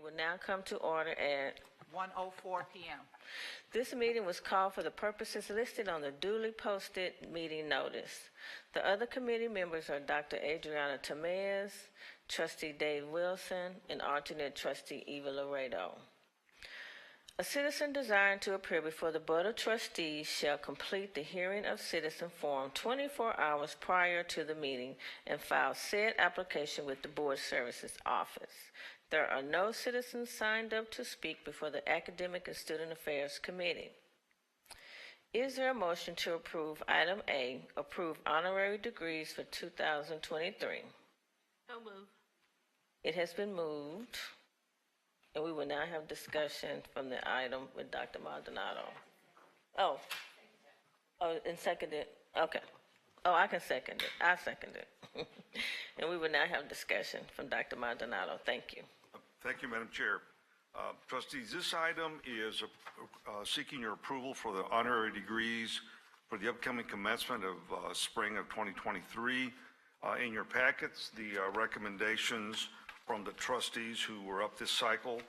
will now come to order at 1:04 p.m. This meeting was called for the purposes listed on the duly posted meeting notice. The other committee members are Dr. Adriana Tamez, Trustee Dave Wilson, and alternate Trustee Eva Laredo. A citizen desiring to appear before the Board of Trustees shall complete the hearing of citizen form 24 hours prior to the meeting and file said application with the Board Services Office. There are no citizens signed up to speak before the Academic and Student Affairs Committee. Is there a motion to approve item A, approve honorary degrees for 2023? So moved. It has been moved, and we will now have discussion from the item with Dr. Maldonado. Oh, and seconded, okay. Oh, I can second it, I second it. And we will now have discussion from Dr. Maldonado, thank you. Thank you, Madam Chair. Trustees, this item is seeking your approval for the honorary degrees for the upcoming commencement of spring of 2023. In your packets, the recommendations from the trustees who were up this cycle,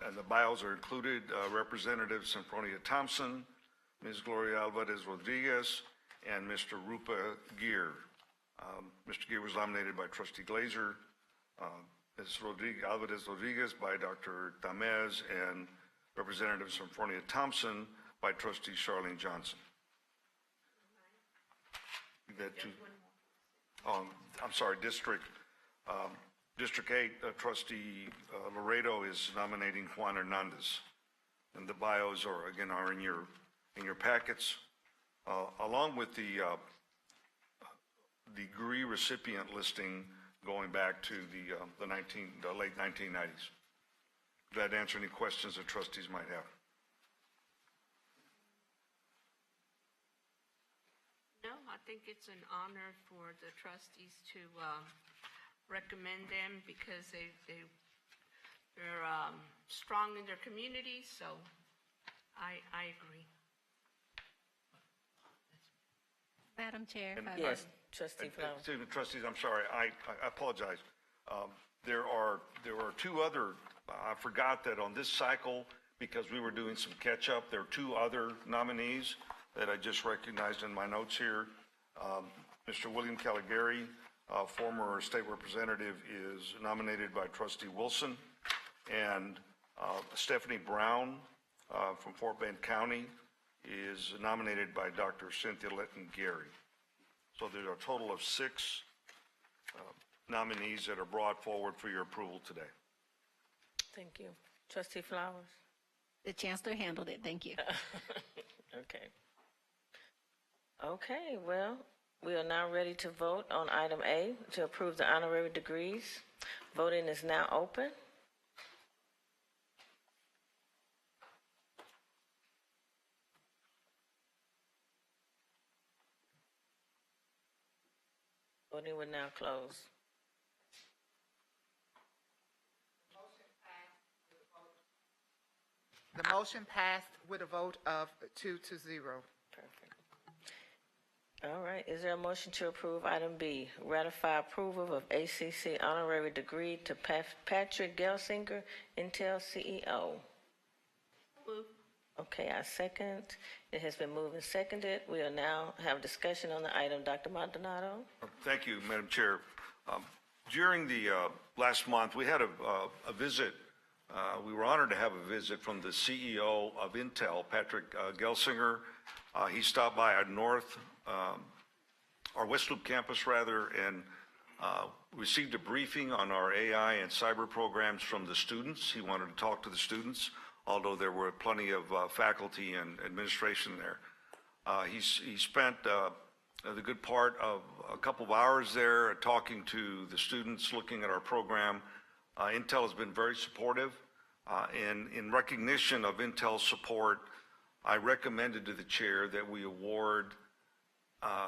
and the bios are included. Representative Symphonia Thompson, Ms. Gloria Alvarez Rodriguez, and Mr. Rupa Gear. Mr. Gear was nominated by Trustee Glazer, Ms. Alvarez Rodriguez by Dr. Tamez, and Representative Symphonia Thompson by Trustee Charlene Johnson. I'm sorry, District 8, Trustee Laredo is nominating Juan Hernandez, and the bios are in your packets, along with the degree recipient listing going back to the late 1990s. Glad to answer any questions that trustees might have. No, I think it's an honor for the trustees to recommend them because they're strong in their community, so I agree. Madam Chair. Yes, Trustee Flowers. Excuse me, trustees, I'm sorry, I apologize. There are two other, I forgot that on this cycle, because we were doing some catch up, there are two other nominees that I just recognized in my notes here. Mr. William Caligari, former state representative, is nominated by Trustee Wilson, and Stephanie Brown from Fort Bend County is nominated by Dr. Cynthia Letton-Gary. So there's a total of 6 nominees that are brought forward for your approval today. Thank you. Trustee Flowers? The Chancellor handled it. Thank you. Okay. Okay, well, we are now ready to vote on item A to approve the honorary degrees. Voting is now open. Voting will now close. The motion passed with a vote of 2-0. Perfect. All right, is there a motion to approve item B, ratify approval of HCC honorary degree to Patrick Gelsinger, Intel CEO? Move. Okay, I second. It has been moved and seconded. We will now have discussion on the item. Dr. Maldonado? Thank you, Madam Chair. During the last month, we had a visit. We were honored to have a visit from the CEO of Intel, Patrick Gelsinger. He stopped by our West Loop campus, and received a briefing on our AI and cyber programs from the students. He wanted to talk to the students, although there were plenty of faculty and administration there. He spent the good part of a couple of hours there talking to the students, looking at our program. Intel has been very supportive, and in recognition of Intel's support, I recommended to the chair that we award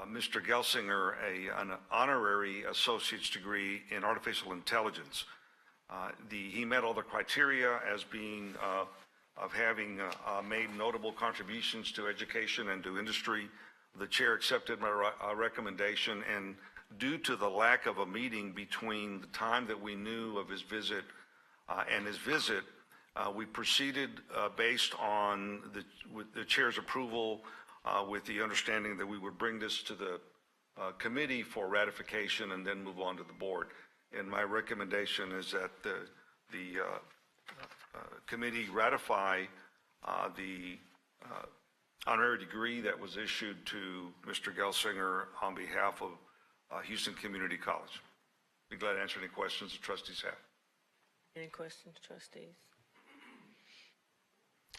Mr. Gelsinger an honorary associate's degree in artificial intelligence. He met all the criteria as being of having made notable contributions to education and to industry. The chair accepted my recommendation, and due to the lack of a meeting between the time that we knew of his visit and his visit, we proceeded based on with the chair's approval with the understanding that we would bring this to the committee for ratification and then move on to the board. And my recommendation is that the committee ratify the honorary degree that was issued to Mr. Gelsinger on behalf of Houston Community College. Be glad to answer any questions the trustees have. Any questions, trustees?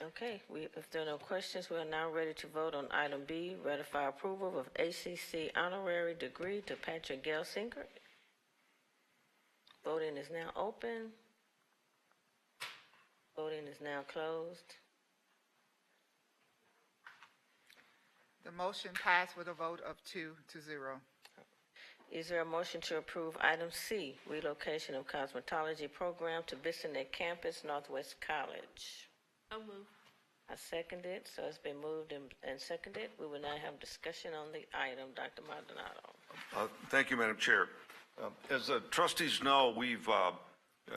Okay, if there are no questions, we are now ready to vote on item B, ratify approval of HCC honorary degree to Patrick Gelsinger. Voting is now open. Voting is now closed. The motion passed with a vote of 2-0. Is there a motion to approve item C, relocation of cosmetology program to Bissonnette Campus, Northwest College? So move. I second it, so it's been moved and seconded. We will now have discussion on the item. Dr. Maldonado. Thank you, Madam Chair. As the trustees know, we've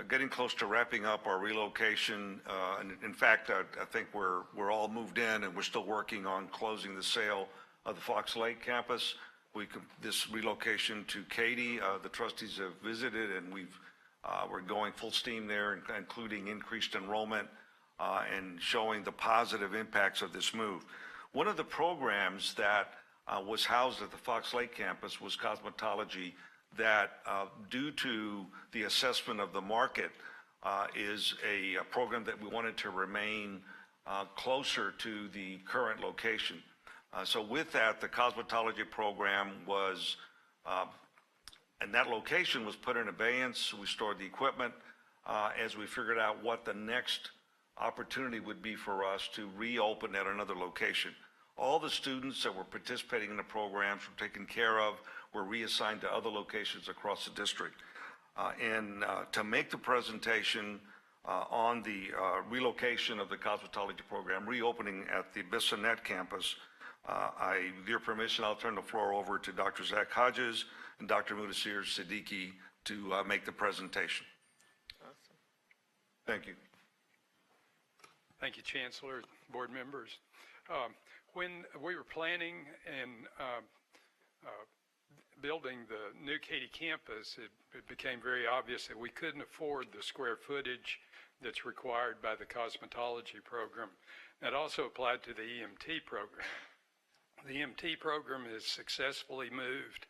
getting close to wrapping up our relocation. And in fact, I think we're all moved in, and we're still working on closing the sale of the Fox Lake campus. This relocation to Katy, the trustees have visited, and we're going full steam there, including increased enrollment and showing the positive impacts of this move. One of the programs that was housed at the Fox Lake campus was cosmetology that, due to the assessment of the market, is a program that we wanted to remain closer to the current location. So with that, the cosmetology program was, and that location was put in abeyance. We stored the equipment as we figured out what the next opportunity would be for us to reopen at another location. All the students that were participating in the programs were taken care of, were reassigned to other locations across the district. And to make the presentation on the relocation of the cosmetology program, reopening at the Bissonnette campus, with your permission, I'll turn the floor over to Dr. Zach Hodges and Dr. Mudassir Siddiqui to make the presentation. Awesome. Thank you. Thank you, Chancellor, board members. When we were planning and building the new Katy campus, it became very obvious that we couldn't afford the square footage that's required by the cosmetology program. That also applied to the EMT program. The EMT program has successfully moved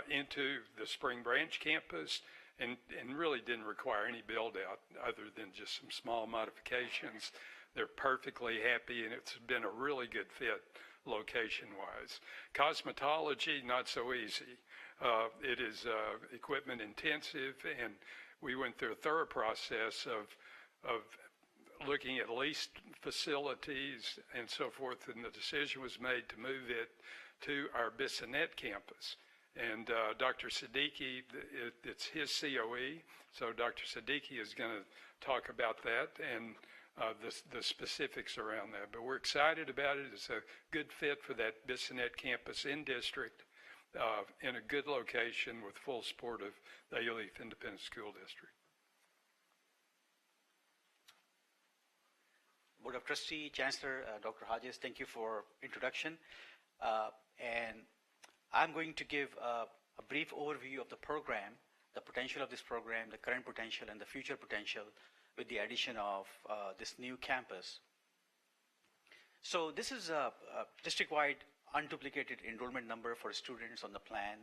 into the Spring Branch campus and really didn't require any build out other than just some small modifications. They're perfectly happy, and it's been a really good fit location-wise. Cosmetology, not so easy. It is equipment intensive, and we went through a thorough process of looking at leased facilities and so forth, and the decision was made to move it to our Bissonnette campus. And Dr. Siddiqui, it's his COE, so Dr. Siddiqui is going to talk about that and the specifics around that. But we're excited about it. It's a good fit for that Bissonnette campus in district, in a good location with full support of the Alief Independent School District. Board of Trustee, Chancellor, Dr. Hodges, thank you for introduction. And I'm going to give a brief overview of the program, the potential of this program, the current potential and the future potential with the addition of this new campus. So this is a district-wide unduplicated enrollment number for students on the plan,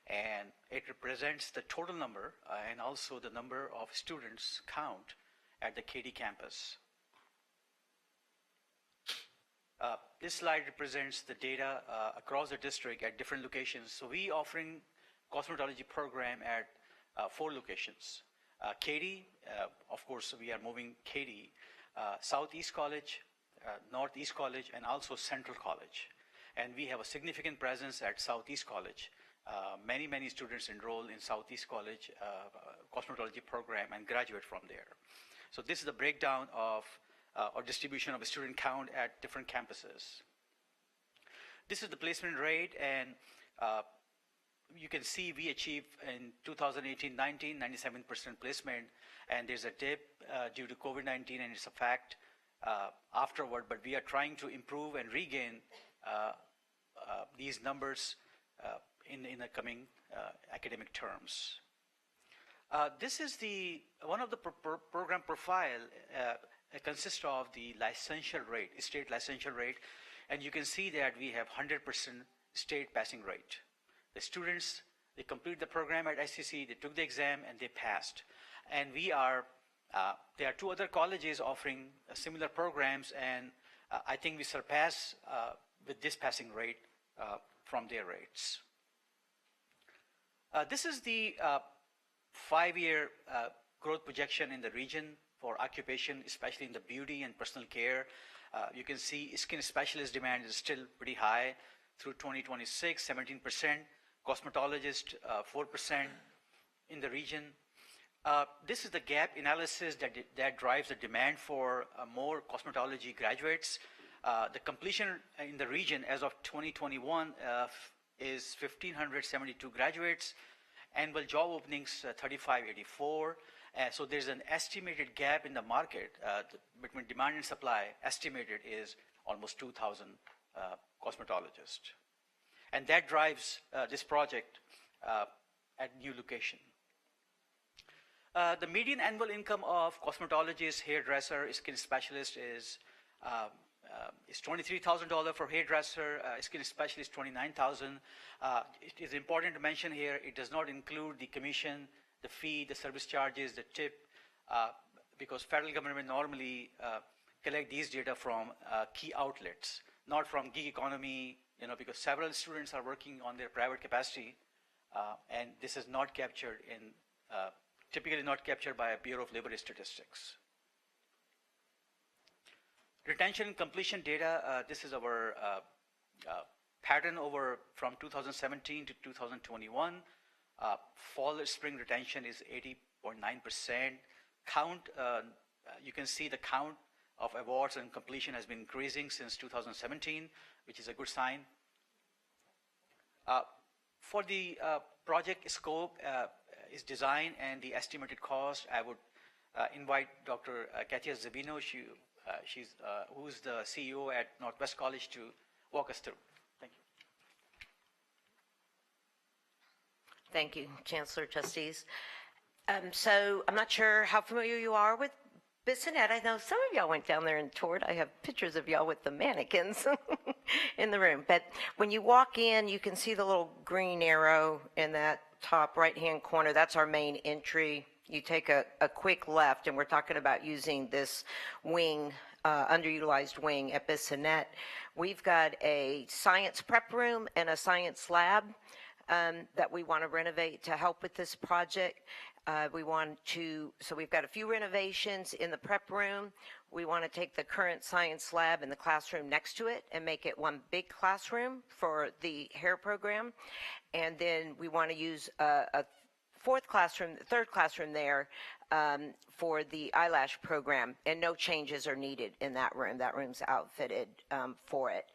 and it represents the total number and also the number of students count at the Katy campus. This slide represents the data across the district at different locations. So we offering cosmetology program at 4 locations. Katy, of course, we are moving Katy, Southeast College, Northeast College, and also Central College. And we have a significant presence at Southeast College. Many students enroll in Southeast College cosmetology program and graduate from there. So this is the breakdown of or distribution of a student count at different campuses. This is the placement rate, and you can see we achieved in 2018-19, 97% placement, and there's a dip due to COVID-19, and it's a fact afterward, but we are trying to improve and regain these numbers in the coming academic terms. This is one of the program profile consists of the licensure rate, state licensure rate, and you can see that we have 100% state passing rate. The students, they complete the program at HCC, they took the exam, and they passed. And there are two other colleges offering similar programs, and I think we surpass with this passing rate from their rates. This is the 5-year growth projection in the region for occupation, especially in the beauty and personal care. You can see skin specialist demand is still pretty high through 2026, 17%, cosmetologist 4% in the region. This is the gap analysis that drives the demand for more cosmetology graduates. The completion in the region as of 2021 is 1,572 graduates. Annual job openings 3,584. So there's an estimated gap in the market between demand and supply. Estimated is almost 2,000 cosmetologists. And that drives this project at new location. The median annual income of cosmetologist, hairdresser, skin specialist is $23,000 for hairdresser, skin specialist $29,000. It is important to mention here, it does not include the commission, the fee, the service charges, the tip, because federal government normally collect these data from key outlets, not from gig economy, because several students are working on their private capacity, and this is not captured in, typically not captured by a Bureau of Labor Statistics. Retention and completion data, this is our pattern over from 2017 to 2021. Fall spring retention is 80.9%. Count, you can see the count of awards and completion has been increasing since 2017, which is a good sign. For the project scope is design and the estimated cost, I would invite Dr. Katia Zabino, who's the CEO at Northwest College, to walk us through. Thank you. Thank you, Chancellor, trustees. So I'm not sure how familiar you are with Bissonnette. I know some of y'all went down there and toured. I have pictures of y'all with the mannequins in the room. But when you walk in, you can see the little green arrow in that top right-hand corner. That's our main entry. You take a quick left, and we're talking about using this wing, underutilized wing at Bissonnette. We've got a science prep room and a science lab that we want to renovate to help with this project. So we've got a few renovations in the prep room. We want to take the current science lab and the classroom next to it and make it one big classroom for the hair program. And then we want to use a third classroom there for the eyelash program, and no changes are needed in that room. That room's outfitted for it.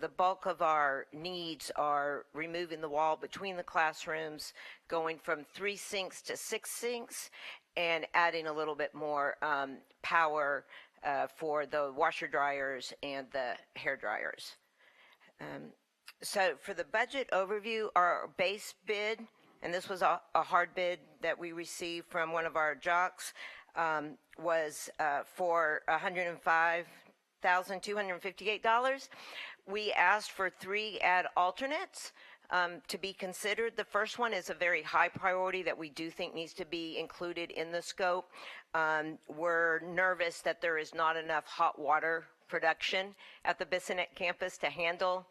The bulk of our needs are removing the wall between the classrooms, going from 3 sinks to 6 sinks, and adding a little bit more power for the washer dryers and the hair dryers. So for the budget overview, our base bid, and this was a hard bid that we received from one of our jocks, was for $105,258. We asked for 3 add alternates to be considered. The first one is a very high priority that we do think needs to be included in the scope. We're nervous that there is not enough hot water production at the Bissonnette campus to handle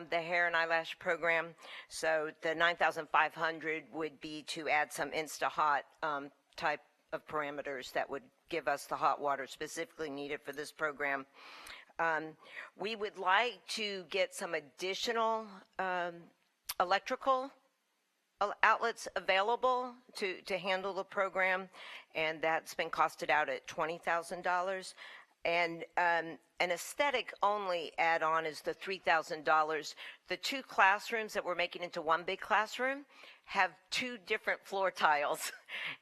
the hair and eyelash program. So the $9,500 would be to add some Insta-Hot type of parameters that would give us the hot water specifically needed for this program. We would like to get some additional electrical outlets available to handle the program, and that's been costed out at $20,000. And an aesthetic-only add-on is the $3,000. The two classrooms that we're making into one big classroom have two different floor tiles.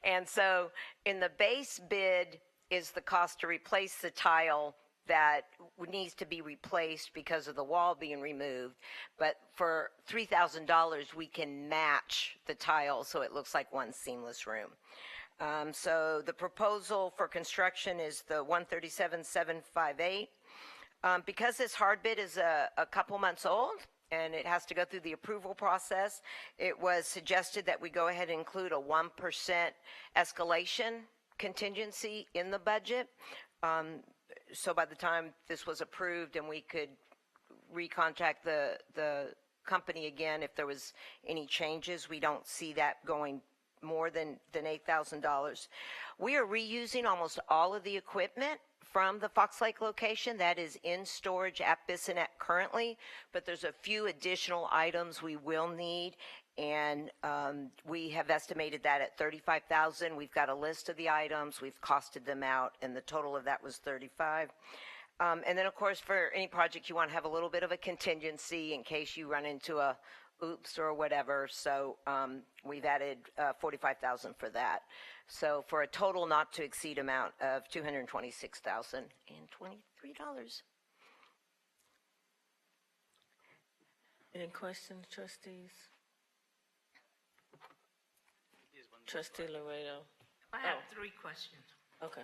And so in the base bid is the cost to replace the tile that needs to be replaced because of the wall being removed. But for $3,000, we can match the tile so it looks like one seamless room. So the proposal for construction is the 137,758. Because this hard bid is a couple months old and it has to go through the approval process, it was suggested that we go ahead and include a 1% escalation contingency in the budget. So by the time this was approved and we could recontact the company again if there was any changes, we don't see that going more than $8,000. We are reusing almost all of the equipment from the Fox Lake location that is in storage at Bissonnette currently, but there's a few additional items we will need, and we have estimated that at $35,000. We've got a list of the items, we've costed them out, and the total of that was $35,000. And then, of course, for any project, you want to have a little bit of a contingency in case you run into a oops or whatever. So we've added $45,000 for that. So for a total not to exceed amount of $226,023. Any questions, trustees? Trustee Laredo. I have three questions. Okay.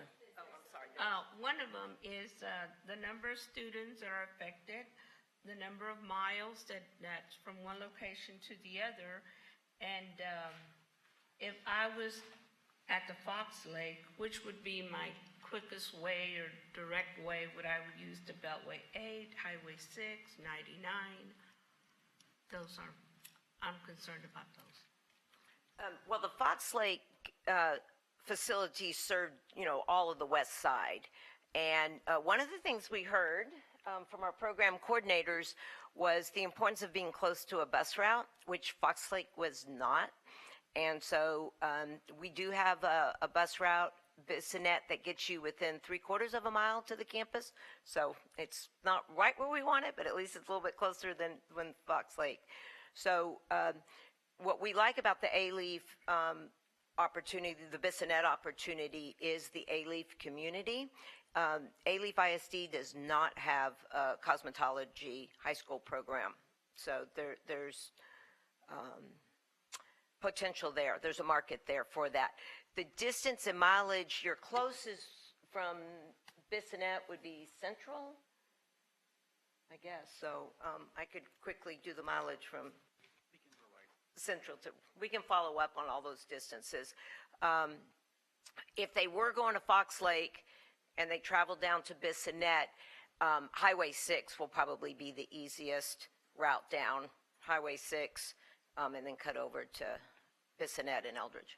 One of them is the number of students that are affected, the number of miles that's from one location to the other, and if I was at the Fox Lake, which would be my quickest way or direct way? Would I use the Beltway 8, Highway 6, 99? I'm concerned about those. Well, the Fox Lake facilities served, all of the west side. And one of the things we heard from our program coordinators was the importance of being close to a bus route, which Fox Lake was not. And so we do have a bus route, Bissonnette, that gets you within 3/4 of a mile to the campus. So it's not right where we want it, but at least it's a little bit closer than Fox Lake. So what we like about the A-Leaf opportunity, the Bissonnette opportunity, is the A-Leaf community. A-Leaf ISD does not have a cosmetology high school program. So there's potential there. There's a market there for that. The distance and mileage, your closest from Bissonnette would be Central, I guess. So I could quickly do the mileage from Central to, we can follow up on all those distances. If they were going to Fox Lake and they traveled down to Bissonnette, Highway 6 will probably be the easiest route down, Highway 6, and then cut over to Bissonnette and Eldridge.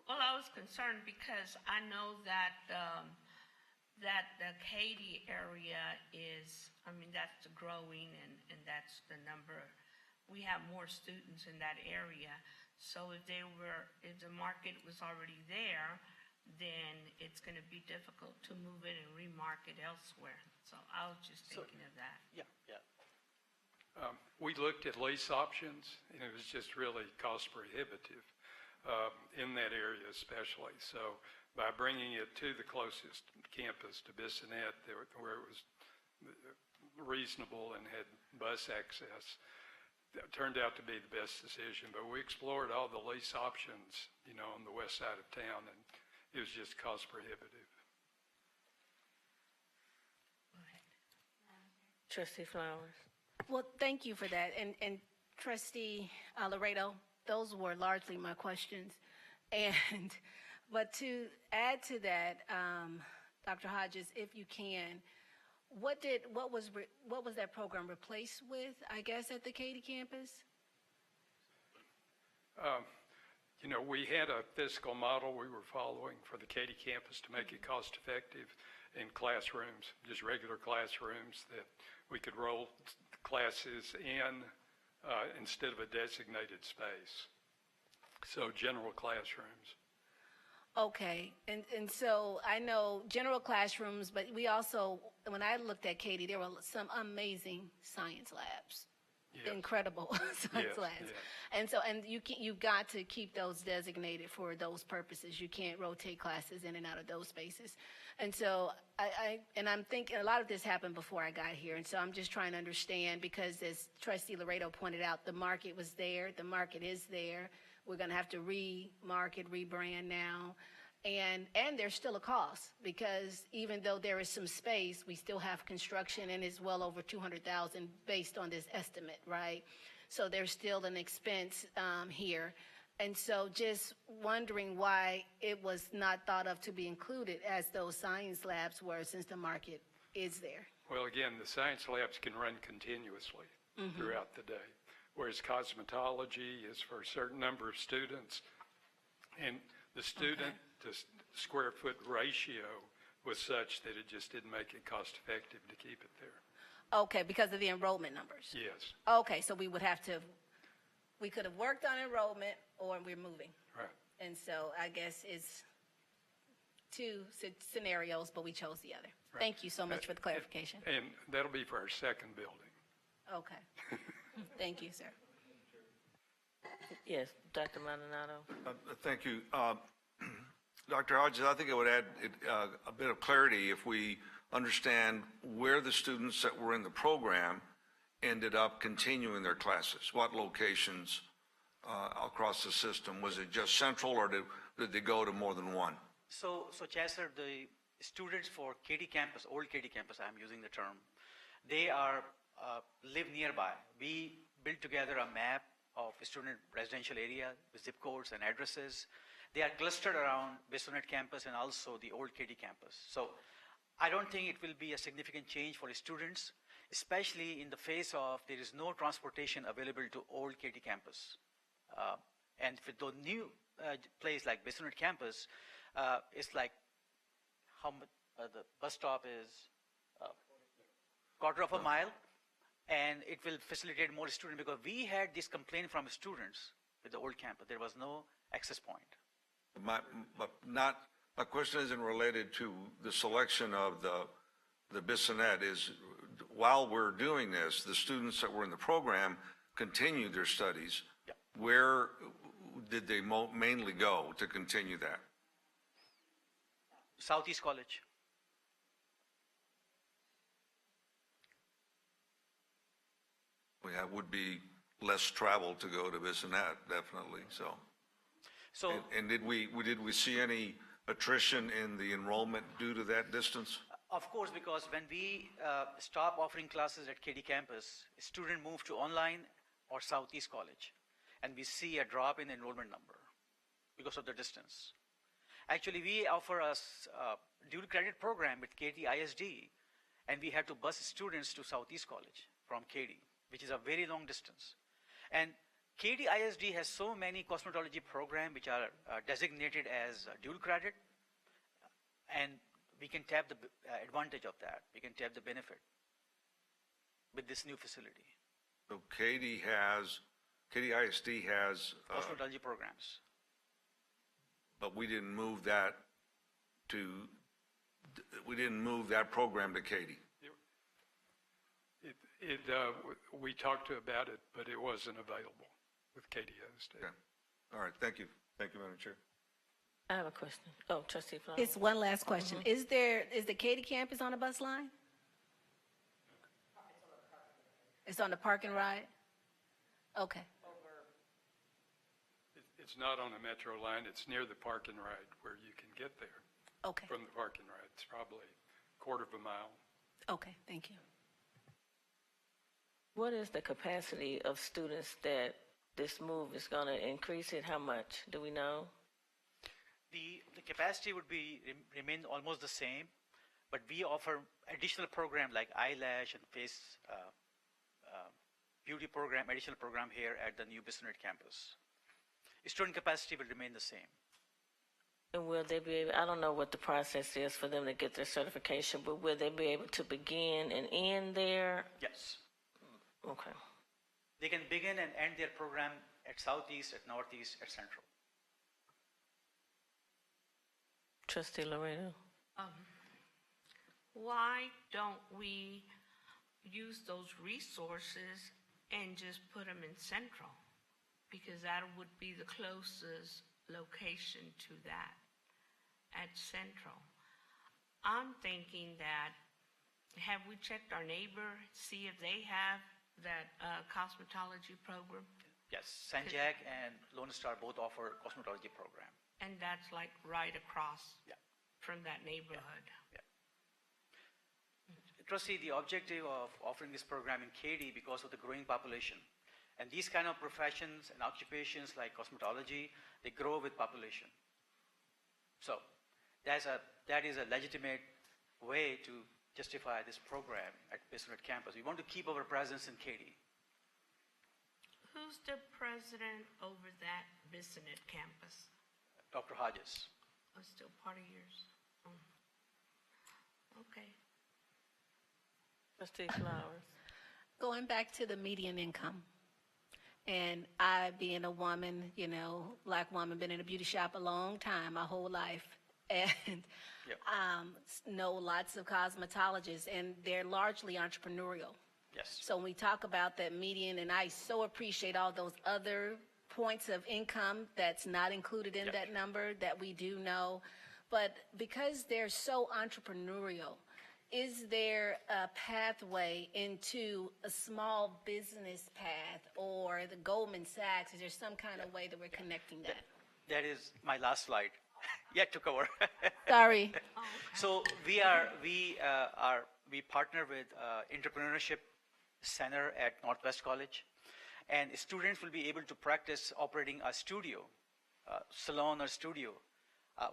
Well, I was concerned because I know that that the Katy area is, that's growing and that's the number. We have more students in that area. So if the market was already there, then it's going to be difficult to move it and remarket elsewhere. So I was just thinking of that. Yeah. We looked at lease options, and it was just really cost prohibitive in that area especially. So by bringing it to the closest campus to Bissonnette, where it was reasonable and had bus access, that turned out to be the best decision. But we explored all the lease options, on the west side of town, and it was just cost prohibitive. Trustee Flowers. Well, thank you for that. And Trustee Laredo, those were largely my questions. But to add to that, Dr. Hodges, if you can, what was that program replaced with, I guess, at the Katy campus? We had a fiscal model we were following for the Katy campus to make it cost effective in classrooms, just regular classrooms that we could roll classes in instead of a designated space. So general classrooms. Okay, and so I know general classrooms, but we also, when I looked at Katie, there were some amazing science labs. Yes. Incredible science Yes, labs. yes. And so, and you've got to keep those designated for those purposes. You can't rotate classes in and out of those spaces. And so I'm thinking a lot of this happened before I got here. And so I'm just trying to understand, because as Trustee Laredo pointed out, the market was there, the market is there. We're going to have to remarket, rebrand now. And there's still a cost, because even though there is some space, we still have construction, and it's well over $200,000 based on this estimate, right? So there's still an expense here. And so just wondering why it was not thought of to be included as those science labs were, since the market is there. Well, again, the science labs can run continuously throughout the day, whereas cosmetology is for a certain number of students. And the student to square foot ratio was such that it just didn't make it cost effective to keep it there. Okay, because of the enrollment numbers. Yes, Okay, so we could have worked on enrollment, or we're moving. right. And so I guess it's two scenarios, but we chose the other. Right. Thank you so much for the clarification. And that'll be for our second building. Okay. Thank you, sir. Yes, Dr. Maldonado. Thank you. Dr. Hodges, I think it would add a bit of clarity if we understand where the students that were in the program ended up continuing their classes. What locations across the system? Was it just central, or did they go to more than one? So Chancellor, the students for Katy campus, old Katy campus, I'm using the term, they are live nearby. We built together a map of student residential area with zip codes and addresses. They are clustered around Bissonnet campus and also the old Katy campus. So I don't think it will be a significant change for the students, especially in the face of there is no transportation available to old Katy campus. And with the new place like Bissonnet campus, it's like how much the bus stop is quarter of a mile, and it will facilitate more students, because we had this complaint from students with the old campus. There was no access point. My question isn't related to the selection of the Bissonnet. Is while we're doing this, the students that were in the program continued their studies. Yeah. Where did they mainly go to continue that? Southeast College. Well, that would be less travel to go to Bissonnet, definitely. So And did we see any attrition in the enrollment due to that distance? of course, because when we stop offering classes at Katy campus, student move to online or Southeast College, and we see a drop in enrollment number because of the distance. Actually, we offer a dual credit program with Katy ISD, and we had to bus students to Southeast College from Katy, which is a very long distance. And Katy ISD has so many cosmetology programs which are designated as dual credit, and we can tap the advantage of that. We can tap the benefit with this new facility. So Katy ISD has, Cosmetology programs. but we didn't move that program to Katy. We talked about it, but it wasn't available with KDS. Okay. All right, thank you. Thank you, Madam Chair. I have a question. Oh, Trustee Flowers. It's one last question. Is the Katy campus on a bus line? It's on the park and ride? Okay. It's not on a metro line. It's near the park and ride where you can get there Okay. from the park and ride. It's probably a quarter of a mile. Okay, thank you. What is the capacity of students that this move is going to increase it? How much? Do we know? The capacity would remain almost the same, but we offer additional program like eyelash and face beauty program, additional program here at the new Bissonnet campus. Student capacity will remain the same. And will they be able, I don't know what the process is for them to get their certification, but will they be able to begin and end there? Yes. Okay. They can begin and end their program at Southeast, at Northeast, at Central. Trustee Laredo. Why don't we use those resources and just put them in Central? Because that would be the closest location to that, at Central. I'm thinking that, have we checked our neighbor, see if they have that cosmetology program? Yes, San Jac and Lone Star both offer cosmetology program. And that's like right across Yeah. from that neighborhood. Yeah. Trustee, the objective of offering this program in Katy because of the growing population. And these kind of professions and occupations like cosmetology, they grow with population. So that is a legitimate way to justify this program at Bissonnet campus. We want to keep our presence in Katy. Who's the president over that Bissonnet campus? Dr. Hodges. Oh, still part of yours? Oh. Okay. Trustee Flowers. Going back to the median income, and I being a woman, you know, black woman, been in a beauty shop a long time, my whole life, and Yep. know lots of cosmetologists, and they're largely entrepreneurial. Yes. So when we talk about that median, and I so appreciate all those other points of income that's not included in Yep. that number that we do know, but because they're so entrepreneurial, is there a pathway into a small business path or the Goldman Sachs? Is there some kind of way that we're connecting that? That is my last slide. Yet to cover. Sorry. So we partner with Entrepreneurship Center at Northwest College, and students will be able to practice operating a studio, salon or studio,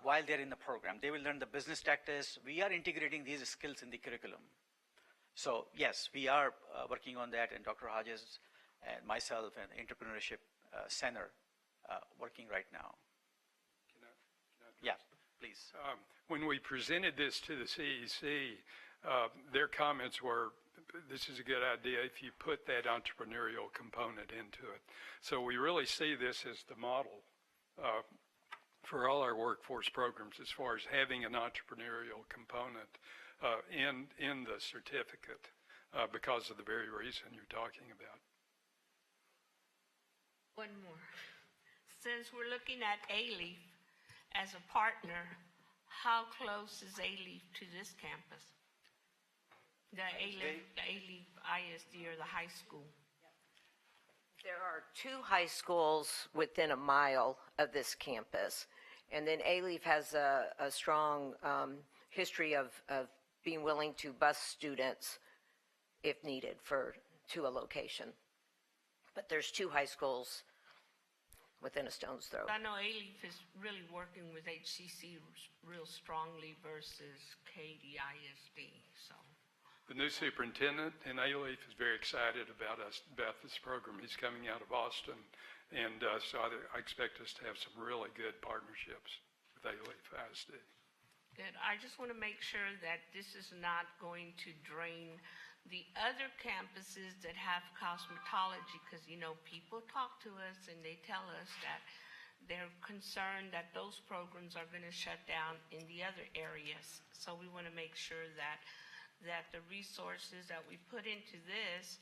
while they're in the program. They will learn the business tactics. We are integrating these skills in the curriculum. So yes, we are working on that, and Dr. Hodges and myself and Entrepreneurship Center working right now. Yeah, please. When we presented this to the CEC, their comments were, this is a good idea if you put that entrepreneurial component into it. So we really see this as the model for all our workforce programs as far as having an entrepreneurial component in the certificate because of the very reason you're talking about. One more. Since we're looking at A-Leaf as a partner, how close is A-Leaf to this campus? The A-Leaf ISD or the high school? There are 2 high schools within a mile of this campus. And then A-Leaf has a strong history of being willing to bus students if needed to a location. But there's 2 high schools within a stone's throw. I know A-Leaf is really working with HCC real strongly versus Katy ISD, so. The new superintendent in A-Leaf is very excited about this program. He's coming out of Austin, and so I expect us to have some really good partnerships with A-Leaf ISD. Good. I just want to make sure that this is not going to drain the other campuses that have cosmetology, because, you know, people talk to us and they tell us that they're concerned that those programs are going to shut down in the other areas. So we want to make sure that the resources that we put into this,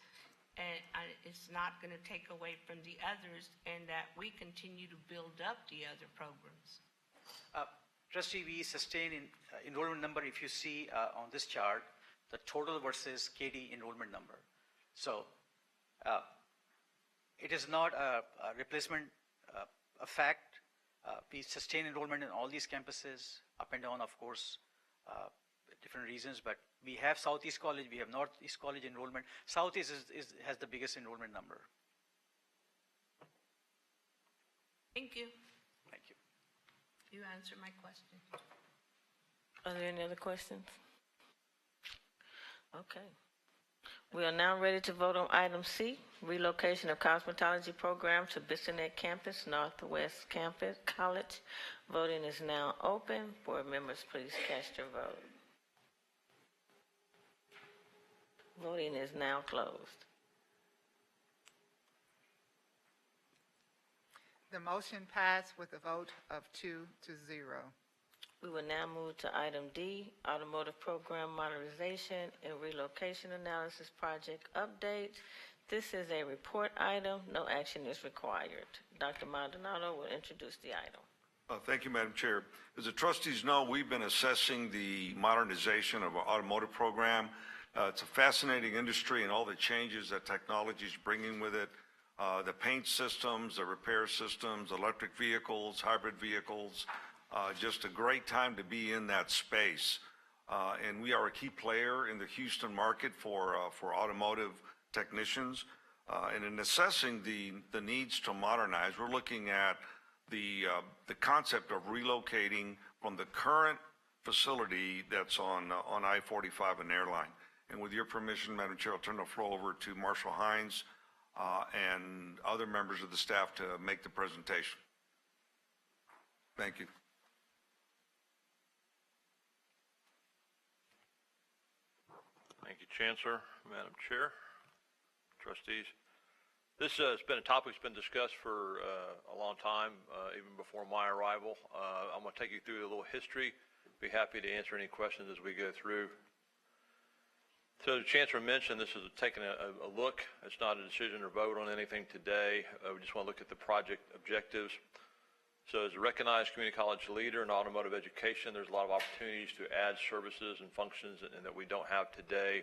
it's not going to take away from the others, and that we continue to build up the other programs. Trustee, we sustain enrollment number, if you see on this chart, the total versus Katy enrollment number. So it is not a replacement effect. We sustain enrollment in all these campuses, up and down, of course, different reasons, but we have Southeast College, we have Northeast College enrollment. Southeast has the biggest enrollment number. Thank you. Thank you. You answered my question. Are there any other questions? Okay. We are now ready to vote on item C, relocation of cosmetology program to Bissonnet campus, Northwest Campus College. Voting is now open. Board members, please cast your vote. Voting is now closed. The motion passed with a vote of 2-0. We will now move to item D, Automotive Program Modernization and Relocation Analysis Project Update. This is a report item. No action is required. Dr. Maldonado will introduce the item. Thank you, Madam Chair. As the trustees know, we've been assessing the modernization of our automotive program. It's a fascinating industry and all the changes that technology is bringing with it. The paint systems, the repair systems, electric vehicles, hybrid vehicles, just a great time to be in that space. And we are a key player in the Houston market for automotive technicians. And in assessing the needs to modernize, we're looking at the concept of relocating from the current facility that's on I-45 and Airline. And with your permission, Madam Chair, I'll turn the floor over to Marshall Hines and other members of the staff to make the presentation. Thank you. Thank you, Chancellor, Madam Chair, trustees. This has been a topic that's been discussed for a long time, even before my arrival. I'm going to take you through a little history. Be happy to answer any questions as we go through. So the Chancellor mentioned this is taking a look. It's not a decision or vote on anything today. We just want to look at the project objectives. So as a recognized community college leader in automotive education, there's a lot of opportunities to add services and functions and that we don't have today.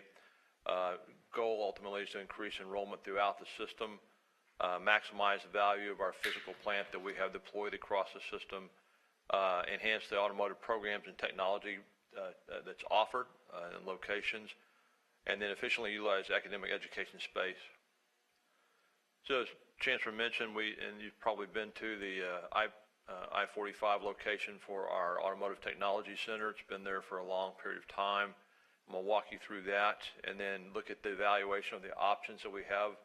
Goal ultimately is to increase enrollment throughout the system, maximize the value of our physical plant that we have deployed across the system, enhance the automotive programs and technology that's offered in locations, and then efficiently utilize academic education space. So as Chancellor mentioned, and you've probably been to the I-45 location for our Automotive Technology Center. It's been there for a long period of time. I'm going to walk you through that and then look at the evaluation of the options that we have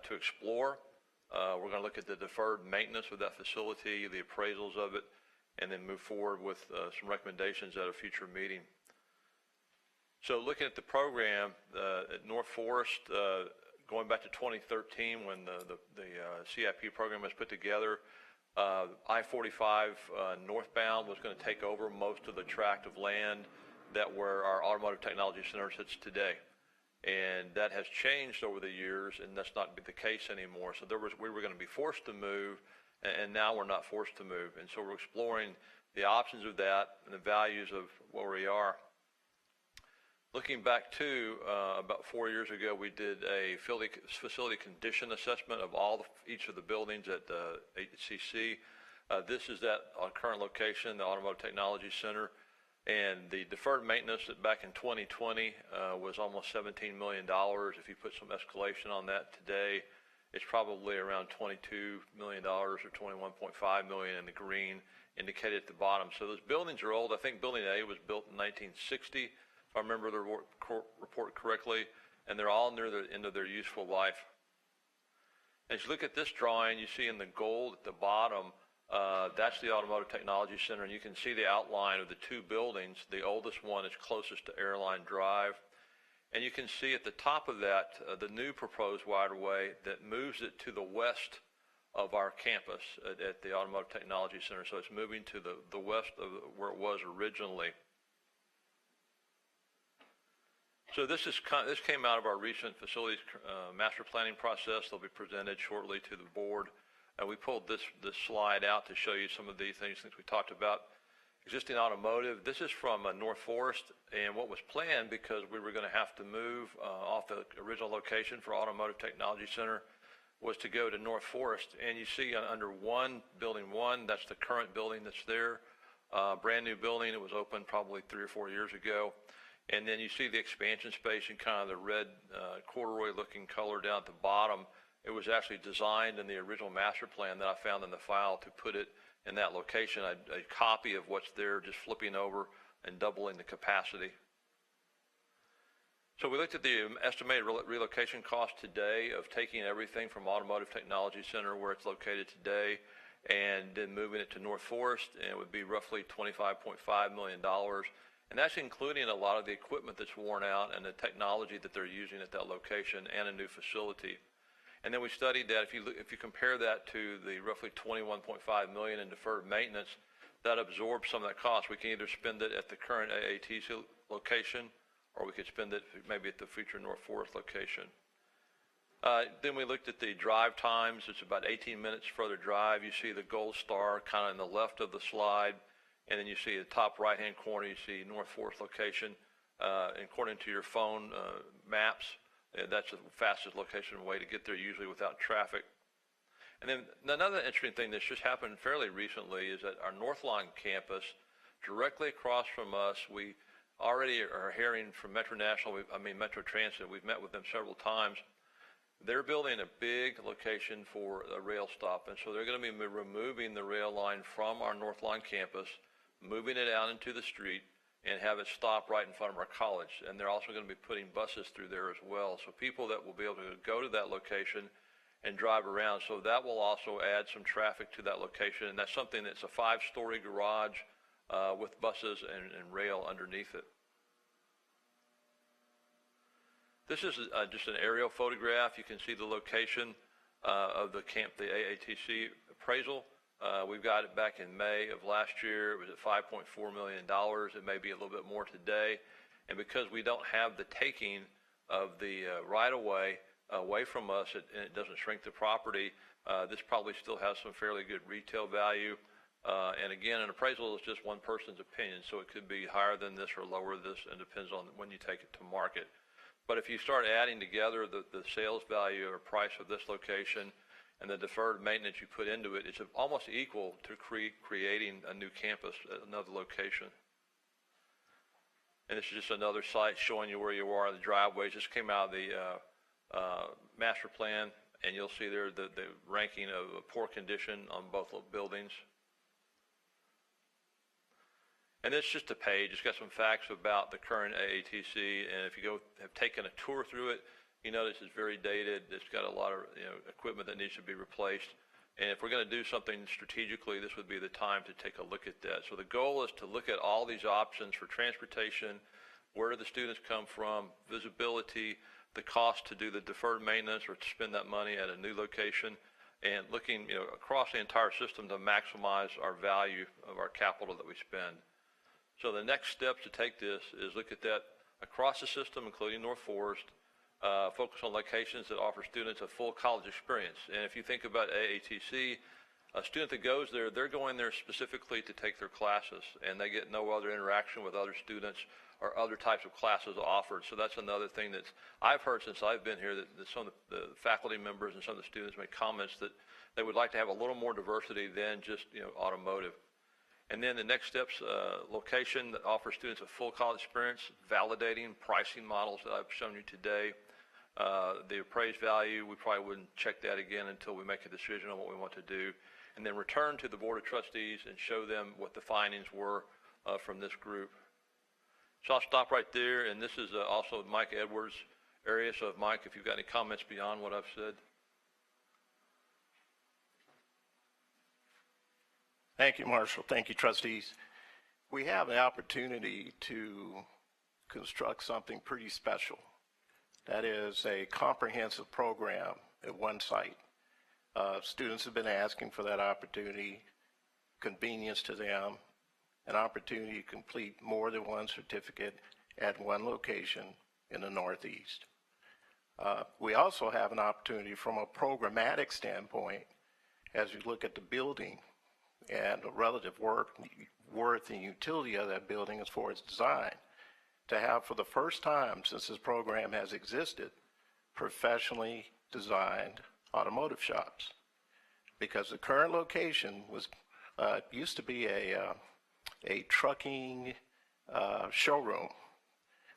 to explore. We're going to look at the deferred maintenance of that facility, the appraisals of it, and then move forward with some recommendations at a future meeting. So looking at the program at North Forest, going back to 2013 when the CIP program was put together, I-45 northbound was going to take over most of the tract of land that where our Automotive Technology Center sits today. And that has changed over the years, and that's not the case anymore. So we were going to be forced to move, and now we're not forced to move. And so we're exploring the options of that and the values of where we are. Looking back to about 4 years ago, we did a facility condition assessment of each of the buildings at HCC. This is our current location, the Automotive Technology Center. And the deferred maintenance back in 2020 was almost $17 million. If you put some escalation on that today, it's probably around $22 million or $21.5 million in the green indicated at the bottom. So those buildings are old. I think Building A was built in 1960, if I remember the report correctly, and they're all near the end of their useful life. As you look at this drawing, you see in the gold at the bottom, that's the Automotive Technology Center, and you can see the outline of the two buildings. The oldest one is closest to Airline Drive. And you can see at the top of that, the new proposed waterway that moves it to the west of our campus at the Automotive Technology Center. So it's moving to the west of where it was originally. So this came out of our recent facilities master planning process. They'll be presented shortly to the board. We pulled this slide out to show you some of these things we talked about. Existing automotive, this is from North Forest, and what was planned, because we were going to have to move off the original location for Automotive Technology Center, was to go to North Forest. And you see under building one, that's the current building that's there. Brand new building. It was opened probably 3 or 4 years ago. And then you see the expansion space in kind of the red corduroy looking color down at the bottom. It was actually designed in the original master plan that I found in the file to put it in that location, a copy of what's there, just flipping over and doubling the capacity. So we looked at the estimated relocation cost today of taking everything from Automotive Technology Center, where it's located today, and then moving it to North Forest, and it would be roughly $25.5 million. And that's including a lot of the equipment that's worn out and the technology that they're using at that location and a new facility. And then we studied that. If you compare that to the roughly $21.5 million in deferred maintenance, that absorbs some of that cost. We can either spend it at the current AATC location, or we could spend it maybe at the future North Forest location. Then we looked at the drive times. It's about 18 minutes further drive. You see the gold star kind of in the left of the slide, and then you see the top right-hand corner, you see North Forest location. And according to your phone maps, that's the fastest location way to get there, usually without traffic. And then another interesting thing that's just happened fairly recently is that our Northline campus, directly across from us, we already are hearing from Metro Transit. We've met with them several times. They're building a big location for a rail stop, and so they're going to be removing the rail line from our Northline campus, moving it out into the street, and have it stop right in front of our college. And they're also going to be putting buses through there as well. So people that will be able to go to that location and drive around. So that will also add some traffic to that location. And that's something that's a 5-story garage with buses and rail underneath it. This is just an aerial photograph. You can see the location of the AATC appraisal. We've got it back in May of last year. It was at $5.4 million. It may be a little bit more today. And because we don't have the taking of the right-of-way away from us, and it doesn't shrink the property, this probably still has some fairly good retail value. And again, an appraisal is just one person's opinion, so it could be higher than this or lower this, and depends on when you take it to market. But if you start adding together the sales value or price of this location and the deferred maintenance you put into it, it's almost equal to creating a new campus at another location. And this is just another site showing you where you are, the driveways. This came out of the master plan, and you'll see there the ranking of poor condition on both buildings. And it's just a page. It's got some facts about the current AATC, and if you have taken a tour through it, you notice it's very dated. It's got a lot of equipment that needs to be replaced. And if we're going to do something strategically, this would be the time to take a look at that. So the goal is to look at all these options for transportation, where do the students come from, visibility, the cost to do the deferred maintenance or to spend that money at a new location, and looking across the entire system to maximize our value of our capital that we spend. So the next step to take this is look at that across the system, including North Forest, focus on locations that offer students a full college experience. And if you think about AATC, a student that goes there, they're going there specifically to take their classes, and they get no other interaction with other students or other types of classes offered. So that's another thing that I've heard since I've been here, that some of the faculty members and some of the students make comments that they would like to have a little more diversity than just automotive. And then the next steps, location that offers students a full college experience, validating pricing models that I've shown you today. The appraised value, we probably wouldn't check that again until we make a decision on what we want to do. And then return to the Board of Trustees and show them what the findings were from this group. So I'll stop right there, and this is also Mike Edwards' area. So Mike, if you've got any comments beyond what I've said. Thank you, Marshall. Thank you, trustees. We have an opportunity to construct something pretty special. That is a comprehensive program at one site. Students have been asking for that opportunity, convenience to them, an opportunity to complete more than one certificate at one location in the Northeast. We also have an opportunity from a programmatic standpoint, as we look at the building and the relative worth and utility of that building as far as design, to have for the first time since this program has existed, professionally designed automotive shops. Because the current location was used to be a trucking showroom,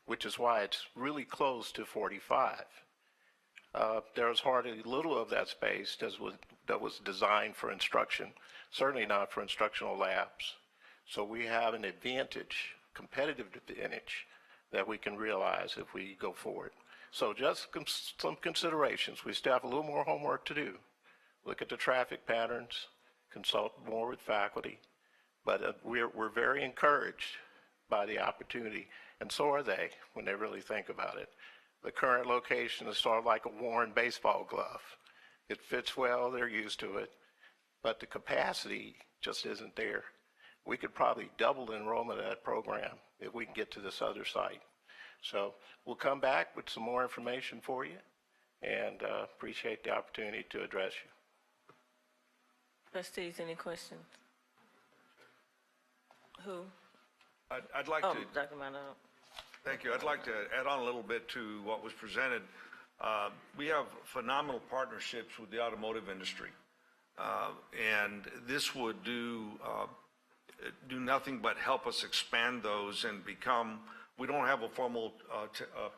which is why it's really close to 45. There was hardly little of that space that was designed for instruction, certainly not for instructional labs. So we have an advantage, competitive advantage, that we can realize if we go forward. So just some considerations. We still have a little more homework to do. Look at the traffic patterns, consult more with faculty, but we're very encouraged by the opportunity, and so are they when they really think about it. The current location is sort of like a worn baseball glove. It fits well, they're used to it, but the capacity just isn't there. we could probably double the enrollment of that program if we can get to this other site. So we'll come back with some more information for you, and appreciate the opportunity to address you. Trustees, any questions? Who? I'd like Oh, to, Dr. Maldonado. thank you. I'd like to add on a little bit to what was presented. We have phenomenal partnerships with the automotive industry. And this would do nothing but help us expand those and become, we don't have a formal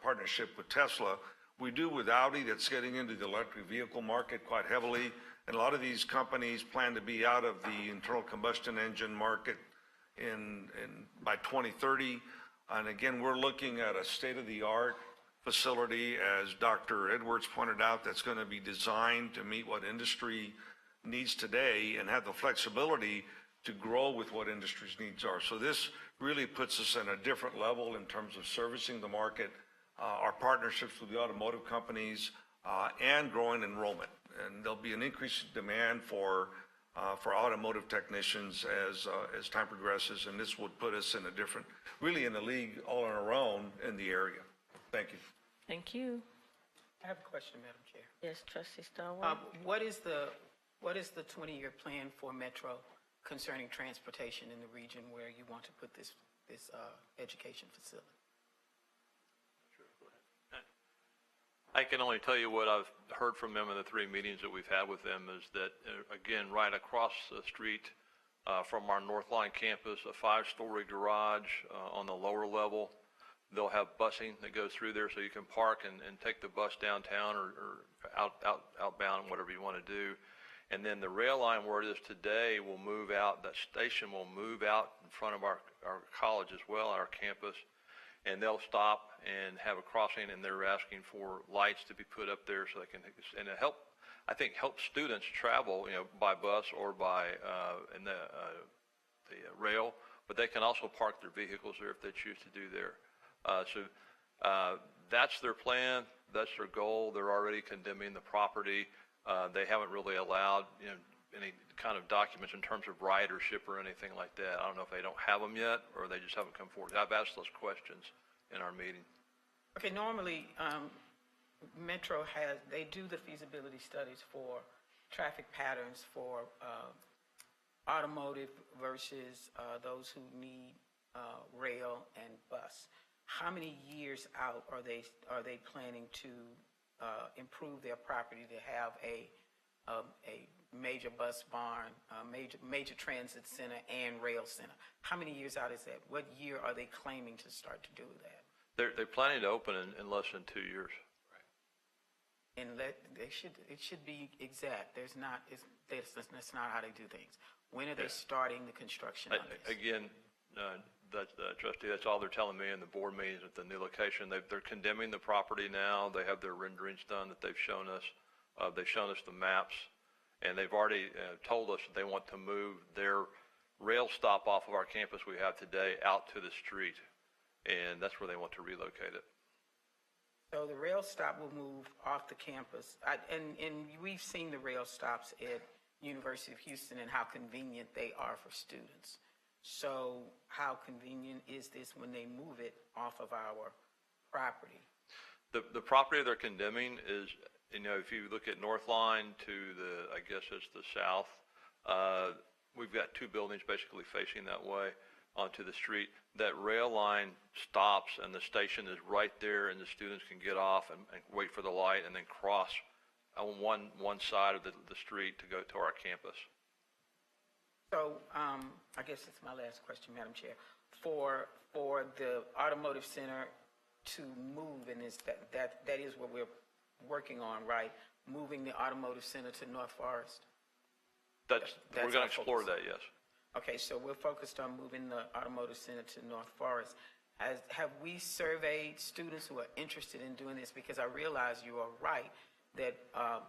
partnership with Tesla. We do with Audi, that's getting into the electric vehicle market quite heavily. And a lot of these companies plan to be out of the internal combustion engine market by 2030. And again, we're looking at a state-of-the-art facility, as Dr. Edwards pointed out, that's going to be designed to meet what industry needs today and have the flexibility to grow with what industry's needs are. So this really puts us in a different level in terms of servicing the market, our partnerships with the automotive companies, and growing enrollment. And there'll be an increased demand for automotive technicians as time progresses, and this would put us in a different, really in a league all on our own in the area. Thank you. Thank you. I have a question, Madam Chair. Yes, Trustee Starwood. What is the 20-year plan for Metro concerning transportation in the region where you want to put this education facility? I can only tell you what I've heard from them in the 3 meetings that we've had with them is that, again, right across the street from our Northline campus, a 5-story garage on the lower level. They'll have busing that goes through there so you can park and take the bus downtown or outbound, whatever you want to do. And then the rail line where it is today will move out, that station will move out in front of our college as well, our campus. And they'll stop and have a crossing, and they're asking for lights to be put up there so they can, and it help students travel, by bus or by in the rail, but they can also park their vehicles there if they choose to do there. So that's their plan, that's their goal. They're already condemning the property. They haven't really allowed, any kind of documents in terms of ridership or anything like that. I don't know if they don't have them yet or they just haven't come forward. I've asked those questions in our meeting. Okay, normally Metro they do the feasibility studies for traffic patterns for automotive versus those who need rail and bus. How many years out are they planning to improve their property to have a major bus barn, major transit center, and rail center? How many years out is that? What year are they claiming to start to do that? They're planning to open in less than 2 years. And it should be exact. That's not how they do things. When are they starting the construction on this? Again, Trustee, that's all they're telling me in the board meetings at the new location. They're condemning the property now. They have their renderings done that they've shown us. They've shown us the maps, and they've already told us that they want to move their rail stop off of our campus we have today out to the street, and that's where they want to relocate it. So the rail stop will move off the campus, and we've seen the rail stops at University of Houston and how convenient they are for students. So how convenient is this when they move it off of our property? The property they're condemning is, if you look at Northline to I guess it's the south, we've got 2 buildings basically facing that way onto the street. That rail line stops and the station is right there, and the students can get off and wait for the light and then cross on one side of the street to go to our campus. So I guess that's my last question, Madam Chair. For the automotive center to move, and that is what we're working on, right? Moving the automotive center to North Forest? We're going to explore that, yes. Okay, so we're focused on moving the automotive center to North Forest. Have we surveyed students who are interested in doing this? Because I realize you are right that the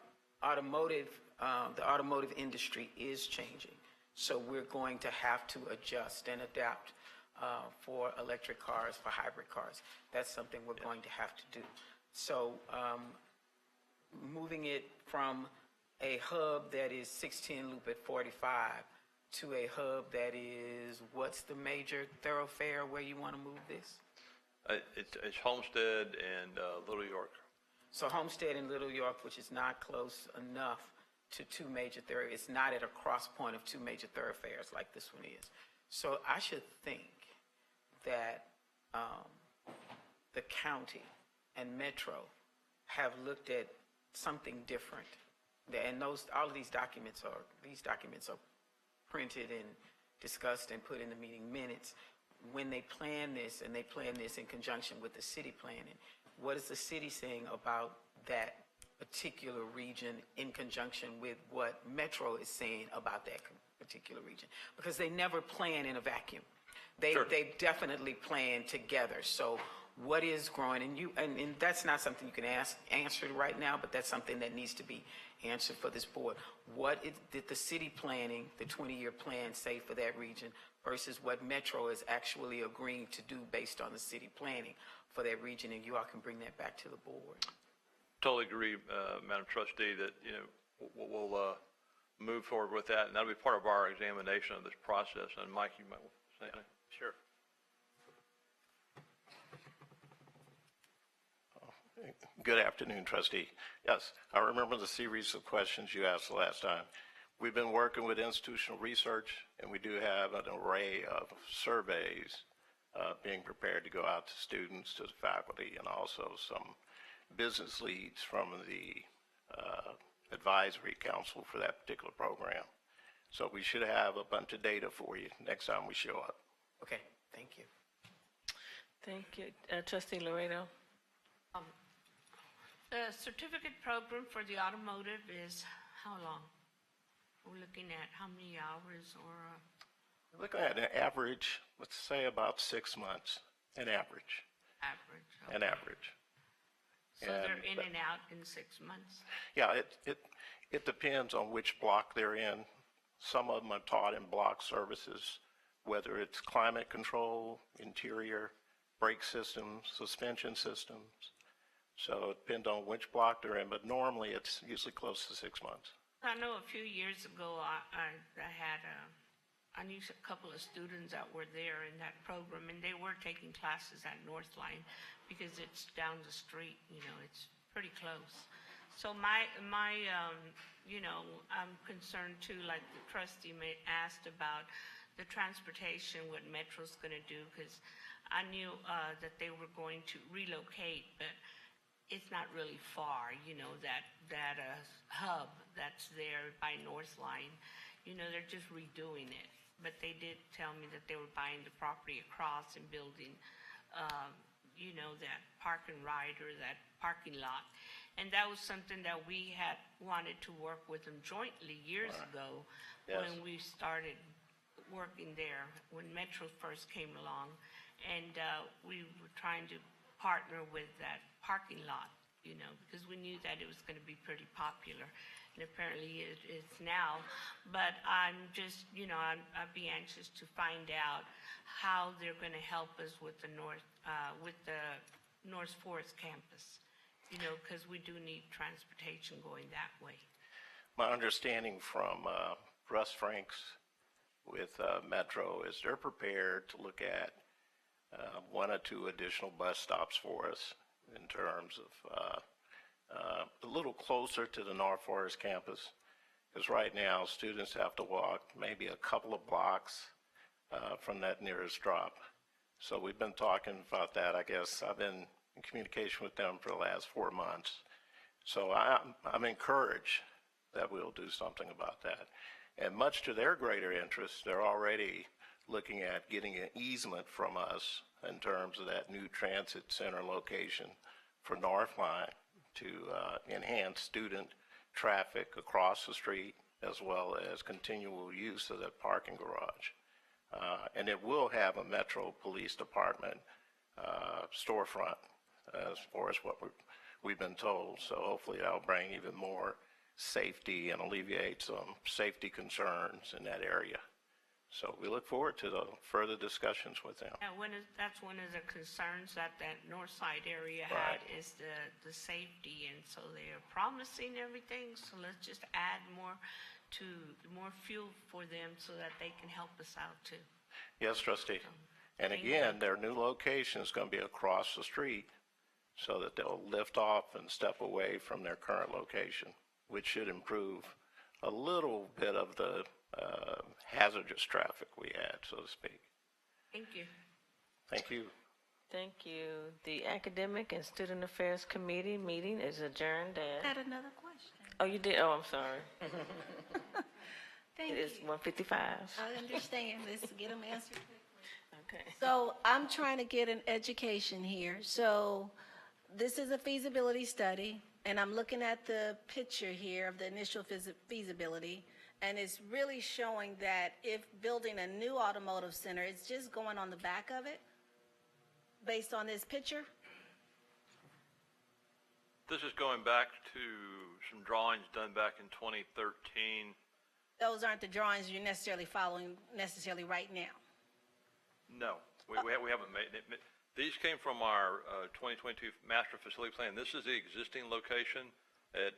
automotive industry is changing. So we're going to have to adjust and adapt for electric cars, for hybrid cars. That's something we're going to have to do. So moving it from a hub that is 610 loop at 45 to a hub that is, what's the major thoroughfare where you want to move this? It's Homestead and Little York. So Homestead and Little York, which is not close enough to two major thoroughfares, it's not at a cross point of two major thoroughfares like this one is. So I should think that the county and Metro have looked at something different. And all of these documents are printed and discussed and put in the meeting minutes. When they plan this, and they plan this in conjunction with the city planning, what is the city saying about that particular region in conjunction with what Metro is saying about that particular region? Because they never plan in a vacuum. They definitely plan together. So what is growing, and that's not something you can answer right now, but that's something that needs to be answered for this board. Did the city planning, the 20-year plan, say for that region versus what Metro is actually agreeing to do based on the city planning for that region? And you all can bring that back to the board. Totally agree, Madam Trustee, that, you know, we'll move forward with that, and that'll be part of our examination of this process. And Mike, you might want to say anything. Sure. Good afternoon, trustee. Yes, I remember the series of questions you asked the last time. We've been working with institutional research, and we do have an array of surveys being prepared to go out to students, to the faculty, and also some business leads from the advisory council for that particular program. So we should have a bunch of data for you next time we show up. Okay, thank you. Thank you. Trustee Laredo. The certificate program for the automotive is how long? We're looking at how many hours or? Looking at an average, let's say about 6 months, an average. Average. Okay. An average. So they're in and out in 6 months? Yeah, it depends on which block they're in. Some of them are taught in block services, whether it's climate control, interior, brake systems, suspension systems. So it depends on which block they're in, but normally it's usually close to 6 months. I know a few years ago, I knew a couple of students that were there in that program, and they were taking classes at Northline because it's down the street, you know, it's pretty close. So you know, I'm concerned too, like the trustee asked about the transportation, what Metro's going to do, because I knew that they were going to relocate, but it's not really far, you know, that hub that's there by Northline, you know, they're just redoing it. But they did tell me that they were buying the property across and building, you know, that park and ride or that parking lot. And that was something that we had wanted to work with them jointly years ago when we started working there, when Metro first came along. And we were trying to partner with that parking lot, you know, because we knew that it was going to be pretty popular. And apparently it is now. But I'm just, you know, I'd be anxious to find out how they're going to help us with the North Forest campus, you know, because we do need transportation going that way. My understanding from Russ Franks with Metro is they're prepared to look at 1 or 2 additional bus stops for us in terms of a little closer to the North Forest campus, because right now students have to walk maybe a couple of blocks from that nearest drop. So we've been talking about that. I guess I've been in communication with them for the last 4 months. So I'm encouraged that we'll do something about that. And much to their greater interest, they're already looking at getting an easement from us in terms of that new transit center location for Northline to enhance student traffic across the street, as well as continual use of that parking garage. And it will have a Metro Police Department storefront, as far as what we've been told. So hopefully that'll bring even more safety and alleviate some safety concerns in that area. So we look forward to the further discussions with them. Yeah, that's one of the concerns that north side area had is the safety, and so they're promising everything. So let's just add more to more fuel for them so that they can help us out too. Yes, trustee. And thank again, you. their new location is going to be across the street so that they'll lift off and step away from their current location, which should improve a little bit of the hazardous traffic we had, so to speak. Thank you. Thank you. Thank you. The Academic and Student Affairs Committee meeting is adjourned I at, had another question. oh, you did? Oh, I'm sorry. Thank It you. is 1:55. I understand. Let's get them answered quickly. Okay. So I'm trying to get an education here. So this is a feasibility study, and I'm looking at the picture here of the initial feasibility, and it's really showing that if building a new automotive center, it's just going on the back of it, based on this picture? This is going back to some drawings done back in 2013. Those aren't the drawings you're necessarily following necessarily right now. No, we haven't made it. These came from our 2022 master facility plan. This is the existing location at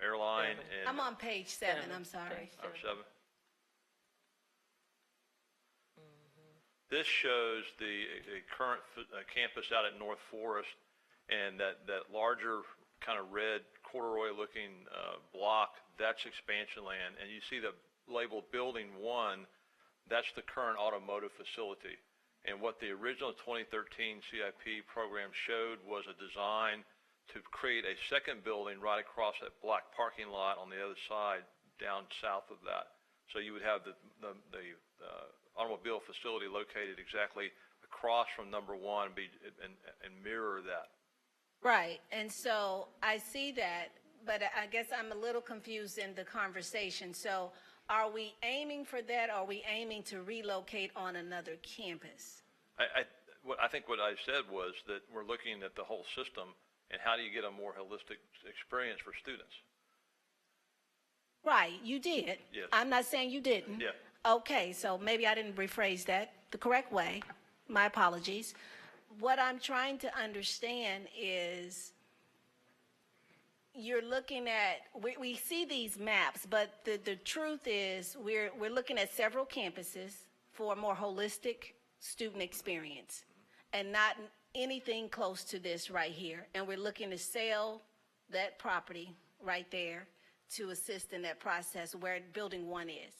Airline and. I'm on page 7, I'm sorry. Number 7. This shows the current campus out at North Forest, and that larger kind of red corduroy-looking block, that's expansion land. And you see the label Building 1, that's the current automotive facility. And what the original 2013 CIP program showed was a design to create a second building right across that black parking lot on the other side, down south of that. So you would have the automobile facility located exactly across from number 1 and mirror that. Right, and so I see that, but I guess I'm a little confused in the conversation. So are we aiming for that, or are we aiming to relocate on another campus? I think what I said was that we're looking at the whole system and how do you get a more holistic experience for students. Right, you did. Yes. I'm not saying you didn't. Yeah. Okay, so maybe I didn't rephrase that the correct way. My apologies. What I'm trying to understand is you're looking at, we see these maps, but the truth is we're looking at several campuses for a more holistic student experience and not anything close to this right here. And we're looking to sell that property right there to assist in that process where Building 1 is.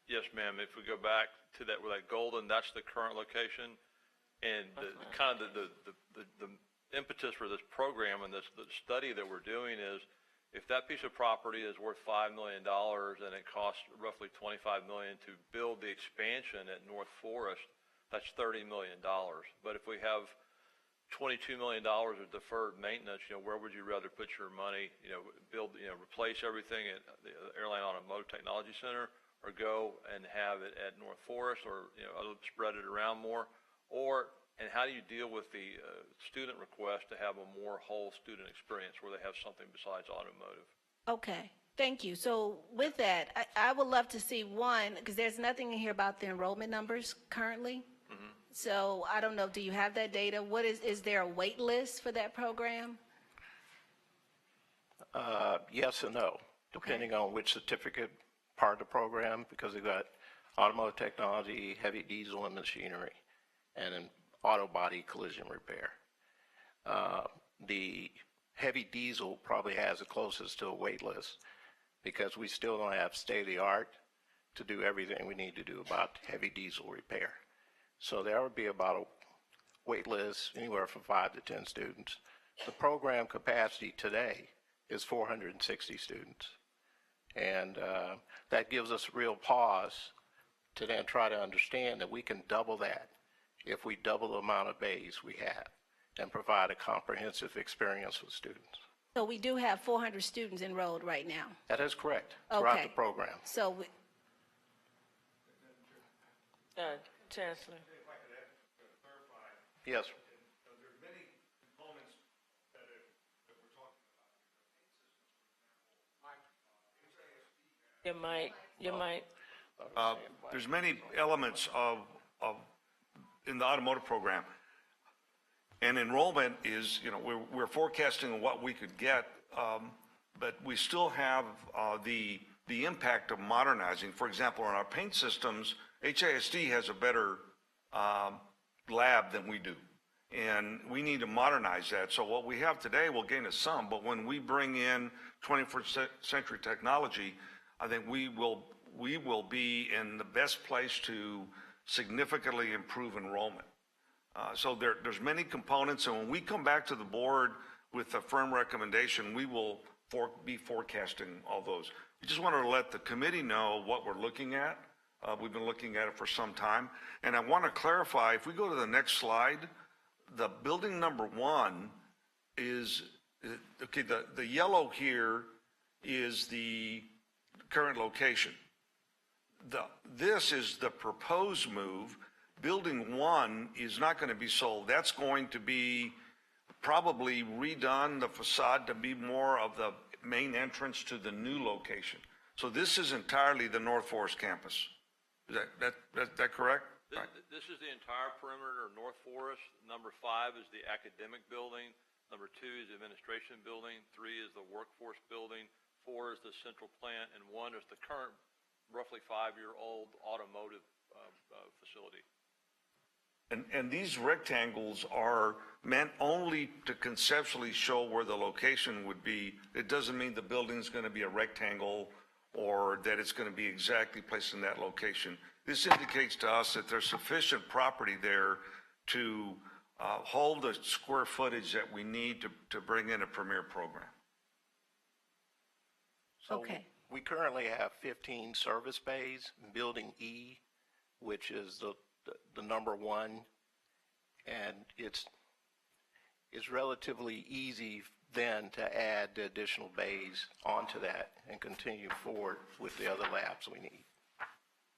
Yes, ma'am. If we go back to that, where that golden, that's the current location. And the impetus for this program and the study that we're doing is, if that piece of property is worth $5 million and it costs roughly $25 million to build the expansion at North Forest, that's $30 million. But if we have $22 million of deferred maintenance, where would you rather put your money? Replace everything at the Airline Automotive Technology Center, or go and have it at North Forest, or spread it around more, and how do you deal with the student request to have a more whole student experience where they have something besides automotive? Okay, thank you. So with that, I would love to see one, because there's nothing in here about the enrollment numbers currently. Mm-hmm. So I don't know, do you have that data? What is there a wait list for that program? Yes and no, depending on which certificate part of the program, because they've got automotive technology, heavy diesel and machinery, and then auto body collision repair. The heavy diesel probably has the closest to a wait list, because we still don't have state-of-the-art to do everything we need to do about heavy diesel repair. So there would be about a wait list anywhere from 5 to 10 students. The program capacity today is 460 students. And that gives us real pause to then try to understand that we can double that if we double the amount of bays we have and provide a comprehensive experience with students. So we do have 400 students enrolled right now. That is correct, throughout Okay. the program. So Chancellor. Yes. Your mic. There's many elements in the automotive program. And enrollment is, we're forecasting what we could get. but we still have the impact of modernizing. For example, in our paint systems, HISD has a better lab than we do, and we need to modernize that. So what we have today will gain us some, but when we bring in 21st century technology, I think we will be in the best place to significantly improve enrollment. So there's many components, and when we come back to the board with a firm recommendation, we will be forecasting all those. We just wanted to let the committee know what we're looking at. We've been looking at it for some time. And I want to clarify, if we go to the next slide, the building number 1 is, okay, the yellow here is the current location. This is the proposed move. Building 1 is not going to be sold. That's going to be probably redone, the facade, to be more of the main entrance to the new location. So this is entirely the North Forest campus. Is that correct? This is the entire perimeter of North Forest. Number 5 is the academic building. Number 2 is the administration building. 3 is the workforce building. 4 is the central plant, and 1 is the current roughly 5-year-old automotive facility. And these rectangles are meant only to conceptually show where the location would be. It doesn't mean the building's going to be a rectangle or that it's going to be exactly placed in that location. This indicates to us that there's sufficient property there to hold the square footage that we need to bring in a premier program. So Okay. we currently have 15 service bays. Building E, which is the number 1, and it's relatively easy then to add the additional bays onto that and continue forward with the other labs we need.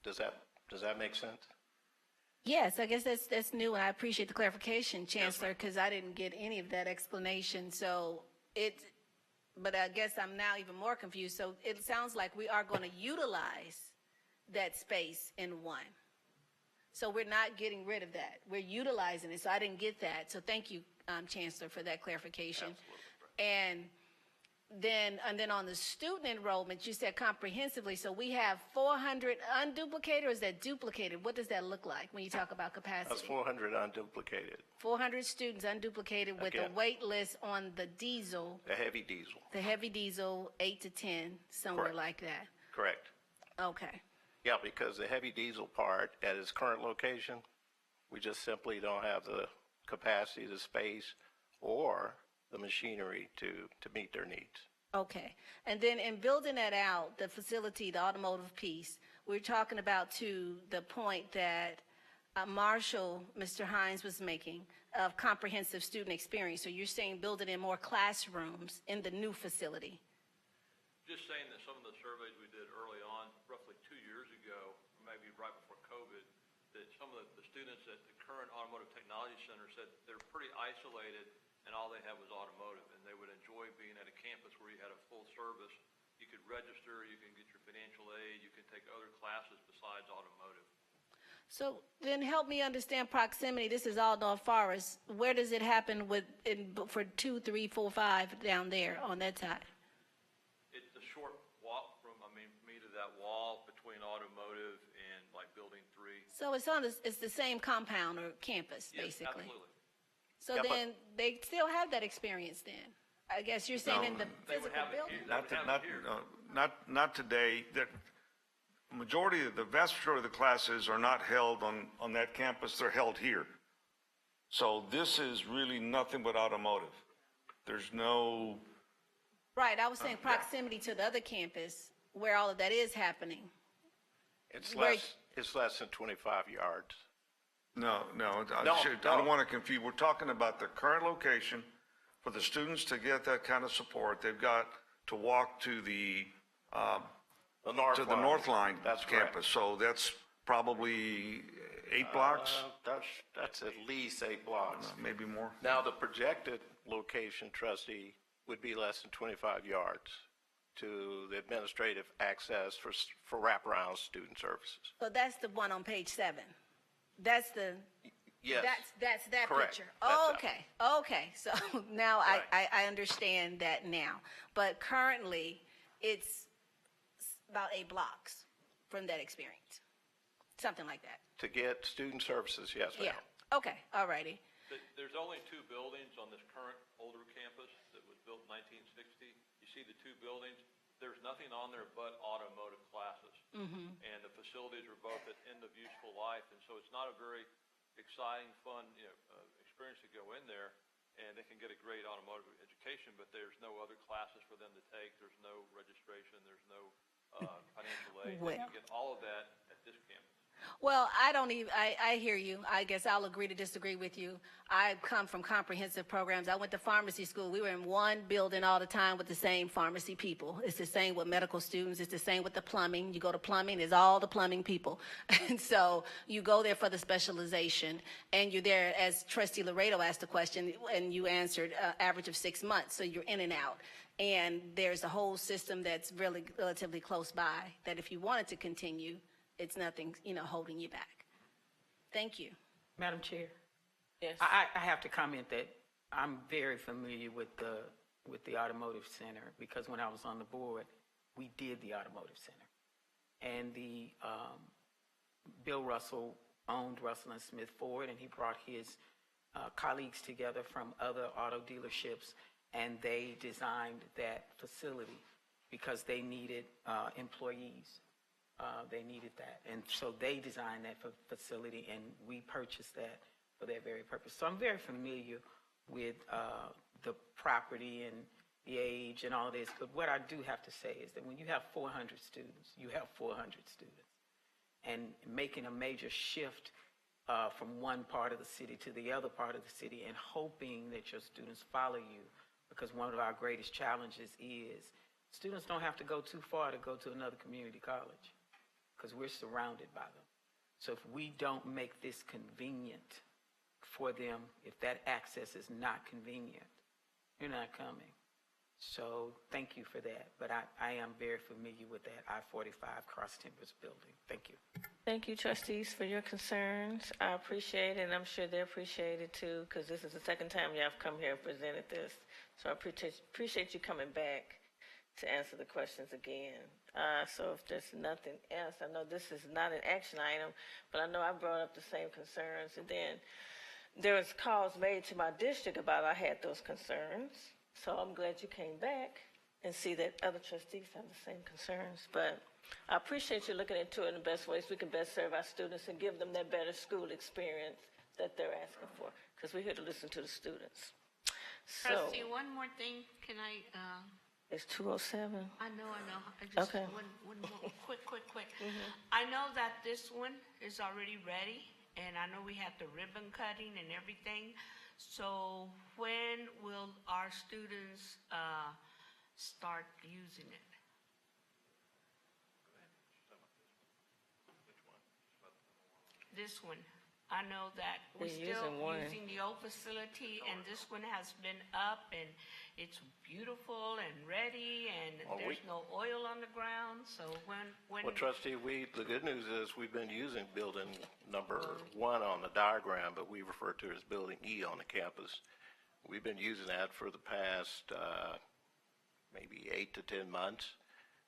Does that make sense? Yes, I guess that's new, and I appreciate the clarification, Chancellor, because I didn't get any of that explanation. So but I guess I'm now even more confused. So it sounds like we are going to utilize that space in 1. So we're not getting rid of that. We're utilizing it. So I didn't get that. So thank you, Chancellor, for that clarification. Absolutely. And then on the student enrollment, you said comprehensively. So we have 400 unduplicated, or is that duplicated? What does that look like when you talk about capacity? That's 400 unduplicated. 400 students unduplicated with a Again. wait list on the diesel, The heavy diesel. the heavy diesel, 8 to 10, somewhere Correct. like that. Correct. Okay. Yeah, because the heavy diesel part at its current location, we just simply don't have the capacity, the space, or the machinery to meet their needs. Okay. And then in building that out, the facility, the automotive piece, we're talking about to the point that Marshall, Mr. Hines was making, of comprehensive student experience. So you're saying building in more classrooms in the new facility. Just saying that some of the surveys we did early on, roughly 2 years ago, maybe right before COVID, that some of the students at the current Automotive Technology Center said they're pretty isolated and all they have was automotive, and they would enjoy being at a campus where you had a full service. You could register, you can get your financial aid, you can take other classes besides automotive. So then help me understand proximity. This is all North Forest. Where does it happen for 2, 3, 4, 5 down there on that side? It's a short walk from, me to that wall between automotive and like building 3. So it's the same compound or campus, Yes, basically. absolutely. So Yeah, but- then they still have that experience then? I guess you're saying in the They would physical have it building? here. They would have it here. Not today. The vast majority of the classes are not held on that campus. They're held here. So this is really nothing but automotive. There's no, Right, I was saying proximity to the other campus where all of that is happening. It's Where- less than 25 yards. no. I No, don't no. want to confuse. We're talking about the current location. For the students to get that kind of support, they've got to walk to the North Line That's correct. campus. So that's probably 8 blocks, That's at least 8 blocks. maybe more. Now, the projected location, trustee, would be less than 25 yards to the administrative access for wraparound student services. So that's the one on page 7. That's the, Yes. That's that Correct. picture. That's that Okay. So now Right. I understand that now. But currently, it's about 8 blocks from that experience. Something like that. To get student services, yes, ma'am. Yeah. Okay. All righty. There's only 2 buildings on this current older campus that was built in 1960. You see the 2 buildings. There's nothing on there but automotive classes. And the facilities are both at end of useful life. And so it's not a very exciting, fun, experience to go in there. And they can get a great automotive education, but there's no other classes for them to take. There's no registration. There's no financial aid. They can get all of that at this campus. Well, I hear you. I guess I'll agree to disagree with you. I come from comprehensive programs. I went to pharmacy school. We were in one building all the time with the same pharmacy people. It's the same with medical students. It's the same with the plumbing. You go to plumbing, it's all the plumbing people. And so you go there for the specialization, and you're there, as Trustee Laredo asked the question, and you answered, average of 6 months. So you're in and out. And there's a whole system that's really relatively close by that if you wanted to continue, it's nothing, holding you back. Thank you. Madam Chair, Yes. I have to comment that I'm very familiar with the Automotive Center because when I was on the board, we did the Automotive Center. And Bill Russell owned Russell and Smith Ford, and he brought his colleagues together from other auto dealerships, and they designed that facility because they needed employees. They needed that. And so they designed that facility, and we purchased that for that very purpose. So I'm very familiar with the property and the age and all this. But what I do have to say is that when you have 400 students, you have 400 students. And making a major shift from one part of the city to the other part of the city and hoping that your students follow you, because one of our greatest challenges is students don't have to go too far to go to another community college, because we're surrounded by them. So if we don't make this convenient for them, if that access is not convenient, you're not coming. So thank you for that. But I am very familiar with that I-45 Cross Timbers building. Thank you. Thank you, trustees, for your concerns. I appreciate it, and I'm sure they appreciate it too, because this is the second time you have come here and presented this. So I appreciate you coming back to answer the questions again. So if there's nothing else, I know this is not an action item, but I know I brought up the same concerns. And then there was calls made to my district about I had those concerns. So I'm glad you came back and see that other trustees have the same concerns. But I appreciate you looking into it in the best ways we can best serve our students and give them that better school experience that they're asking for, because we're here to listen to the students. So Trustee, one more thing, can I, it's 2:07. I know. I just, Okay. one more, quick. I know that this one is already ready, and I know we had the ribbon cutting and everything. So when will our students start using it? This one. I know that we're They're still using one. using the old facility, and this one has been up, and it's beautiful and ready, and Well, there's no oil on the ground. So when Well, trustee, the good news is we've been using building number 1 on the diagram, but we refer to it as building E on the campus. We've been using that for the past maybe 8 to 10 months.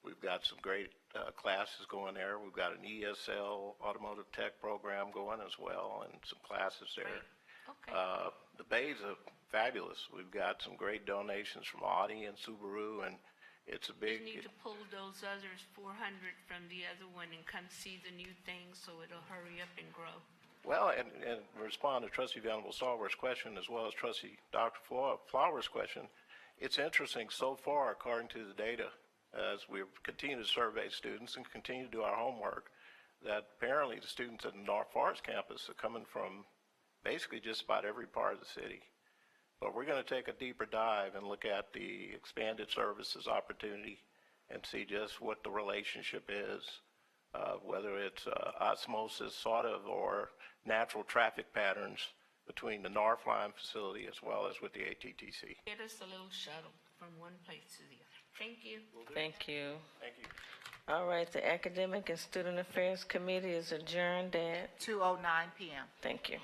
We've got some great classes going there. We've got an ESL automotive tech program going as well, and some classes there. Okay. The bays are fabulous. We've got some great donations from Audi and Subaru, and it's a You big. need to pull those others 400 from the other one and come see the new thing so it'll hurry up and grow. Well, and respond to Trustee Venable Stallworth's question as well as Trustee Dr. Flower's question, it's interesting so far, according to the data, as we continue to survey students and continue to do our homework, that apparently the students at the North Forest campus are coming from basically just about every part of the city. But we're going to take a deeper dive and look at the expanded services opportunity and see just what the relationship is, whether it's osmosis sort of or natural traffic patterns between the North Line facility as well as with the ATTC. Get us a little shuttle from one place to the other. Thank you. Thank you. Thank you. All right, the Academic and Student Affairs Committee is adjourned at, 2:09 p.m. thank you.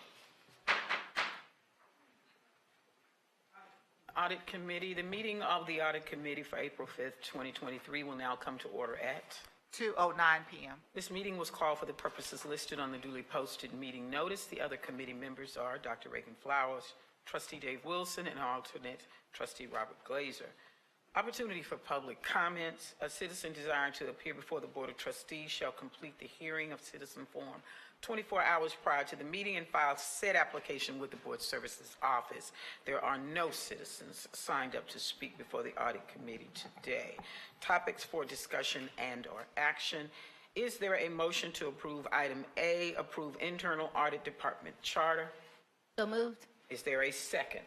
Audit Committee. The meeting of the Audit Committee for April 5th, 2023 will now come to order at 2:09 PM. This meeting was called for the purposes listed on the duly posted meeting notice. The other committee members are Dr. Reagan Flowers, Trustee Dave Wilson, and alternate Trustee Robert Glazer. Opportunity for public comments. A citizen desiring to appear before the Board of Trustees shall complete the hearing of citizen form 24 hours prior to the meeting and file said application with the Board Services Office. There are no citizens signed up to speak before the Audit Committee today. Topics for discussion and/or action. Is there a motion to approve item A, approve Internal Audit Department Charter? So moved. Is there a second?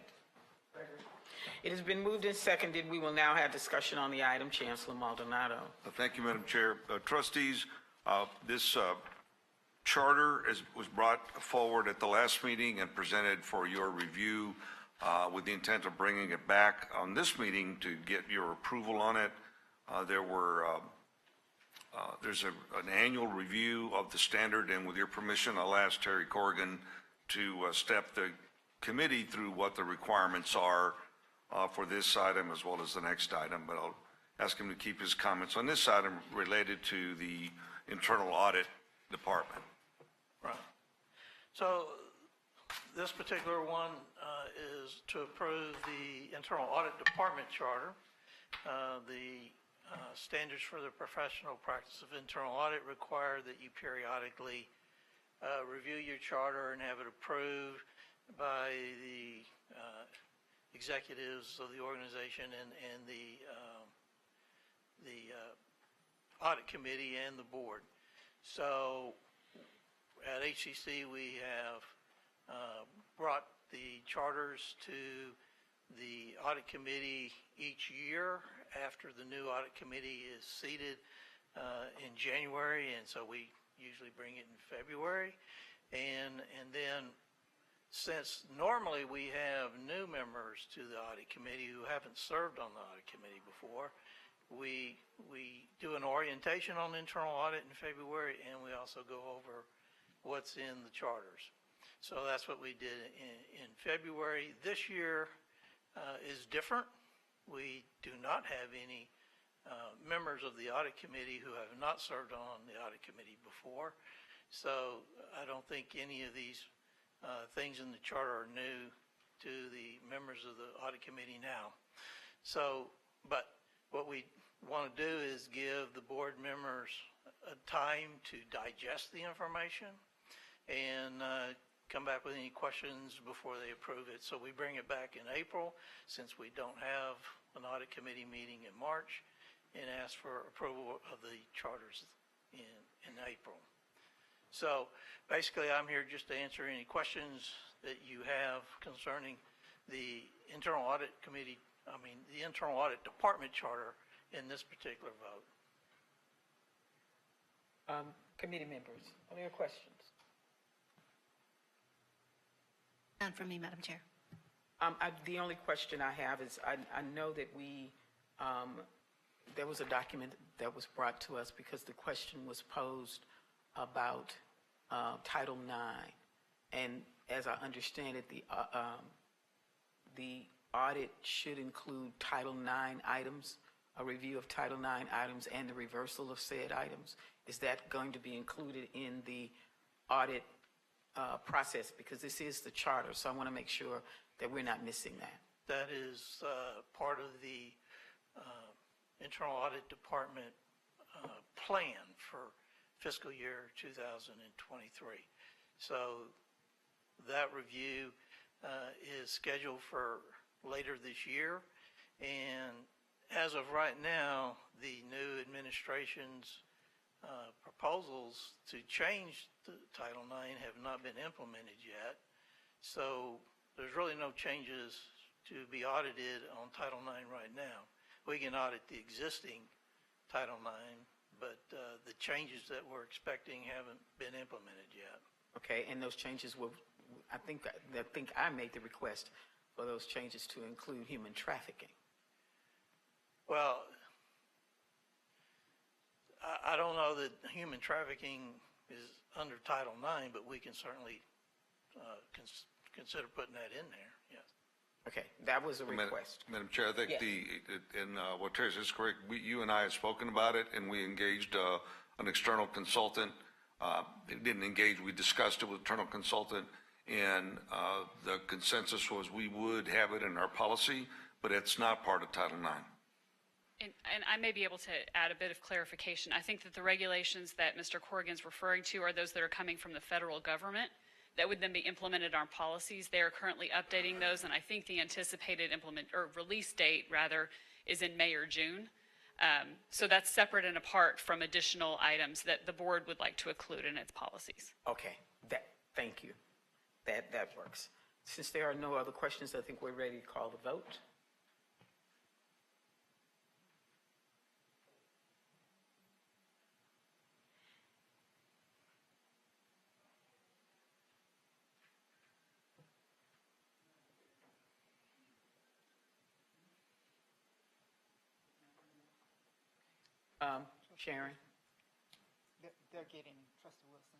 It has been moved and seconded. We will now have discussion on the item. Chancellor Maldonado. Thank you, Madam Chair. Trustees, this charter was brought forward at the last meeting and presented for your review with the intent of bringing it back on this meeting to get your approval on it. There's an annual review of the standard, and with your permission, I'll ask Terry Corrigan to step the committee through what the requirements are for this item as well as the next item, but I'll ask him to keep his comments on this item related to the Internal Audit Department. Right. So this particular one is to approve the Internal Audit Department Charter. The standards for the professional practice of internal audit require that you periodically review your charter and have it approved by the executives of the organization and the audit committee and the board. So at HCC, we have brought the charters to the audit committee each year after the new audit committee is seated in January, and so we usually bring it in February. And then, since normally we have new members to the audit committee who haven't served on the audit committee before, we do an orientation on internal audit in February, and we also go over what's in the charters. So that's what we did in February. This year is different. We do not have any members of the audit committee who have not served on the audit committee before. So I don't think any of these things in the charter are new to the members of the audit committee now. So, but what we want to do is give the board members a time to digest the information and come back with any questions before they approve it. So we bring it back in April, since we don't have an audit committee meeting in March, and ask for approval of the charters in April. So basically, I'm here just to answer any questions that you have concerning the internal audit committee, the internal audit department charter in this particular vote. Committee members, what are your questions? None from me, Madam Chair. The only question I have is, I know that there was a document that was brought to us because the question was posed about Title IX. And as I understand it, the audit should include Title IX items, a review of Title IX items and the reversal of said items. Is that going to be included in the audit process? Because this is the charter, so I want to make sure that we're not missing that. That is part of the Internal Audit Department plan for fiscal year 2023. So that review is scheduled for later this year. And as of right now, the new administration's proposals to change the Title IX have not been implemented yet. So there's really no changes to be audited on Title IX right now. We can audit the existing Title IX, but the changes that we're expecting haven't been implemented yet. Okay, and those changes will, I think I made the request for those changes to include human trafficking. Well, I don't know that human trafficking is under Title IX, but we can certainly consider putting that in there, yes. Okay, that was a request. Madam Chair, I think Yes. what Terry says is correct. You and I have spoken about it, and we engaged an external consultant. It didn't engage, we discussed it with internal consultant, and the consensus was we would have it in our policy, but it's not part of Title IX. And I may be able to add a bit of clarification. I think that the regulations that Mr. Corrigan's referring to are those that are coming from the federal government that would then be implemented on policies. They are currently updating those, and I think the anticipated release date rather is in May or June. So that's separate and apart from additional items that the board would like to include in its policies. Okay, thank you. That works. Since there are no other questions, I think we're ready to call the vote. Sharon? They're getting Trustee Wilson.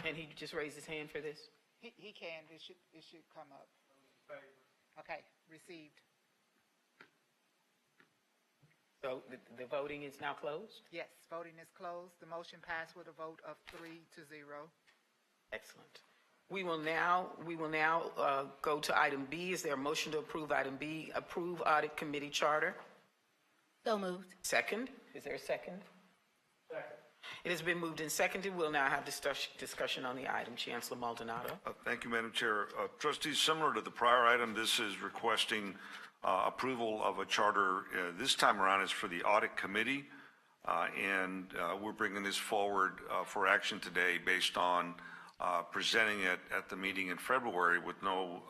Can he just raise his hand for this? He can, it should come up. Okay, received. So the voting is now closed? Yes, voting is closed. The motion passed with a vote of 3-0. Excellent. We will now go to item B. Is there a motion to approve item B, approve audit committee charter? So moved. Second? Is there a second? Second. It has been moved and seconded. We'll now have discussion on the item. Chancellor Maldonado. Thank you, Madam Chair. Trustees, similar to the prior item, this is requesting approval of a charter. This time around is for the audit committee, and we're bringing this forward for action today based on presenting it at the meeting in February with no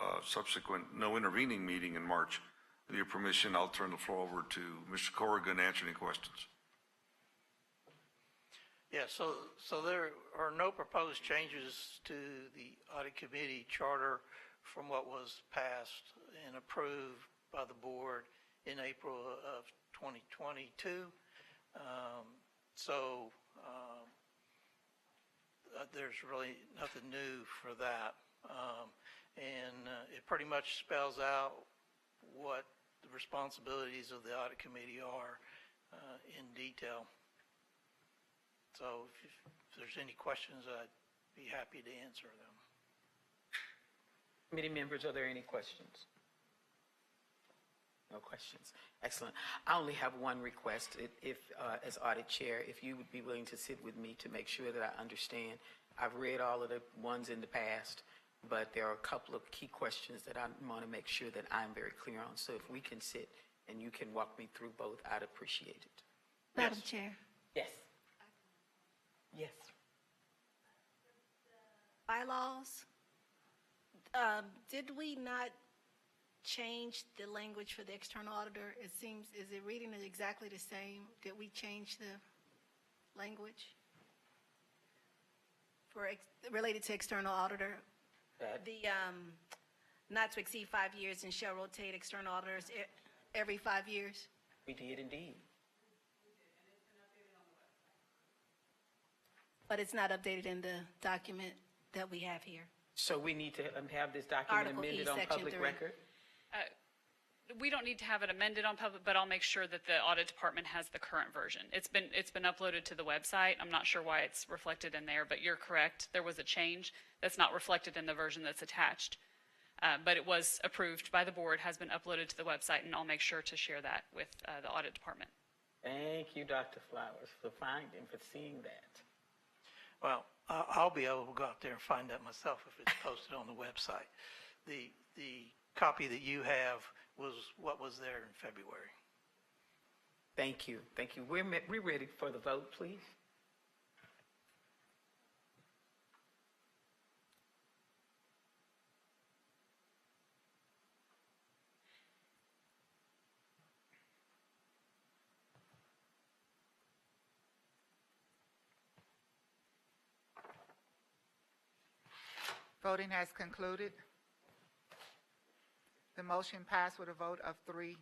intervening meeting in March. With your permission, I'll turn the floor over to Mr. Corrigan to answer any questions. Yeah, so there are no proposed changes to the audit committee charter from what was passed and approved by the board in April of 2022. There's really nothing new for that. It pretty much spells out what the responsibilities of the audit committee are in detail. So if there's any questions, I'd be happy to answer them. Committee members, are there any questions? No questions. Excellent. I only have one request. As audit chair, if you would be willing to sit with me to make sure that I understand. I've read all of the ones in the past, but there are a couple of key questions that I want to make sure that I'm very clear on. So if we can sit and you can walk me through both, I'd appreciate it. Madam Chair. Yes. Yes. Bylaws, did we not change the language for the external auditor? It seems, is it reading it exactly the same? Did we change the language for related to external auditor? The not to exceed 5 years and shall rotate external auditors every 5 years? We did indeed. But it's not updated in the document that we have here. So we need to have this document Article E, amended on Section public 3. record? We don't need to have it amended on public, but I'll make sure that the audit department has the current version. It's been uploaded to the website. I'm not sure why it's reflected in there, but you're correct. There was a change that's not reflected in the version that's attached. But it was approved by the board, has been uploaded to the website, and I'll make sure to share that with the audit department. Thank you, Dr. Flowers, for seeing that. Well, I'll be able to go out there and find that myself if it's posted on the website. The copy that you have was what was there in February. Thank you. Thank you. We're ready for the vote, please. Voting has concluded. The motion passed with a vote of 3-0.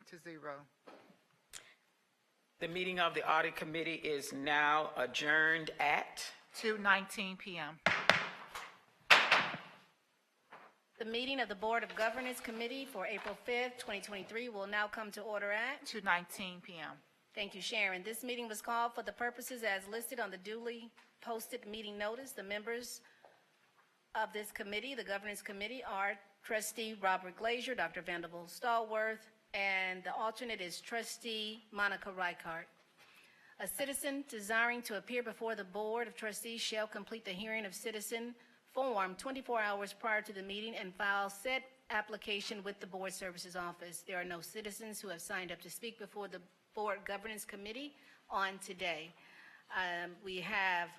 The meeting of the audit committee is now adjourned at 2:19 p.m. The meeting of the Board of Governance Committee for April 5th, 2023 will now come to order at 2:19 p.m. Thank you, Sharon. This meeting was called for the purposes as listed on the duly posted meeting notice. The members of this committee, the Governance Committee, are Trustee Robert Glazier, Dr. Vanderbilt Stallworth, and the alternate is Trustee Monica Reichart. A citizen desiring to appear before the Board of Trustees shall complete the hearing of citizen form 24 hours prior to the meeting and file said application with the Board Services Office. There are no citizens who have signed up to speak before the Board Governance Committee on today. We have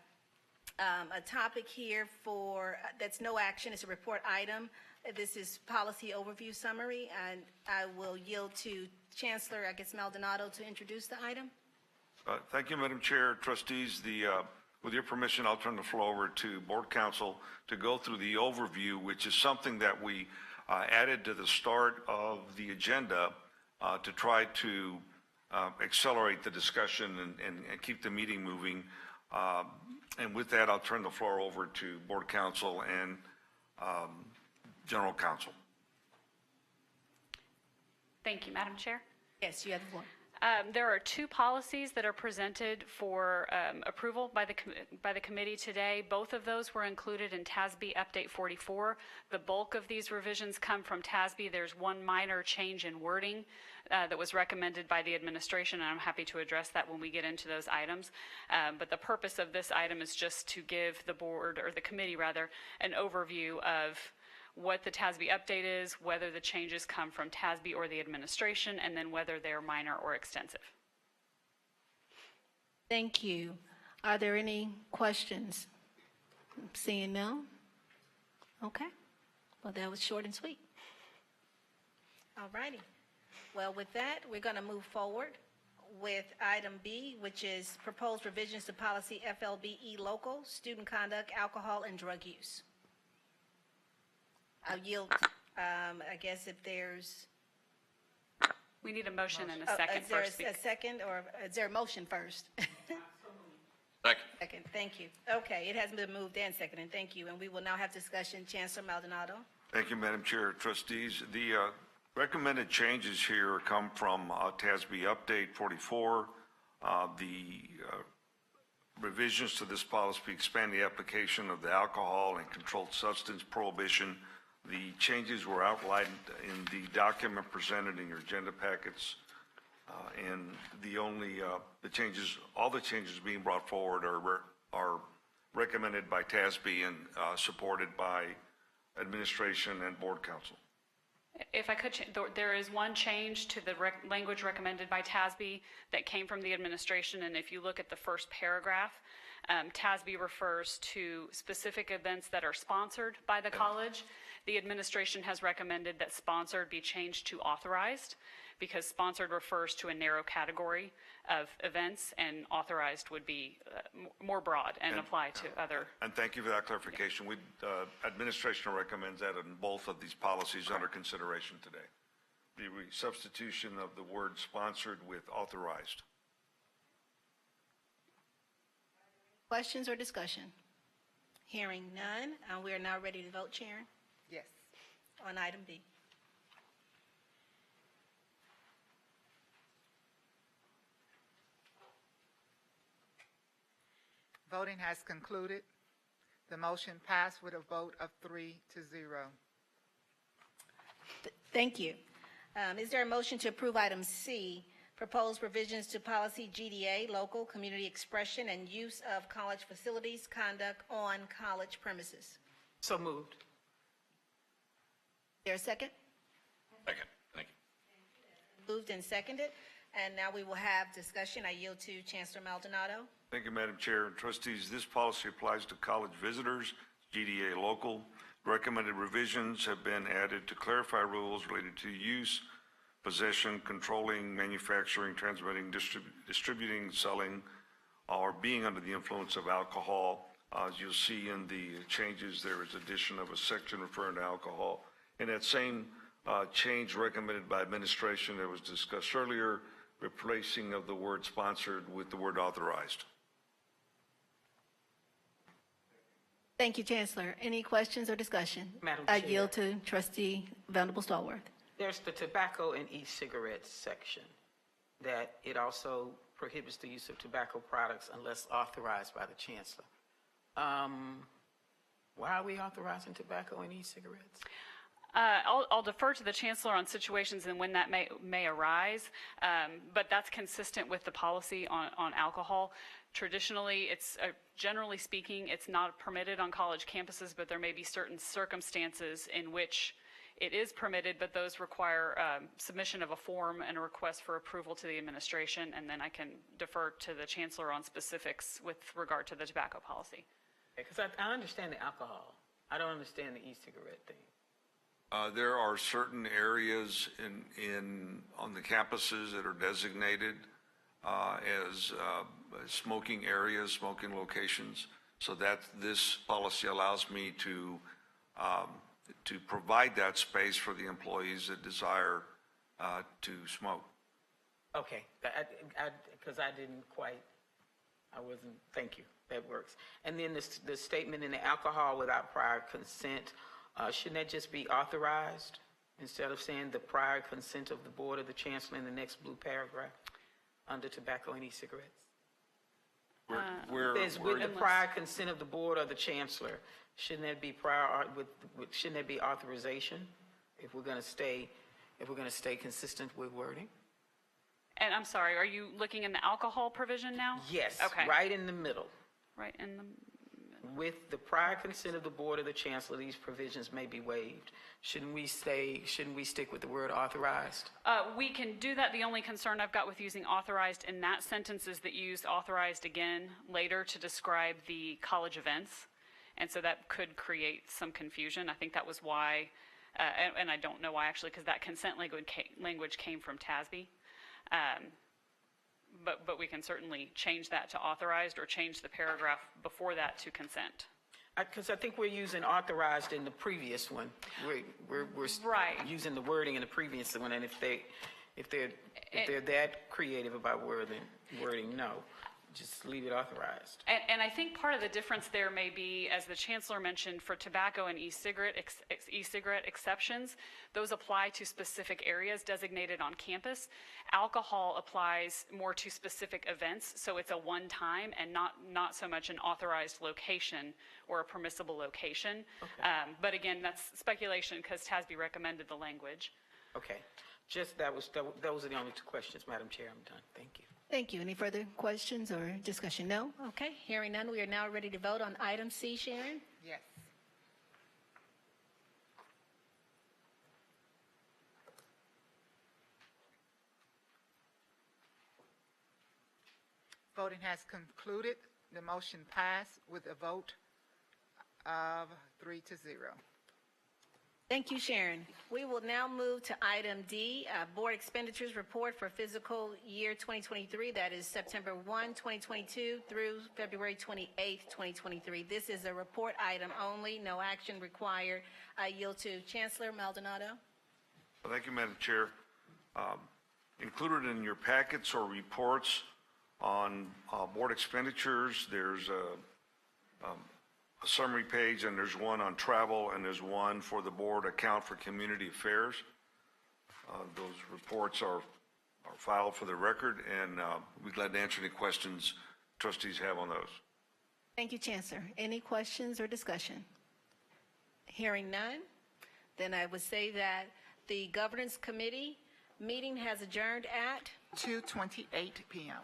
a topic here for, that's no action, it's a report item. This is policy overview summary, and I will yield to Chancellor, I guess, Maldonado to introduce the item. Thank you, Madam Chair. Trustees, with your permission, I'll turn the floor over to Board Counsel to go through the overview, which is something that we added to the start of the agenda to try to accelerate the discussion and keep the meeting moving. And with that, I'll turn the floor over to Board Counsel and General Counsel. Thank you, Madam Chair. Yes, you have the floor. There are two policies that are presented for approval by the committee today. Both of those were included in TASB Update 44. The bulk of these revisions come from TASB. There's one minor change in wording that was recommended by the administration, and I'm happy to address that when we get into those items. But the purpose of this item is just to give the board, or the committee rather, an overview of what the TASB update is, whether the changes come from TASB or the administration, and then whether they're minor or extensive. Thank you. Are there any questions? Seeing no? Okay. Well, that was short and sweet. All righty. Well, with that, we're going to move forward with item B, which is proposed revisions to policy FLBE local, student conduct, alcohol, and drug use. I'll yield, I guess if there's... We need a motion and a second is there first. a second, or is there a motion first? Second. Second, thank you. Okay, it has been moved and seconded, thank you. And we will now have discussion. Chancellor Maldonado. Thank you, Madam Chair. Trustees, the recommended changes here come from TASB Update 44. The revisions to this policy expand the application of the alcohol and controlled substance prohibition. The changes were outlined in the document presented in your agenda packets, and all the changes being brought forward are recommended by TASB and supported by administration and Board Counsel. If I could, there is one change to the language recommended by TASB that came from the administration, and if you look at the first paragraph, TASB refers to specific events that are sponsored by the college. The administration has recommended that sponsored be changed to authorized, because sponsored refers to a narrow category of events, and authorized would be more broad and apply to other. And thank you for that clarification. Administration recommends that in both of these policies under consideration today. The substitution of the word sponsored with authorized. Questions or discussion? Hearing none, we are now ready to vote, Sharon, Yes. on item B. Voting has concluded. The motion passed with a vote of 3-0. Thank you. Is there a motion to approve item C, proposed revisions to policy GDA, local community expression and use of college facilities conduct on college premises? So moved. Is there a second? Second. Thank you. Moved and seconded, and now we will have discussion. I yield to Chancellor Maldonado. Thank you, Madam Chair. Trustees, this policy applies to college visitors, GDA local. Recommended revisions have been added to clarify rules related to use, possession, controlling, manufacturing, transmitting, distributing, selling, or being under the influence of alcohol. As you'll see in the changes, there is addition of a section referring to alcohol. And that same change recommended by administration that was discussed earlier, replacing of the word sponsored with the word authorized. Thank you, Chancellor. Any questions or discussion? Madam I Chair. yield to Trustee Venerable Stallworth. There's the tobacco and e-cigarettes section, that it also prohibits the use of tobacco products unless authorized by the Chancellor. Why are we authorizing tobacco and e-cigarettes? I'll defer to the Chancellor on situations and when that may arise, but that's consistent with the policy on alcohol. Traditionally, it's generally speaking, it's not permitted on college campuses, but there may be certain circumstances in which it is permitted, but those require submission of a form and a request for approval to the administration, and then I can defer to the Chancellor on specifics with regard to the tobacco policy. Because I understand the alcohol. I don't understand the e-cigarette thing. There are certain areas on the campuses that are designated as smoking areas, smoking locations, so that this policy allows me to provide that space for the employees that desire to smoke. Okay, because I wasn't, thank you, that works. And then the statement in the alcohol without prior consent, shouldn't that just be authorized instead of saying the prior consent of the board or the chancellor in the next blue paragraph under tobacco and e-cigarettes? Says with the prior consent of the board or the chancellor, shouldn't that be shouldn't that be authorization if we're going to stay consistent with wording? And I'm sorry, are you looking in the alcohol provision now? Yes, Okay. right in the middle. Right in the, With the prior consent of the board or the chancellor, these provisions may be waived. Shouldn't we stick with the word authorized? we can do that. The only concern I've got with using authorized in that sentence is that you used authorized again later to describe the college events. And so that could create some confusion. I think that was why, and I don't know why actually, because that consent language came from TASB. But we can certainly change that to authorized or change the paragraph before that to consent. Because I think we're using authorized in the previous one. We're Right. using the wording in the previous one, and if they're that creative about wording, no, just leave it authorized. And I think part of the difference there may be, as the Chancellor mentioned, for tobacco and e-cigarette exceptions, those apply to specific areas designated on campus. Alcohol applies more to specific events, so it's a one-time and not so much an authorized location or a permissible location. Okay. But again, that's speculation because TASB recommended the language. Okay, just those are the only two questions, Madam Chair. I'm done. Thank you. Thank you. Any further questions or discussion? No? Okay. Hearing none, we are now ready to vote on item C, Sharon. Yes. Voting has concluded. The motion passed with a vote of 3-0. Thank you, Sharon. We will now move to item D, Board Expenditures Report for Fiscal Year 2023. That is September 1, 2022 through February 28, 2023. This is a report item only, no action required. I yield to Chancellor Maldonado. Well, thank you, Madam Chair. Included in your packets or reports on board expenditures, there's a summary page, and there's one on travel, and there's one for the board account for community affairs. Those reports are filed for the record, and we're glad to answer any questions trustees have on those. Thank you, Chancellor. Any questions or discussion? Hearing none, then I would say that the Governance Committee meeting has adjourned at 2:28 p.m.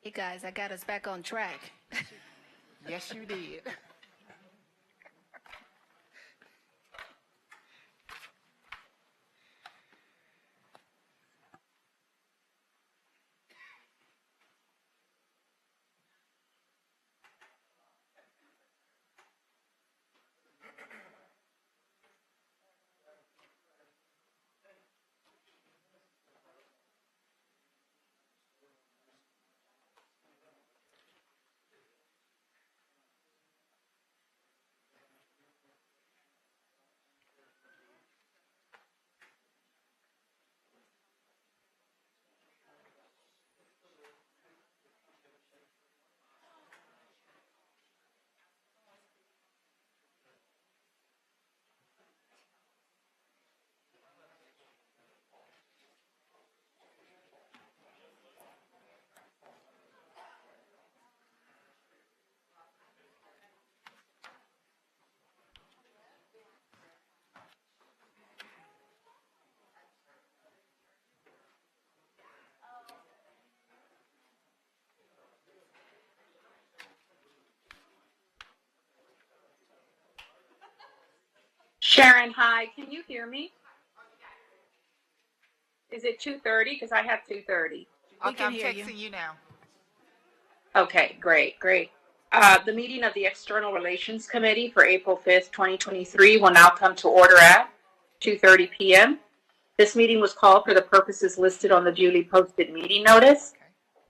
Hey, guys, I got us back on track. Yes, you did. Sharon, hi. Can you hear me? Is it 2:30? Because I have 2:30. Okay, I'm texting you now. Okay, great, great. The meeting of the External Relations Committee for April 5th, 2023 will now come to order at 2:30 p.m. This meeting was called for the purposes listed on the duly posted meeting notice.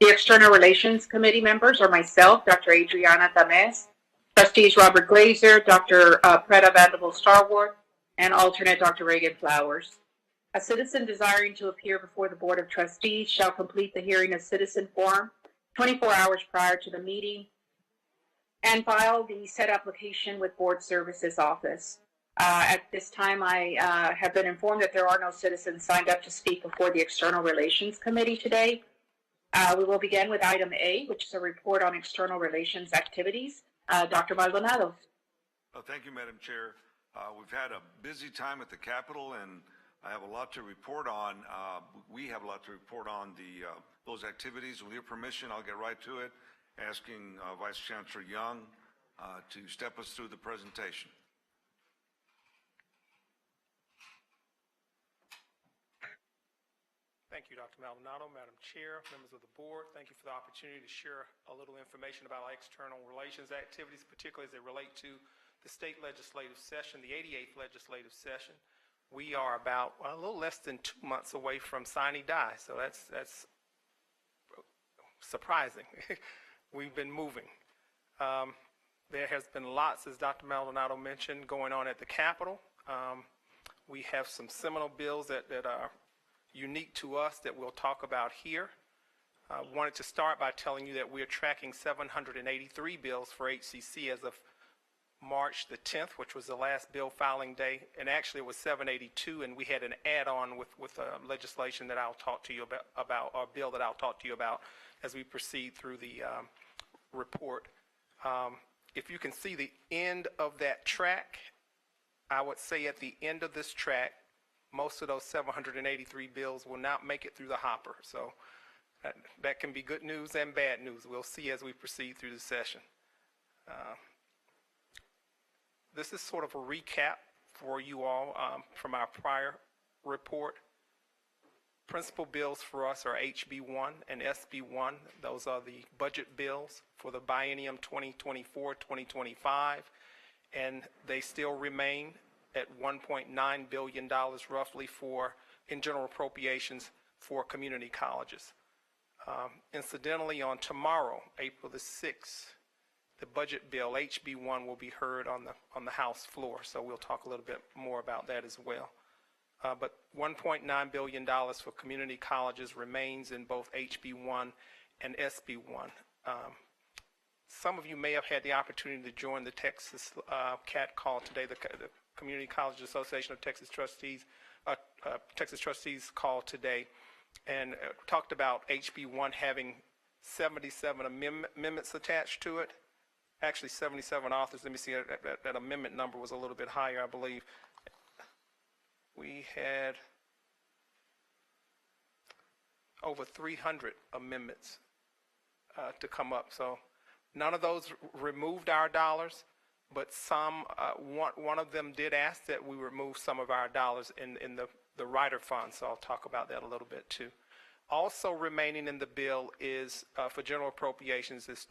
The External Relations Committee members are myself, Dr. Adriana Tamez, Trustees Robert Glazer, Dr. Preta Vanderbilt Starward, and alternate Dr. Reagan Flowers. A citizen desiring to appear before the Board of Trustees shall complete the hearing of citizen form 24 hours prior to the meeting and file the said application with Board Services Office. At this time, I have been informed that there are no citizens signed up to speak before the External Relations Committee today. We will begin with item A, which is a report on external relations activities. Dr. Maldonado. Thank you, Madam Chair. We've had a busy time at the Capitol, and I have a lot to report on. We have a lot to report on those activities. With your permission, I'll get right to it, asking Vice Chancellor Young to step us through the presentation. Thank you, Dr. Maldonado, Madam Chair, members of the board. Thank you for the opportunity to share a little information about our external relations activities, particularly as they relate to the state legislative session, the 88th legislative session. We are about a little less than 2 months away from sine die, so that's surprising. We've been moving. There has been lots, as Dr. Maldonado mentioned, going on at the Capitol. We have some seminal bills that are unique to us that we'll talk about here. I wanted to start by telling you that we're tracking 783 bills for HCC as of March the 10th, which was the last bill filing day, and actually it was 782, and we had an add-on with legislation that I'll talk to you about, or bill that I'll talk to you about as we proceed through the report. If you can see the end of that track, I would say at the end of this track, most of those 783 bills will not make it through the hopper. So that can be good news and bad news. We'll see as we proceed through the session. This is sort of a recap for you all from our prior report. Principal bills for us are HB1 and SB1. Those are the budget bills for the biennium 2024-2025, and they still remain at $1.9 billion roughly in general appropriations for community colleges. Incidentally, on tomorrow, April the 6th, the budget bill, HB1, will be heard on the House floor, so we'll talk a little bit more about that as well. But $1.9 billion for community colleges remains in both HB1 and SB1. Some of you may have had the opportunity to join the Texas CAT call today, the Community College Association of Texas Trustees call today, and talked about HB1 having 77 amendments attached to it. Actually, 77 authors. Let me see, that amendment number was a little bit higher, I believe. We had over 300 amendments to come up. So none of those removed our dollars, but some, one of them did ask that we remove some of our dollars in the rider fund, so I'll talk about that a little bit too. Also remaining in the bill is, for general appropriations, is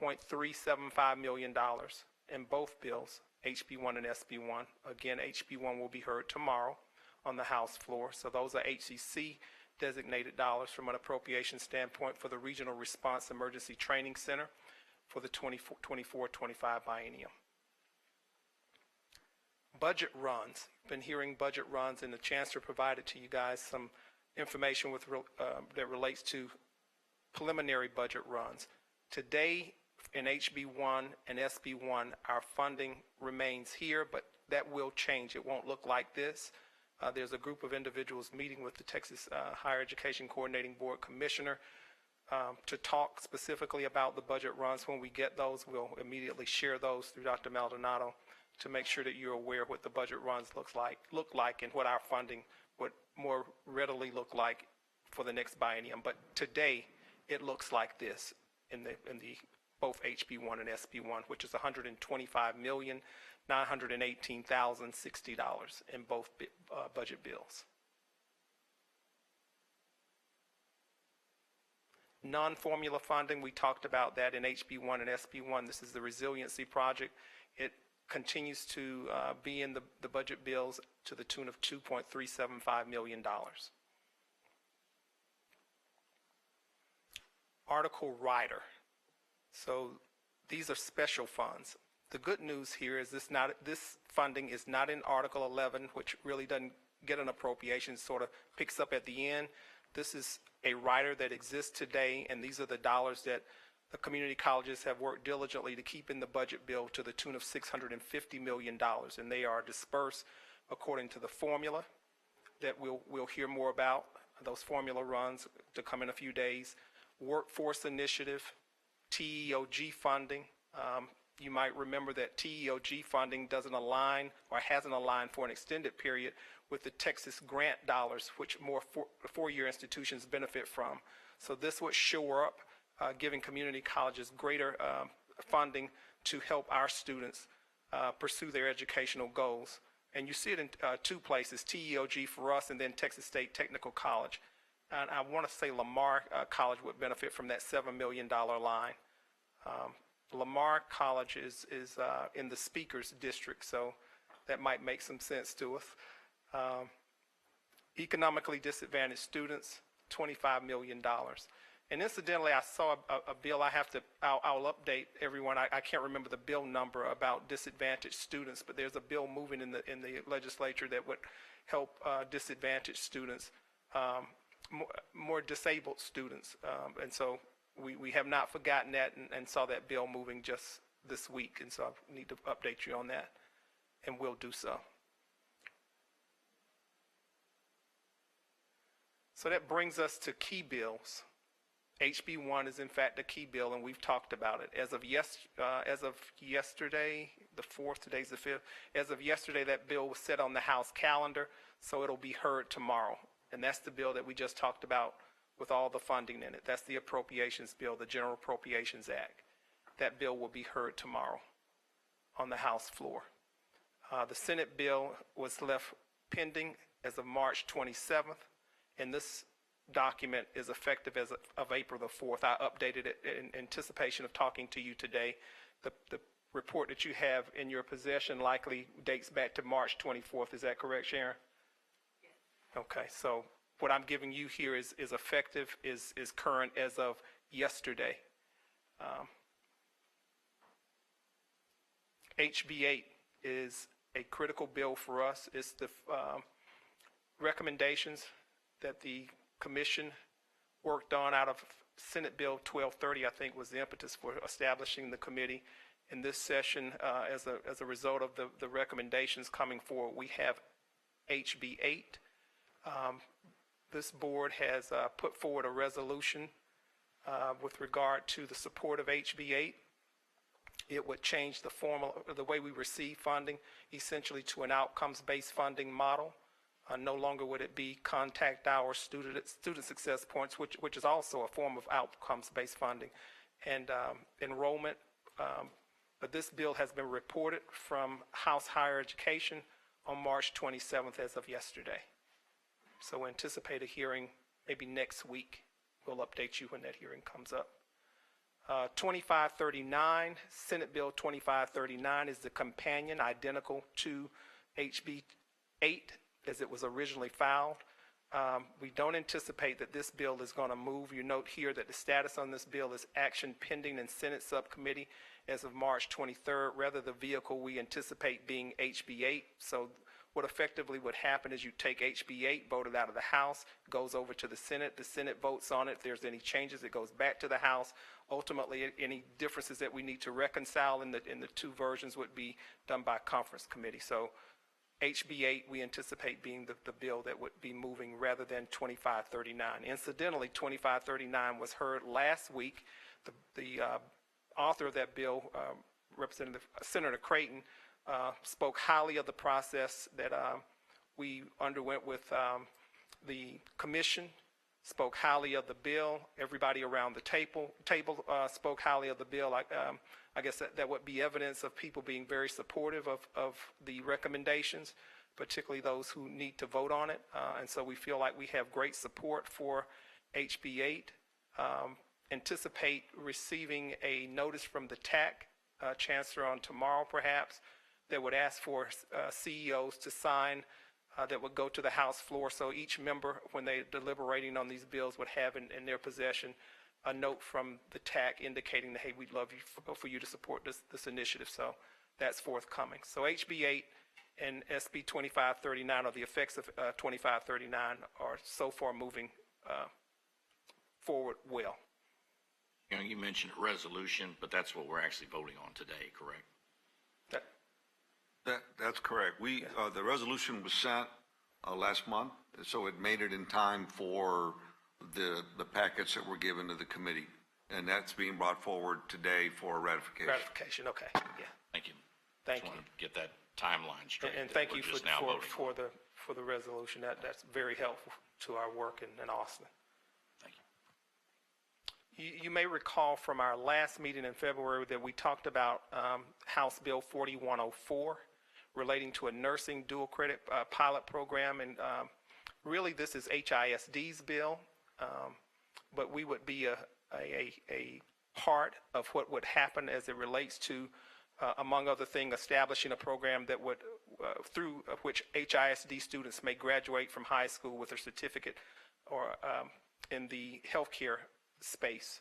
$2.375 million in both bills, HB1 and SB1. Again, HB1 will be heard tomorrow on the House floor, so those are HCC designated dollars from an appropriation standpoint for the Regional Response Emergency Training Center for the 24-25 biennium. Budget runs. Been hearing budget runs, and the Chancellor provided to you guys some information that relates to preliminary budget runs. Today, in HB1 and SB1, our funding remains here, but that will change. It won't look like this. There's a group of individuals meeting with the Texas Higher Education Coordinating Board Commissioner to talk specifically about the budget runs. When we get those, we'll immediately share those through Dr. Maldonado to make sure that you're aware of what the budget runs look like and what our funding would more readily look like for the next biennium. But today, it looks like this in the both HB1 and SB1, which is $125,918,060 in both budget bills. Non-formula funding, we talked about that in HB1 and SB1. This is the resiliency project. It continues to be in the budget bills to the tune of $2.375 million. Article rider. So these are special funds. The good news here is this funding is not in Article 11, which really doesn't get an appropriation, sort of picks up at the end. This is a rider that exists today, and these are the dollars that the community colleges have worked diligently to keep in the budget bill to the tune of $650 million, and they are dispersed according to the formula that we'll hear more about. Those formula runs to come in a few days. Workforce initiative, TEOG funding. You might remember that TEOG funding doesn't align or hasn't aligned for an extended period with the Texas grant dollars, which more four-year institutions benefit from. So this would shore up, giving community colleges greater funding to help our students pursue their educational goals. And you see it in two places, TEOG for us and then Texas State Technical College. And I want to say Lamar College would benefit from that $7 million line. Lamar College is in the speaker's district, so that might make some sense to us. Economically disadvantaged students, $25 million. And incidentally, I saw a bill. I'll update everyone. I can't remember the bill number about disadvantaged students, but there's a bill moving in the legislature that would help disadvantaged students, more disabled students. And so we have not forgotten that and saw that bill moving just this week. And so I need to update you on that, and we'll do so. So that brings us to key bills. HB1 is in fact a key bill, and we've talked about it. As of yesterday, the 4th, today's the 5th, as of yesterday, that bill was set on the House calendar, so it'll be heard tomorrow. And that's the bill that we just talked about with all the funding in it. That's the appropriations bill, the General Appropriations Act. That bill will be heard tomorrow on the House floor. The Senate bill was left pending as of March 27th, and this document is effective as of April the 4th. I updated it in anticipation of talking to you today. The report that you have in your possession likely dates back to March 24th. Is that correct, Sharon? Yes. Okay, so what I'm giving you here is effective, is current as of yesterday. HB8 is a critical bill for us. It's the recommendations that the Commission worked on out of Senate Bill 1230, I think, was the impetus for establishing the committee. In this session, as a result of the recommendations coming forward, we have HB8. This board has put forward a resolution with regard to the support of HB8. It would change the way we receive funding, essentially to an outcomes-based funding model. No longer would it be contact hours, student success points, which is also a form of outcomes-based funding, and enrollment. But this bill has been reported from House Higher Education on March 27th as of yesterday. So anticipate a hearing maybe next week. We'll update you when that hearing comes up. 2539, Senate Bill 2539 is the companion identical to HB 8 as it was originally filed. We don't anticipate that this bill is going to move. You note here that the status on this bill is action pending in Senate subcommittee as of March 23rd. Rather, the vehicle we anticipate being HB 8. So what effectively would happen is you take HB 8, voted out of the House, goes over to the Senate votes on it. If there's any changes, it goes back to the House. Ultimately, any differences that we need to reconcile in the two versions would be done by conference committee. So HB 8 we anticipate being the bill that would be moving rather than 2539. Incidentally, 2539 was heard last week. The author of that bill, Senator Creighton, spoke highly of the process that we underwent with the commission. spoke highly of the bill. Everybody around the table spoke highly of the bill. I guess that would be evidence of people being very supportive of the recommendations, particularly those who need to vote on it. And so we feel like we have great support for HB 8. Anticipate receiving a notice from the TAC chancellor on tomorrow, perhaps, that would ask for CEOs to sign that would go to the House floor. So each member, when they're deliberating on these bills, would have in their possession a note from the TAC indicating that, hey, we'd love you for you to support this initiative. So that's forthcoming. So HB 8 and SB 2539, or the effects of 2539, are so far moving forward well. You know, you mentioned a resolution, but that's what we're actually voting on today, correct? That's correct. The resolution was sent last month, so it made it in time for the packets that were given to the committee, and that's being brought forward today for ratification. Ratification, okay, yeah. Thank you. Thank Just you. want to get that timeline straight. And that thank we're you just now voting for the resolution. That's very helpful to our work in Austin. Thank you. You may recall from our last meeting in February that we talked about House Bill 4104 relating to a nursing dual credit pilot program. And really this is HISD's bill, but we would be a part of what would happen as it relates to, among other things, establishing a program that would, through which HISD students may graduate from high school with a certificate or in the healthcare space.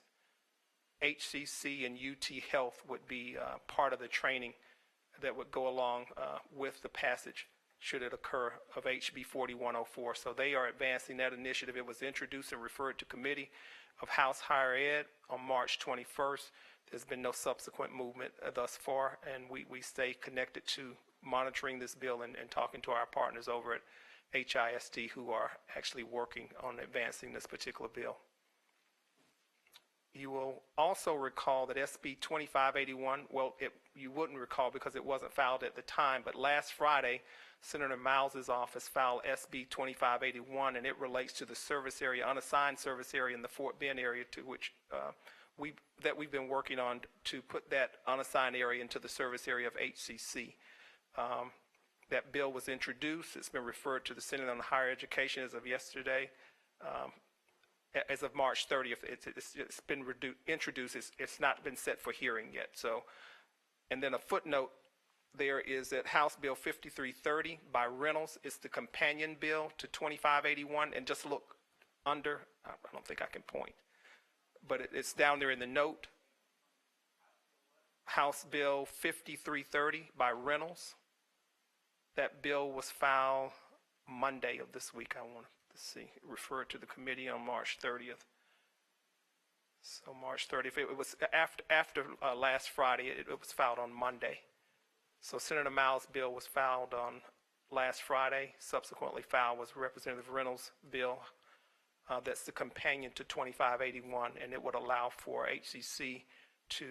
HCC and UT Health would be part of the training that would go along with the passage, should it occur, of HB 4104. So they are advancing that initiative. It was introduced and referred to Committee of House Higher Ed on March 21st. There's been no subsequent movement thus far, and we stay connected to monitoring this bill and talking to our partners over at HISD who are actually working on advancing this particular bill. You will also recall that SB 2581, well, you wouldn't recall because it wasn't filed at the time, but last Friday, Senator Miles's office filed SB 2581, and it relates to the service area, unassigned service area in the Fort Bend area, to which we've been working on to put that unassigned area into the service area of HCC. That bill was introduced. It's been referred to the Senate on Higher Education as of yesterday. As of March 30th, it's been introduced. It's not been set for hearing yet. So, and then a footnote there is that House Bill 5330 by Reynolds is the companion bill to 2581. And just look under, I don't think I can point, but it's down there in the note. House Bill 5330 by Reynolds. That bill was filed Monday of this week, I want to see, referred to the committee on March 30th. So March 30th, it was after last Friday, it was filed on Monday. So Senator Miles' bill was filed on last Friday. Subsequently filed was Representative Reynolds' bill. That's the companion to 2581, and it would allow for HCC to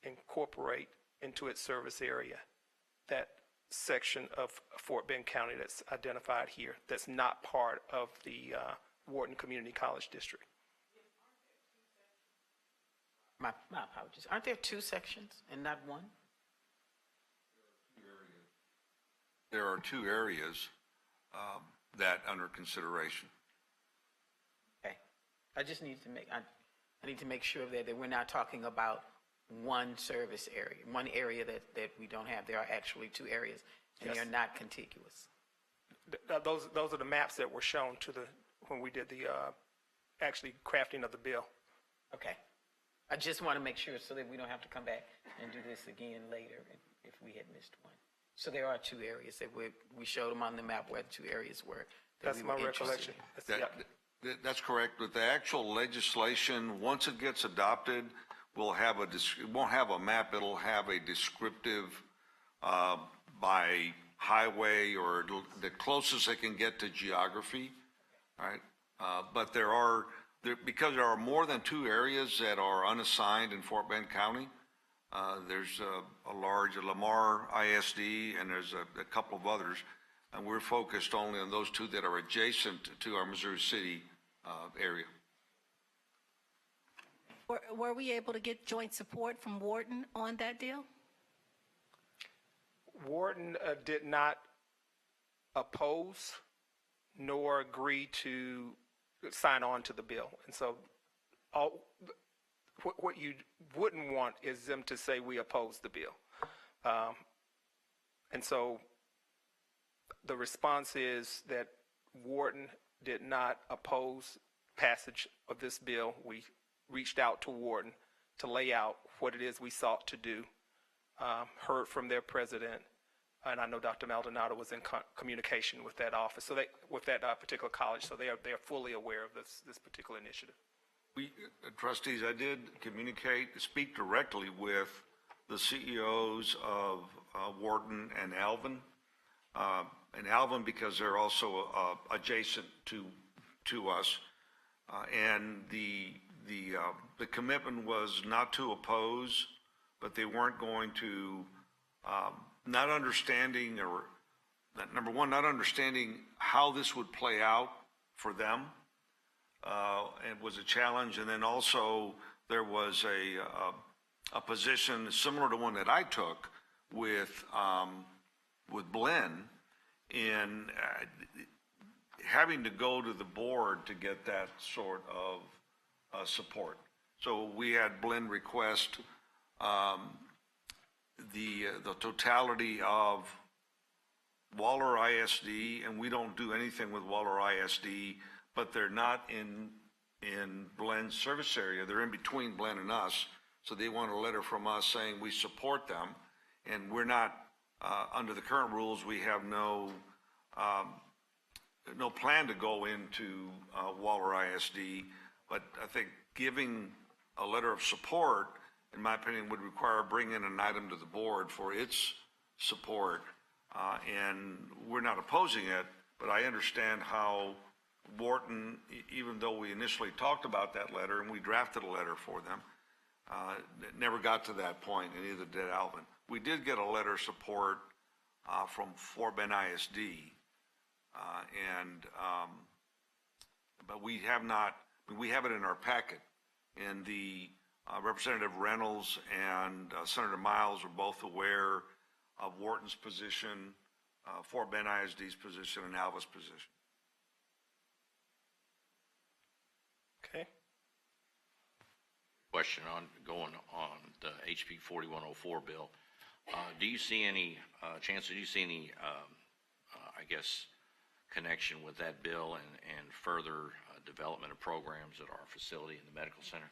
incorporate into its service area that section of Fort Bend County that's identified here, that's not part of the Wharton Community College District. My apologies. Aren't there two sections and not one? There are two areas that under consideration. Okay. I just need to make, I need to make sure that we're not talking about one service area, one area that we don't have. There are actually two areas, and Yes. they're not contiguous. Those are the maps that were shown to when we did the actually crafting of the bill. Okay. I just want to make sure so that we don't have to come back and do this again later if we had missed one. So there are two areas that we showed them on the map where the two areas were. That's my recollection. That's correct, but the actual legislation, once it gets adopted, will have it won't have a map, it'll have a descriptive by highway or the closest it can get to geography, right? But because there are more than two areas that are unassigned in Fort Bend County, there's a large Lamar ISD and there's a couple of others, and we're focused only on those two that are adjacent to our Missouri City area. Were we able to get joint support from Wharton on that deal? Wharton did not oppose nor agree to sign on to the bill. And so what you wouldn't want is them to say we oppose the bill. And so the response is that Wharton did not oppose passage of this bill. We reached out to Wharton to lay out what it is we sought to do, heard from their president, and I know Dr. Maldonado was in communication with that office, so with that particular college, so they are fully aware of this particular initiative. We, trustees, I did speak directly with the CEOs of Wharton and Alvin. And Alvin, because they're also adjacent to us, and the commitment was not to oppose, but they weren't going to, not understanding, or number one, not understanding how this would play out for them. It was a challenge, and then also there was a position similar to one that I took with Blinn in having to go to the board to get that sort of support. So we had Blinn request the totality of Waller ISD, and we don't do anything with Waller ISD, but they're not in Blinn's service area. They're in between Blinn and us, so they want a letter from us saying we support them, and we're not, under the current rules, we have no plan to go into Waller ISD, but I think giving a letter of support, in my opinion, would require bringing an item to the board for its support, and we're not opposing it, but I understand how Wharton, even though we initially talked about that letter and we drafted a letter for them, it never got to that point, and neither did Alvin. We did get a letter of support from Fort Bend ISD, but we have not, we have it in our packet, and the Representative Reynolds and Senator Miles are both aware of Wharton's position, Fort Bend ISD's position, and Alva's position. Okay. Question on going on the HB 4104 bill. Do you see any Chancellor? Do you see any, I guess, connection with that bill and further development of programs at our facility in the medical center?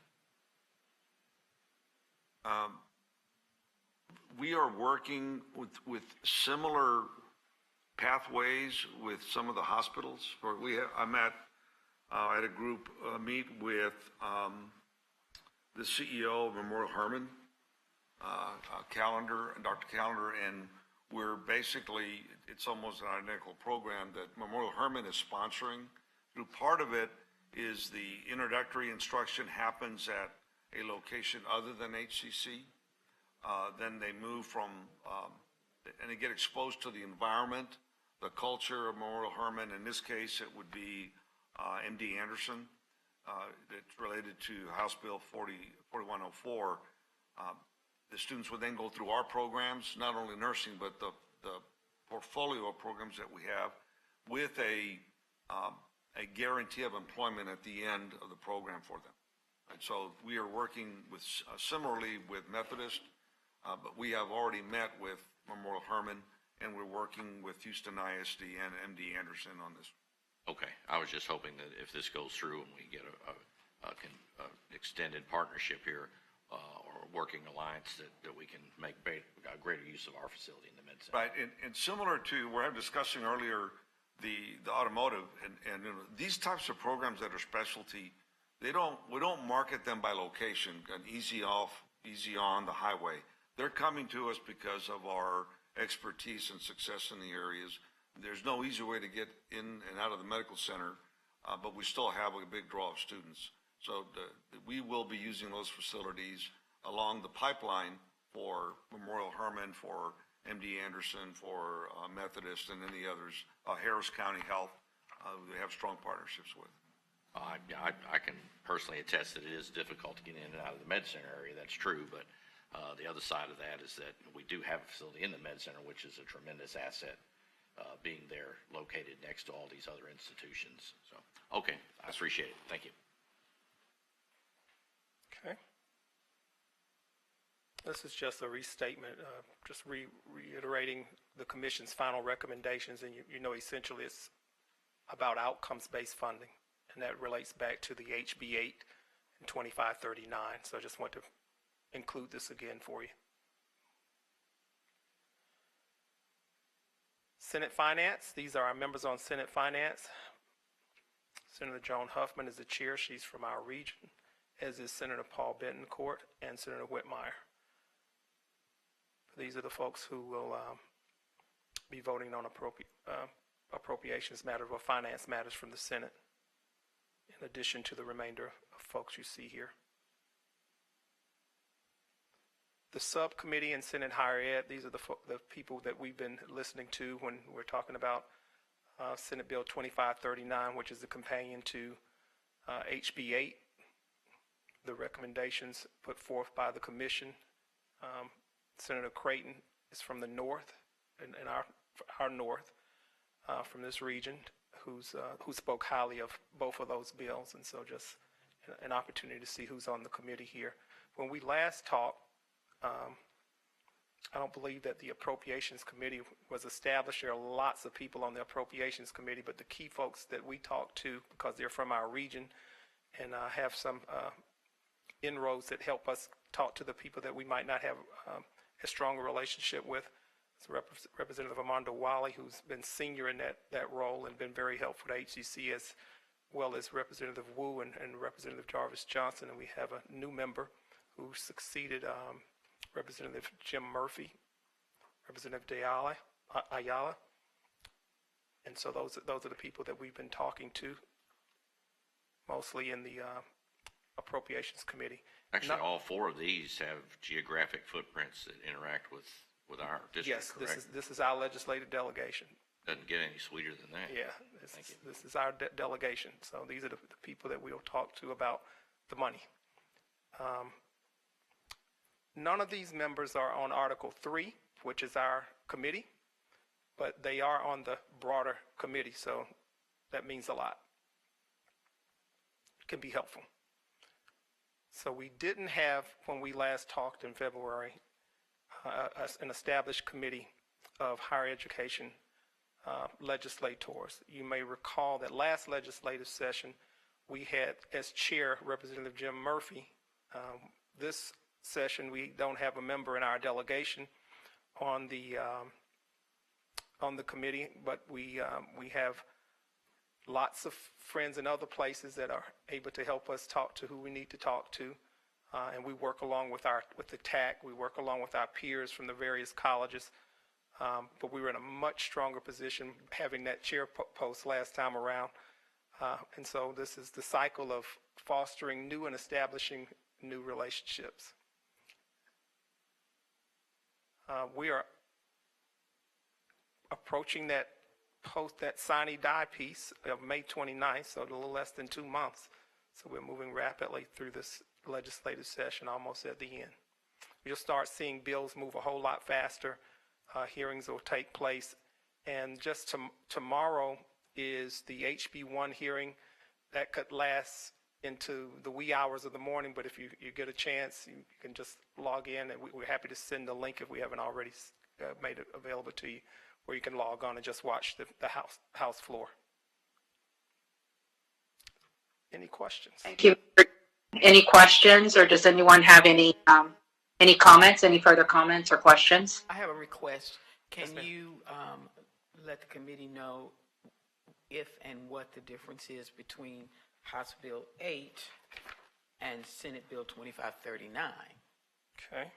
We are working with similar pathways with some of the hospitals. I'm at a group meet with the CEO of Memorial Hermann, Dr. Callender, and we're basically, it's almost an identical program that Memorial Hermann is sponsoring. Part of it is the introductory instruction happens at a location other than HCC. Then they move from, and they get exposed to the environment, the culture of Memorial Hermann. In this case, it would be MD Anderson. It's related to House Bill 4104. The students would then go through our programs, not only nursing, but the portfolio of programs that we have, with a guarantee of employment at the end of the program for them. And so we are working with similarly with Methodist, but we have already met with Memorial Hermann, and we're working with Houston ISD and MD Anderson on this. Okay, I was just hoping that if this goes through and we get a extended partnership here, or a working alliance, that we can make greater use of our facility in the med center. Right, and similar to where I'm discussing earlier, the automotive, and you know, these types of programs that are specialty, we don't market them by location, an easy off, easy on the highway. They're coming to us because of our expertise and success in the areas. There's no easy way to get in and out of the medical center, but we still have a big draw of students. So we will be using those facilities along the pipeline for Memorial Hermann, for MD Anderson, for Methodist, and any others. Harris County Health, we have strong partnerships with. I can personally attest that it is difficult to get in and out of the med center area. That's true, but the other side of that is that we do have a facility in the med center, which is a tremendous asset, being there located next to all these other institutions. So, okay, I appreciate it. Thank you. Okay. This is just a restatement, just reiterating the commission's final recommendations, and you know essentially it's about outcomes-based funding, and that relates back to the HB 8 and 2539. So I just want to include this again for you. Senate Finance, these are our members on Senate Finance. Senator Joan Huffman is the chair. She's from our region, as is Senator Paul Betancourt and Senator Whitmire. These are the folks who will be voting on appropriations matters or finance matters from the Senate, in addition to the remainder of folks you see here. The subcommittee in Senate Higher Ed, these are the people that we've been listening to when we're talking about Senate Bill 2539, which is the companion to HB 8. The recommendations put forth by the commission. Senator Creighton is from the north, in our north, from this region, who spoke highly of both of those bills, and so just an opportunity to see who's on the committee here. When we last talked, I don't believe that the Appropriations Committee was established. There are lots of people on the Appropriations Committee, but the key folks that we talked to, because they're from our region and have some inroads that help us talk to the people that we might not have a stronger relationship with. It's Representative Armando Wally, who's been senior in that role and been very helpful to HCC, as well as Representative Wu and Representative Jarvis Johnson. And we have a new member who succeeded Representative Jim Murphy, Representative Ayala. And so those are the people that we've been talking to, mostly in the Appropriations Committee. Actually, all four of these have geographic footprints that interact with our district, yes, correct? this is our legislative delegation. Doesn't get any sweeter than that. Yeah, this is our delegation. So these are the people that we'll talk to about the money. None of these members are on Article 3, which is our committee, but they are on the broader committee, so that means a lot. It can be helpful. So we didn't have, when we last talked in February, an established committee of higher education legislators. You may recall that last legislative session, we had as chair Representative Jim Murphy. This session, we don't have a member in our delegation on the committee, but we have lots of friends in other places that are able to help us talk to who we need to talk to, and we work along with the TAC. We work along with our peers from the various colleges, but we were in a much stronger position having that chair post last time around, and so this is the cycle of fostering new and establishing new relationships. We are approaching that sine die piece of May 29th, so a little less than 2 months. So we're moving rapidly through this legislative session, almost at the end. You'll start seeing bills move a whole lot faster. Hearings will take place. And just tomorrow is the HB1 hearing. That could last into the wee hours of the morning, but if you get a chance, you can just log in, and we're happy to send the link if we haven't already made it available to you, where you can log on and just watch the House floor. Any questions? Thank you. Any questions, or does anyone have any comments, any further comments or questions? I have a request. Can Yes, you let the committee know if and what the difference is between House Bill 8 and Senate Bill 2539? Okay.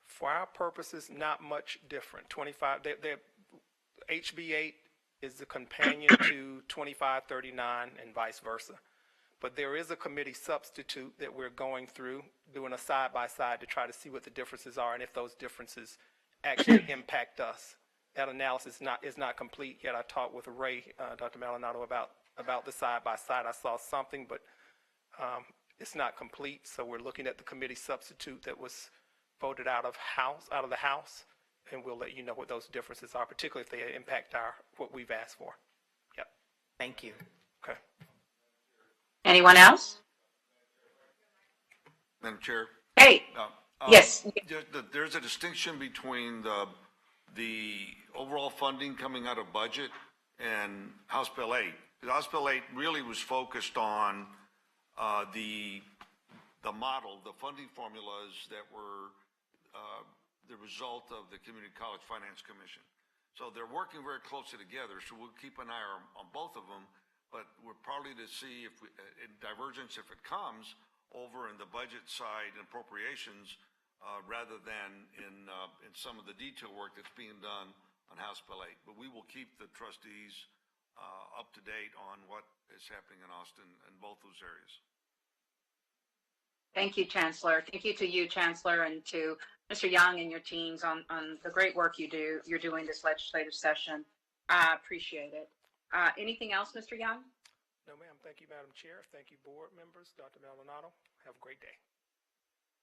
For our purposes, not much different. HB 8 is the companion to 2539 and vice versa. But there is a committee substitute that we're going through, doing a side-by-side to try to see what the differences are and if those differences actually impact us. That analysis is not complete yet. I talked with Ray, Dr. Maldonado, about about the side-by-side. I saw something, but it's not complete, so we're looking at the committee substitute that was voted out of the House, and we'll let you know what those differences are, particularly if they impact what we've asked for. Yep. Thank you. Okay. Anyone else? Madam Chair? Hey, yes. There's a distinction between the overall funding coming out of budget and House Bill 8. House Bill 8 really was focused on the model, the funding formulas that were the result of the Community College Finance Commission. So they're working very closely together, so we'll keep an eye on both of them, but we're probably to see if in divergence, if it comes, over in the budget side and appropriations rather than in some of the detail work that's being done on House Bill 8. But we will keep the trustees up to date on what is happening in Austin in both those areas. Thank you, Chancellor. Thank you to you, Chancellor, and to Mr. Young and your teams on the great work you're doing this legislative session. I appreciate it. Anything else, Mr. Young? No, ma'am. Thank you, Madam Chair. Thank you, board members. Dr. Maldonado, have a great day.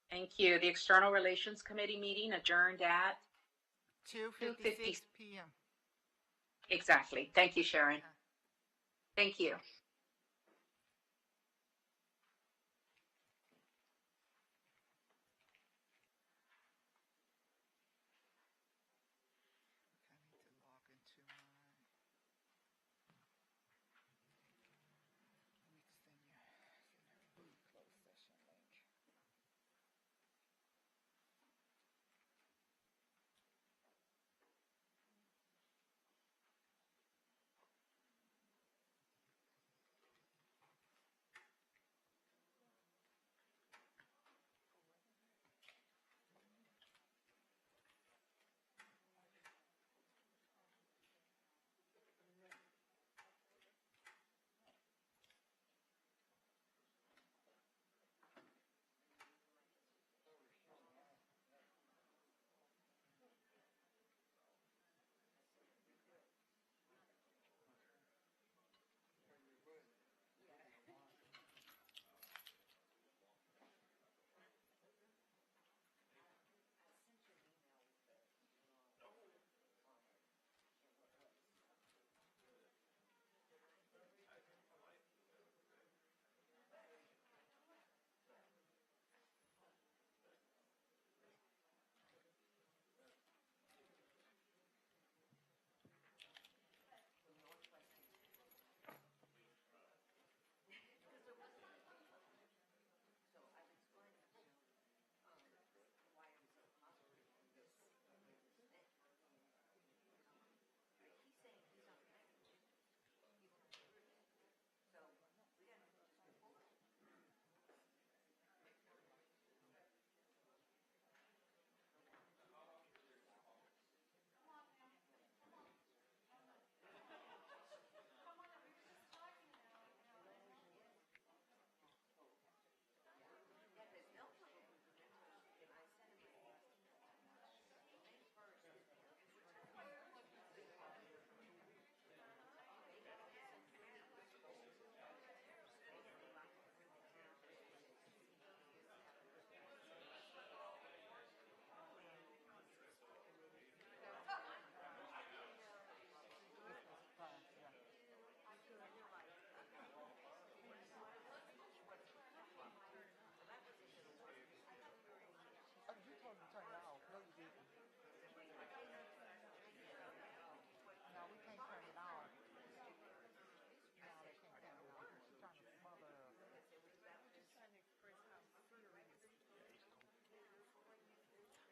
Thank you. The External Relations Committee meeting adjourned at 2:56 p.m. Exactly. Thank you, Sharon. Thank you.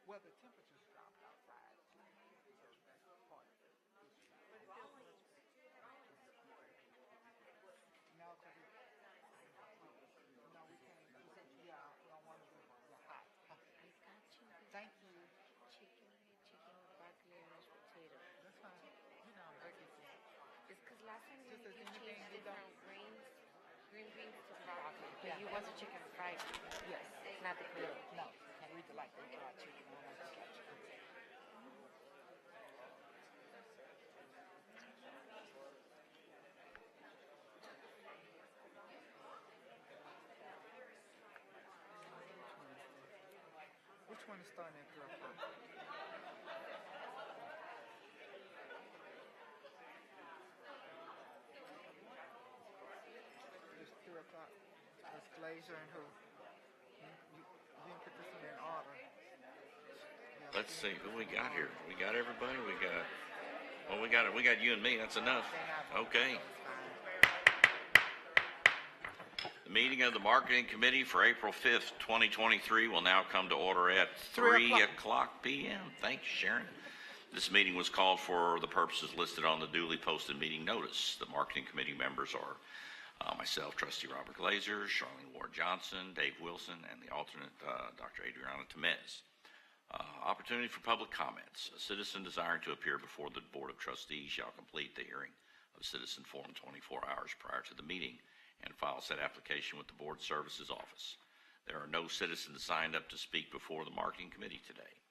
Well, the temperatures dropped outside. No, we can't. Yeah, we don't want to do the hot. Thank you. Chicken with broccoli and mashed potato. That's fine. You know, I'm ready for it. It's because last time you Just as changed anything you different don't. green beans to broccoli, but Yeah. you want the chicken fried. Yes. Not the grill. No, I read the like the fried chicken. I like the fried chicken. Which one is starting at 3 o'clock? It's 3 o'clock. It's Glazer and who? You didn't put this one in order. Yeah, Let's see who we got here. We got everybody. We got, well, we got you and me. That's enough. Okay. The meeting of the Marketing Committee for April 5th, 2023 will now come to order at 3 o'clock p.m. Thank you, Sharon. This meeting was called for the purposes listed on the duly posted meeting notice. The Marketing Committee members are myself, Trustee Robert Glazer, Charlene Ward-Johnson, Dave Wilson, and the alternate, Dr. Adriana Temez. Opportunity for public comments. A citizen desiring to appear before the Board of Trustees shall complete the hearing of citizen form 24 hours prior to the meeting and file said application with the Board Services Office. There are no citizens signed up to speak before the Marketing Committee today.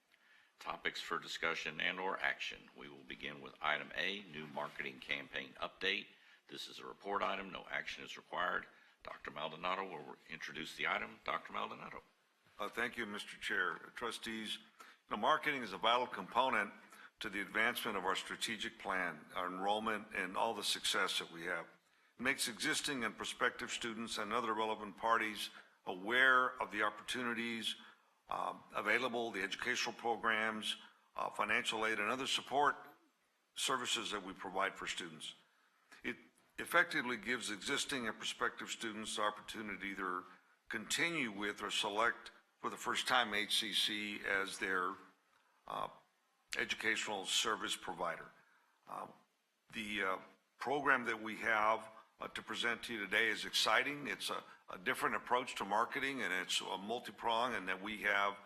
Topics for discussion and or action. We will begin with item A, new marketing campaign update. This is a report item. No action is required. Dr. Maldonado will introduce the item. Dr. Maldonado. Thank you, Mr. Chair. Trustees, marketing is a vital component to the advancement of our strategic plan, our enrollment, and all the success that we have. It makes existing and prospective students and other relevant parties aware of the opportunities available, the educational programs, financial aid, and other support services that we provide for students. It effectively gives existing and prospective students the opportunity to either continue with or select for the first time HCC as their educational service provider. The program that we have to present to you today is exciting. It's a different approach to marketing, and it's a multi-prong, and that we have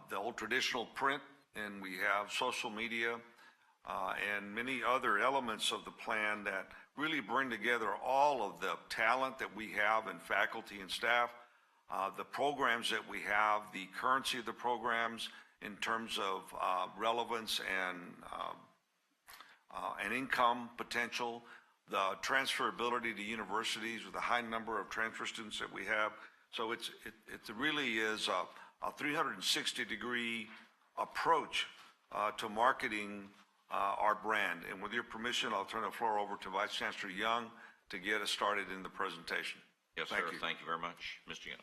the old traditional print, and we have social media, and many other elements of the plan that really bring together all of the talent that we have in faculty and staff, the programs that we have, the currency of the programs in terms of relevance and income potential, the transferability to universities with the high number of transfer students that we have. So it really is a 360-degree approach to marketing our brand. And with your permission, I'll turn the floor over to Vice Chancellor Young to get us started in the presentation. Yes, sir. Thank you very much. Mr. Young.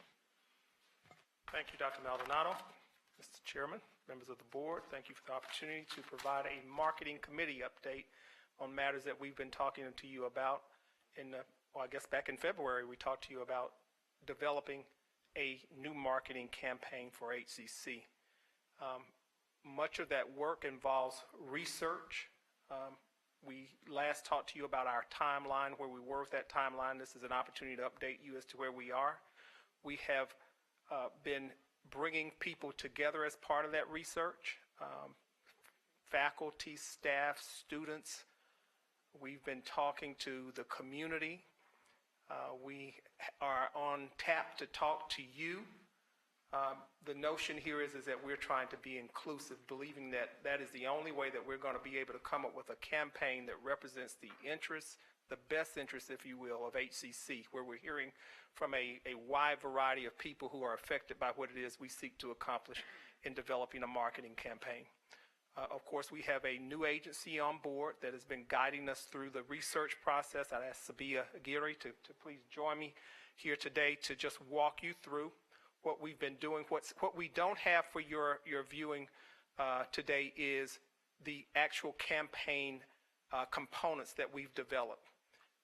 Thank you, Dr. Maldonado. Mr. Chairman, members of the board, thank you for the opportunity to provide a marketing committee update on matters that we've been talking to you about. I guess back in February, we talked to you about developing a new marketing campaign for HCC. Much of that work involves research. We last talked to you about our timeline, where we were with that timeline. This is an opportunity to update you as to where we are. We have been bringing people together as part of that research, faculty, staff, students. We've been talking to the community. We are on tap to talk to you. The notion here is that we're trying to be inclusive, believing that that is the only way that we're going to be able to come up with a campaign that represents the interests, the best interests, if you will, of HCC, where we're hearing from a wide variety of people who are affected by what it is we seek to accomplish in developing a marketing campaign. Of course, we have a new agency on board that has been guiding us through the research process. I'd ask Sabia Aguirre to please join me here today to just walk you through what we've been doing. What we don't have for your viewing today is the actual campaign components that we've developed,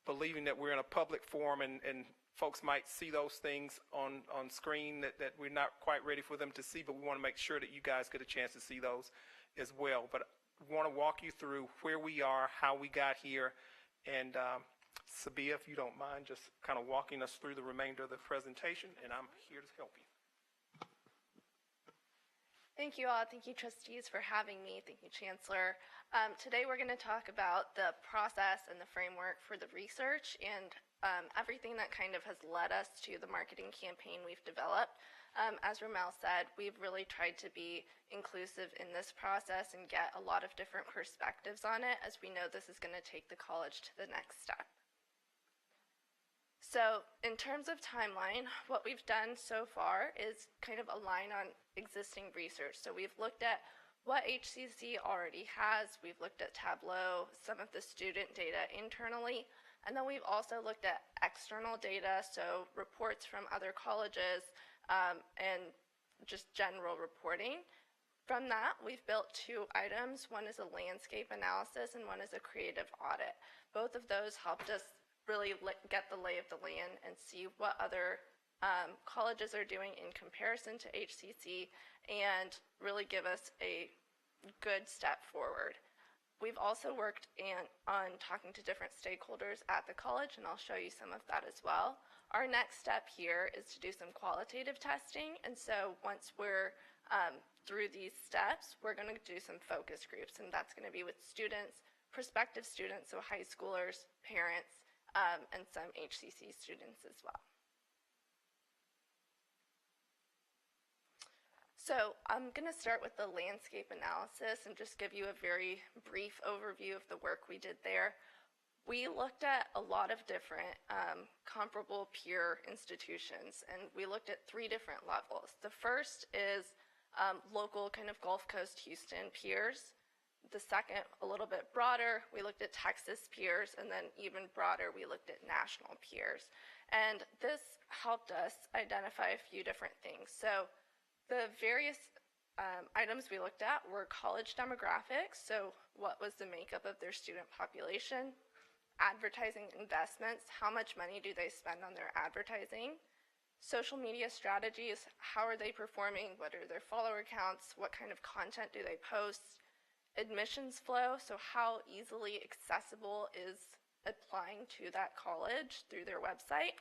believing that we're in a public forum and folks might see those things on screen that we're not quite ready for them to see, but we want to make sure that you guys get a chance to see those as well. But we want to walk you through where we are, how we got here, and Sabia, if you don't mind, just kind of walking us through the remainder of the presentation, and I'm here to help you. Thank you all. Thank you, trustees, for having me. Thank you, Chancellor. Today we're going to talk about the process and the framework for the research and everything that kind of has led us to the marketing campaign we've developed. As Ramel said, we've really tried to be inclusive in this process and get a lot of different perspectives on it, as we know this is going to take the college to the next step. So in terms of timeline, what we've done so far is kind of align on existing research. So we've looked at what HCC already has. We've looked at Tableau, some of the student data internally, and then we've also looked at external data, so reports from other colleges and just general reporting. From that, we've built 2 items. One is a landscape analysis and one is a creative audit. Both of those helped us really get the lay of the land and see what other colleges are doing in comparison to HCC and really give us a good step forward. We've also worked on talking to different stakeholders at the college, and I'll show you some of that as well. Our next step here is to do some qualitative testing, and so once we're through these steps, we're going to do some focus groups, and that's going to be with students, prospective students, so high schoolers, parents, and some HCC students as well. So I'm going to start with the landscape analysis and just give you a very brief overview of the work we did there. We looked at a lot of different comparable peer institutions, and we looked at 3 different levels. The first is local kind of Gulf Coast Houston peers. The second, a little bit broader, we looked at Texas peers, and then even broader, we looked at national peers. And this helped us identify a few different things. So the various items we looked at were college demographics, so what was the makeup of their student population, advertising investments, how much money do they spend on their advertising, social media strategies, how are they performing, what are their follower counts, what kind of content do they post, admissions flow, so how easily accessible is applying to that college through their website.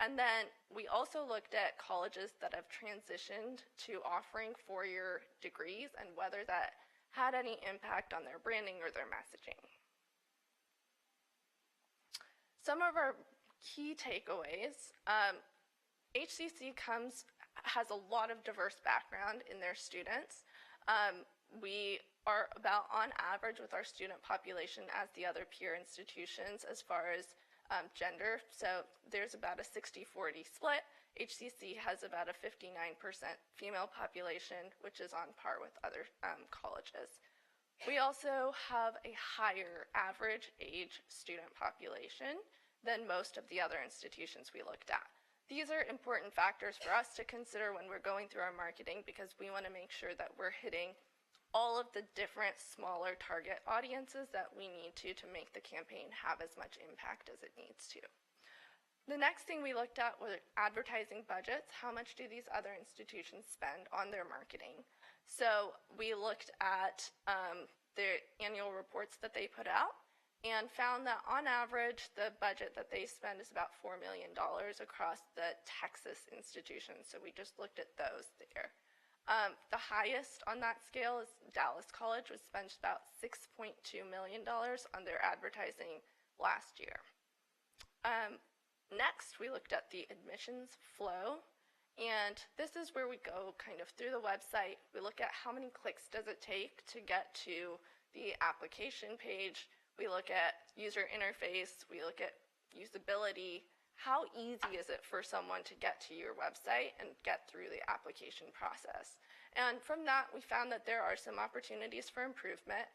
And then we also looked at colleges that have transitioned to offering 4-year degrees and whether that had any impact on their branding or their messaging. Some of our key takeaways, HCC has a lot of diverse background in their students. We are about on average with our student population as the other peer institutions as far as gender, so there's about a 60-40 split. HCC has about a 59% female population, which is on par with other colleges. We also have a higher average age student population than most of the other institutions we looked at. These are important factors for us to consider when we're going through our marketing because we want to make sure that we're hitting all of the different smaller target audiences that we need to make the campaign have as much impact as it needs to. The next thing we looked at were advertising budgets. How much do these other institutions spend on their marketing? So we looked at their annual reports that they put out and found that on average the budget that they spend is about $4 million across the Texas institutions. So we just looked at those there. The highest on that scale is Dallas College, which spent about $6.2 million on their advertising last year. Next, we looked at the admissions flow, and this is where we go kind of through the website. We look at how many clicks does it take to get to the application page. We look at user interface. We look at usability. How easy is it for someone to get to your website and get through the application process? And from that, we found that there are some opportunities for improvement,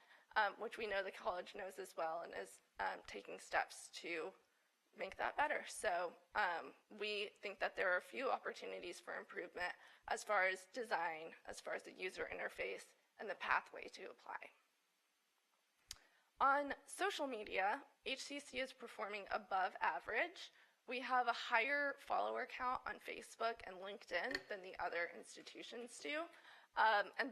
which we know the college knows as well and is taking steps to make that better. So we think that there are a few opportunities for improvement as far as design, as far as the user interface, and the pathway to apply. On social media, HCC is performing above average. We have a higher follower count on Facebook and LinkedIn than the other institutions do. And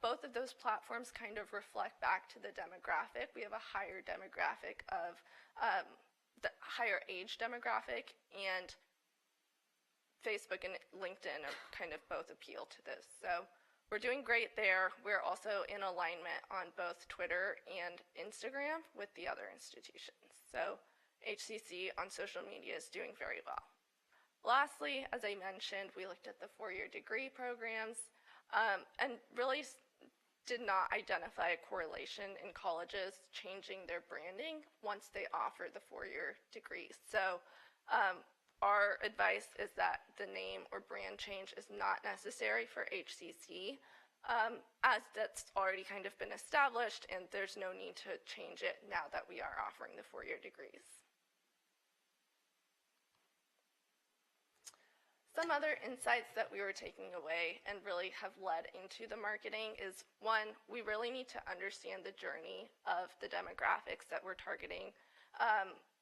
both of those platforms kind of reflect back to the demographic. We have a higher demographic of the higher age demographic, and Facebook and LinkedIn are kind of both appeal to this. So we're doing great there. We're also in alignment on both Twitter and Instagram with the other institutions. So HCC on social media is doing very well. Lastly, as I mentioned, we looked at the 4-year degree programs and really did not identify a correlation in colleges changing their branding once they offer the 4-year degrees. So our advice is that the name or brand change is not necessary for HCC, as that's already kind of been established, and there's no need to change it now that we are offering the four-year degrees. Some other insights that we were taking away and really have led into the marketing is, one, we really need to understand the journey of the demographics that we're targeting.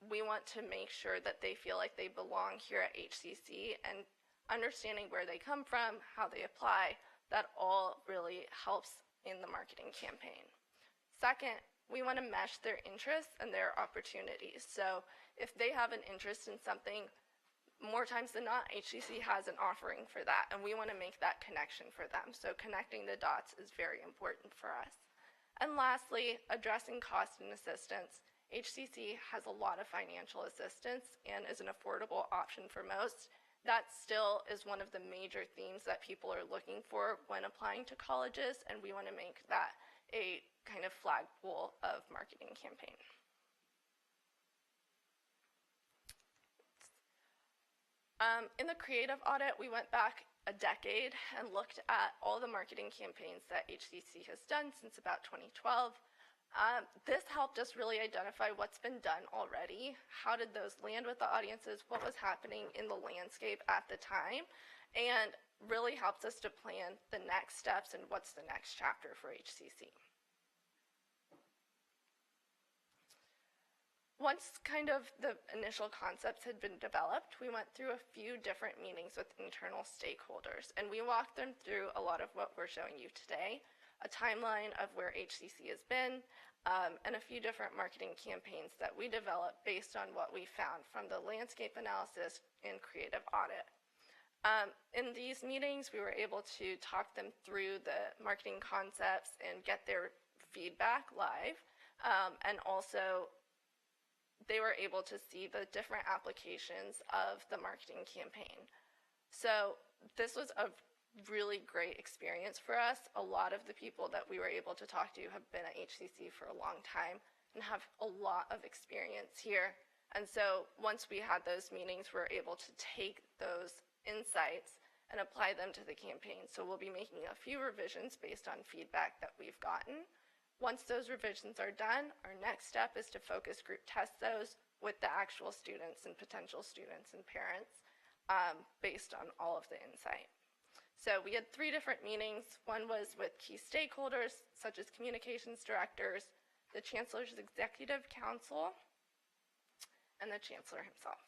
We want to make sure that they feel like they belong here at HCC, and understanding where they come from, how they apply, that all really helps in the marketing campaign. Second, we want to mesh their interests and their opportunities. So if they have an interest in something, more times than not, HCC has an offering for that, and we want to make that connection for them. So connecting the dots is very important for us. And lastly, addressing cost and assistance. HCC has a lot of financial assistance and is an affordable option for most. That still is one of the major themes that people are looking for when applying to colleges, and we want to make that a kind of flagpole of marketing campaign. In the creative audit, we went back a decade and looked at all the marketing campaigns that HCC has done since about 2012. This helped us really identify what's been done already, how did those land with the audiences, what was happening in the landscape at the time, and really helps us to plan the next steps and what's the next chapter for HCC. Once kind of the initial concepts had been developed, we went through a few different meetings with internal stakeholders, and we walked them through a lot of what we're showing you today, a timeline of where HCC has been, and a few different marketing campaigns that we developed based on what we found from the landscape analysis and creative audit. In these meetings, we were able to talk them through the marketing concepts and get their feedback live, and also they were able to see the different applications of the marketing campaign. So this was a really great experience for us. A lot of the people that we were able to talk to have been at HCC for a long time and have a lot of experience here. And so once we had those meetings, we were able to take those insights and apply them to the campaign. So we'll be making a few revisions based on feedback that we've gotten. Once those revisions are done, our next step is to focus group test those with the actual students and potential students and parents based on all of the insight. So we had 3 different meetings. One was with key stakeholders, such as communications directors, the Chancellor's Executive Council, and the Chancellor himself.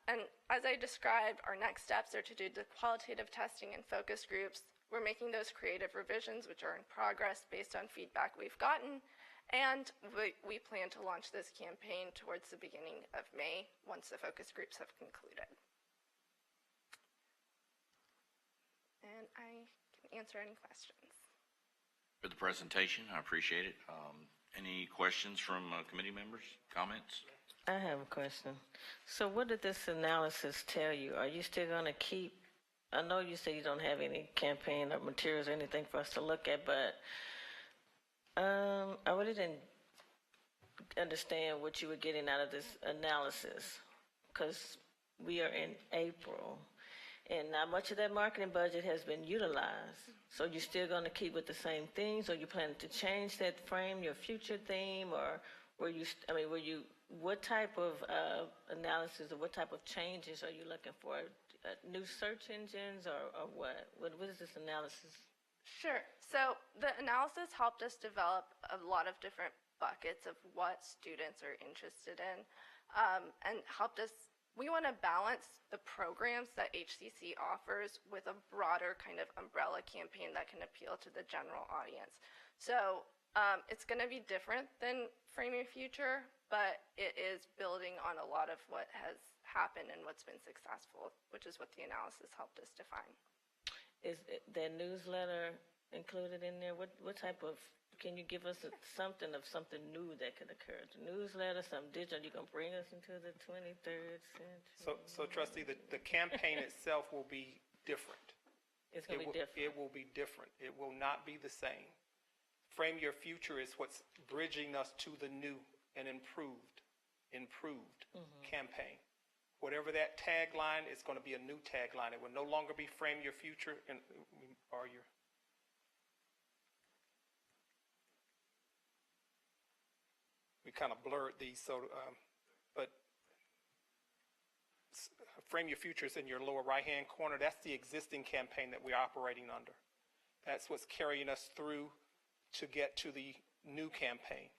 And as I described, our next steps are to do the qualitative testing and focus groups. We're making those creative revisions, which are in progress based on feedback we've gotten, and we plan to launch this campaign towards the beginning of May once the focus groups have concluded. And I can answer any questions. For the presentation, I appreciate it. Any questions from committee members, comments? I have a question. So what did this analysis tell you? Are you still going to keep, I know you say you don't have any campaign or materials or anything for us to look at, but I really didn't understand what you were getting out of this analysis, because we are in April and not much of that marketing budget has been utilized. So you're still going to keep with the same things, or you planning to change that frame, your future theme, or were you, what type of analysis or what type of changes are you looking for? New search engines or what? What is this analysis? Sure. So the analysis helped us develop a lot of different buckets of what students are interested in, and helped us. We want to balance the programs that HCC offers with a broader kind of umbrella campaign that can appeal to the general audience. So it's going to be different than Frame Your Future, but it is building on a lot of what has happened and what's been successful, which is what the analysis helped us define. Is that newsletter included in there? What type of, can you give us something new that could occur? The newsletter, some digital, you going to bring us into the 23rd century? So Trustee, the campaign itself will be different. It's going to be different. It will be different. It will not be the same. Frame Your Future is what's bridging us to the new an improved campaign. Whatever that tagline is going to be a new tagline. It will no longer be frame your future or your. We kind of blurred these, so but frame your future is in your lower right-hand corner. That's the existing campaign that we're operating under. That's what's carrying us through to get to the new campaign.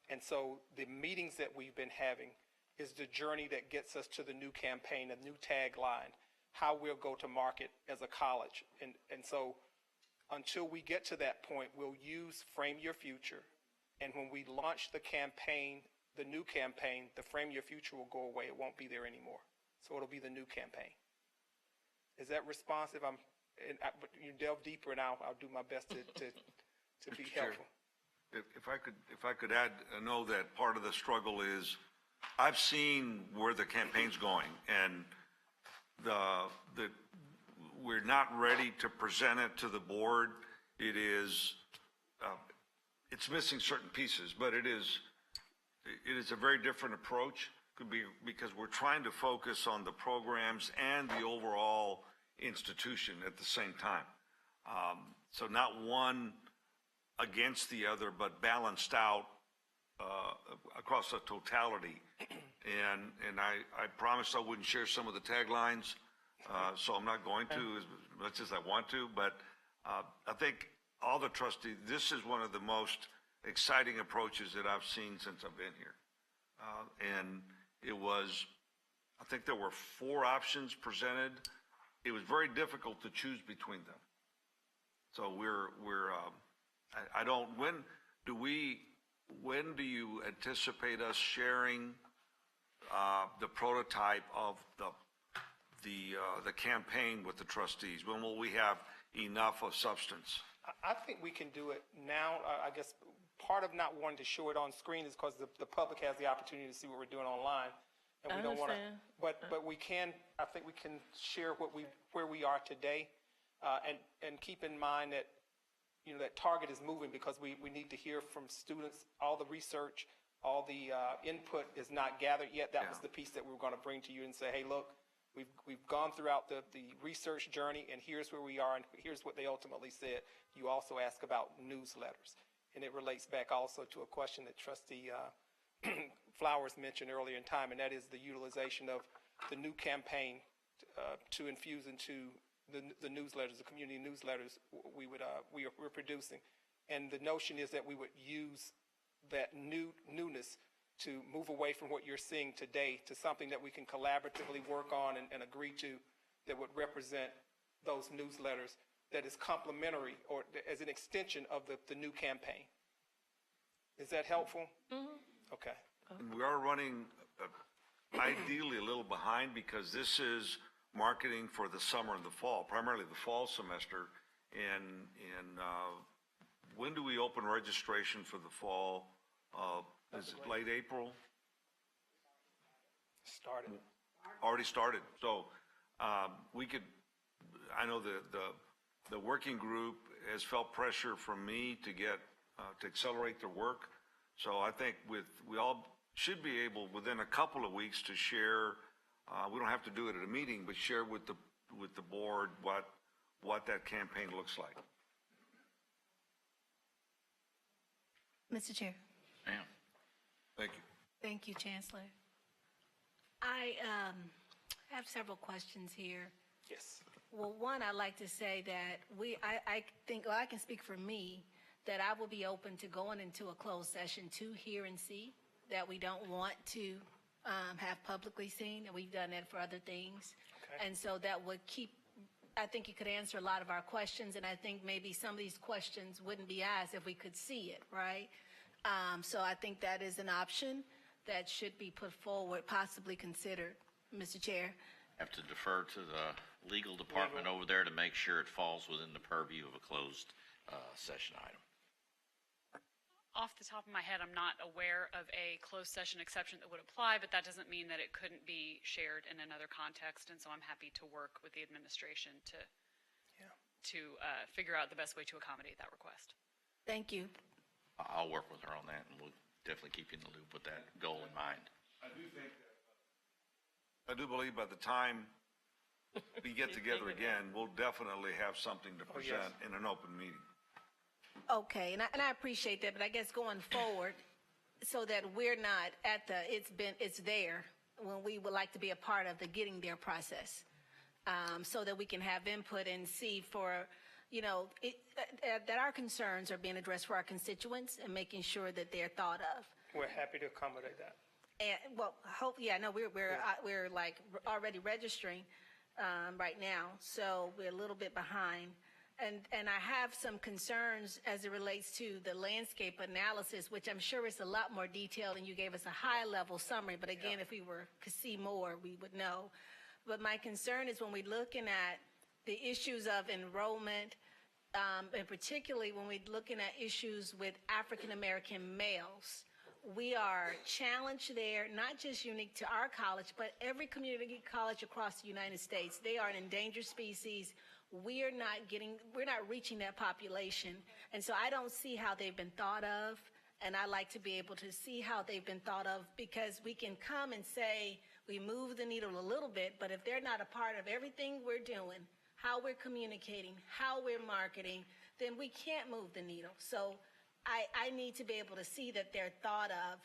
And so the meetings that we've been having is the journey that gets us to the new campaign, a new tagline, how we'll go to market as a college. And so until we get to that point, we'll use Frame Your Future. And when we launch the campaign, the new campaign, the Frame Your Future will go away. It won't be there anymore. So it'll be the new campaign. Is that responsive? But you delve deeper, and I'll do my best to be helpful. If I could add, I know that part of the struggle is I've seen where the campaign's going, and we're not ready to present it to the board. It is it's missing certain pieces, but it is a very different approach. Could be because we're trying to focus on the programs and the overall institution at the same time. So not one against the other, but balanced out across the totality. And I promised I wouldn't share some of the taglines, so I'm not going to as much as I want to. But I think all the trustees, this is one of the most exciting approaches that I've seen since I've been here. And it was, I think there were 4 options presented. It was very difficult to choose between them. So when do you anticipate us sharing the prototype of the campaign with the trustees? When will we have enough of substance? I think we can do it now. I guess part of not wanting to show it on screen is because the public has the opportunity to see what we're doing online, and we don't want to. But we can. I think we can share where we are today, and keep in mind that that target is moving because we need to hear from students. All the research, all the input is not gathered yet. That was the piece that we were going to bring to you and say, hey, look, we've gone throughout the research journey, and here's where we are, and here's what they ultimately said. You also ask about newsletters, and it relates back also to a question that Trustee Flowers mentioned earlier in time, and that is the utilization of the new campaign to infuse into the newsletters, the community newsletters we're producing. And the notion is that we would use that newness to move away from what you're seeing today to something that we can collaboratively work on and agree to that would represent those newsletters that is complementary or as an extension of the new campaign. Is that helpful? Mm-hmm. Okay. We are running ideally a little behind because this is marketing for the summer and the fall, primarily the fall semester. And when do we open registration for the fall? Is it late April? Started. Already started. So we could, I know the working group has felt pressure from me to get, to accelerate their work. So I think we all should be able within a couple of weeks to share, we don't have to do it at a meeting, but share with the board what that campaign looks like. Mr. Chair. Ma'am. Thank you. Thank you, Chancellor. I have several questions here. Yes. Well, one, I'd like to say that I think, well, I can speak for me, that I will be open to going into a closed session to hear and see that we don't want to have publicly seen, and we've done that for other things. Okay. And so that would keep, I think it could answer a lot of our questions, and I think maybe some of these questions wouldn't be asked if we could see it, right? So I think that is an option that should be put forward, possibly considered, Mr. Chair. Have to defer to the legal department over there to make sure it falls within the purview of a closed session item. Off the top of my head, I'm not aware of a closed session exception that would apply, but that doesn't mean that it couldn't be shared in another context. And so I'm happy to work with the administration to figure out the best way to accommodate that request. Thank you. I'll work with her on that, and we'll definitely keep you in the loop with that goal in mind. I do believe by the time we get together again, we'll definitely have something to present in an open meeting. Okay, and I appreciate that, but I guess going forward, so that we're not at the, it's there, when we would like to be a part of the getting there process, so that we can have input and see for, that our concerns are being addressed for our constituents and making sure that they're thought of. We're happy to accommodate that. And, well, we're like already registering right now, so we're a little bit behind. And I have some concerns as it relates to the landscape analysis, which I'm sure is a lot more detailed, and you gave us a high-level summary, but again, if we could see more, we would know. But my concern is when we're looking at the issues of enrollment, and particularly when we're looking at issues with African-American males, we are challenged there, not just unique to our college, but every community college across the United States. They are an endangered species. We're not reaching that population. And so I don't see how they've been thought of, and I like to be able to see how they've been thought of, because we can come and say we move the needle a little bit, but if they're not a part of everything we're doing, how we're communicating, how we're marketing, then we can't move the needle. So I need to be able to see that they're thought of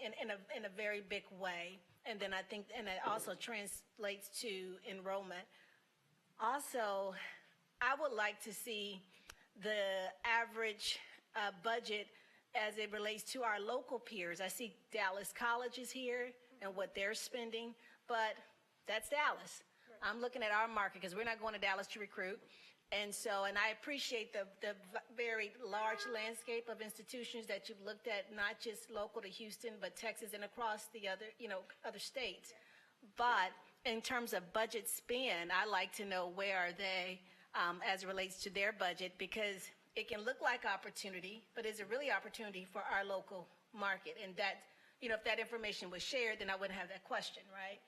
in a very big way. And then I think, and it also translates to enrollment. Also, I would like to see the average budget as it relates to our local peers. I see Dallas College is here and what they're spending, but that's Dallas. I'm looking at our market because we're not going to Dallas to recruit. And I appreciate the very large landscape of institutions that you've looked at, not just local to Houston, but Texas and across the other states. But in terms of budget spend, I like to know where are they as it relates to their budget, because it can look like opportunity, but is it really opportunity for our local market? And that, if that information was shared, then I wouldn't have that question, right?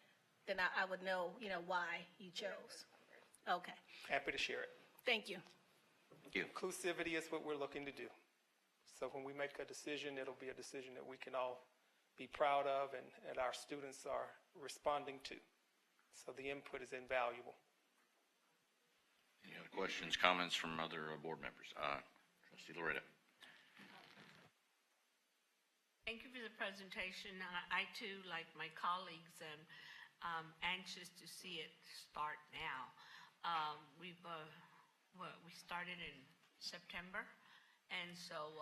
Then I would know, why you chose. Okay. Happy to share it. Thank you. Thank you. Inclusivity is what we're looking to do. So when we make a decision, it'll be a decision that we can all be proud of and our students are responding to. So the input is invaluable. Any other questions, comments from other board members? Trustee Loretta. Thank you for the presentation. I too, like my colleagues, am anxious to see it start now. We started in September, and so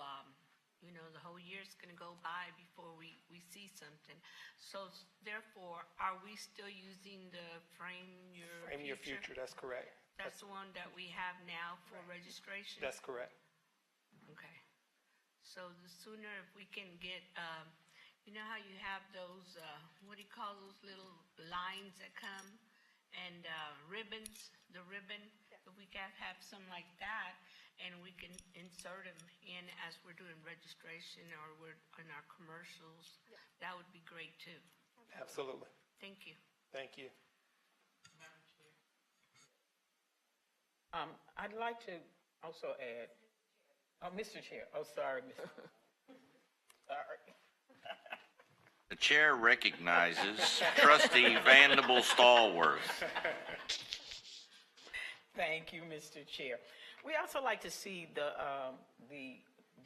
the whole year is going to go by before we see something. So therefore, are we still using the Frame Your Future? That's correct. That's the one that we have now for registration? That's correct. Okay. So the sooner if we can get, you know how you have those, what do you call those little lines that come? And ribbons, the ribbon, if we can have some like that, and we can insert them in as we're doing registration or we're in our commercials, that would be great too. Absolutely. Thank you. Thank you. I'd like to also add, Mr. Chair, sorry, Mr. Sorry. The chair recognizes Trustee Vandible Stallworth. Thank you, Mr. Chair. We also like to see the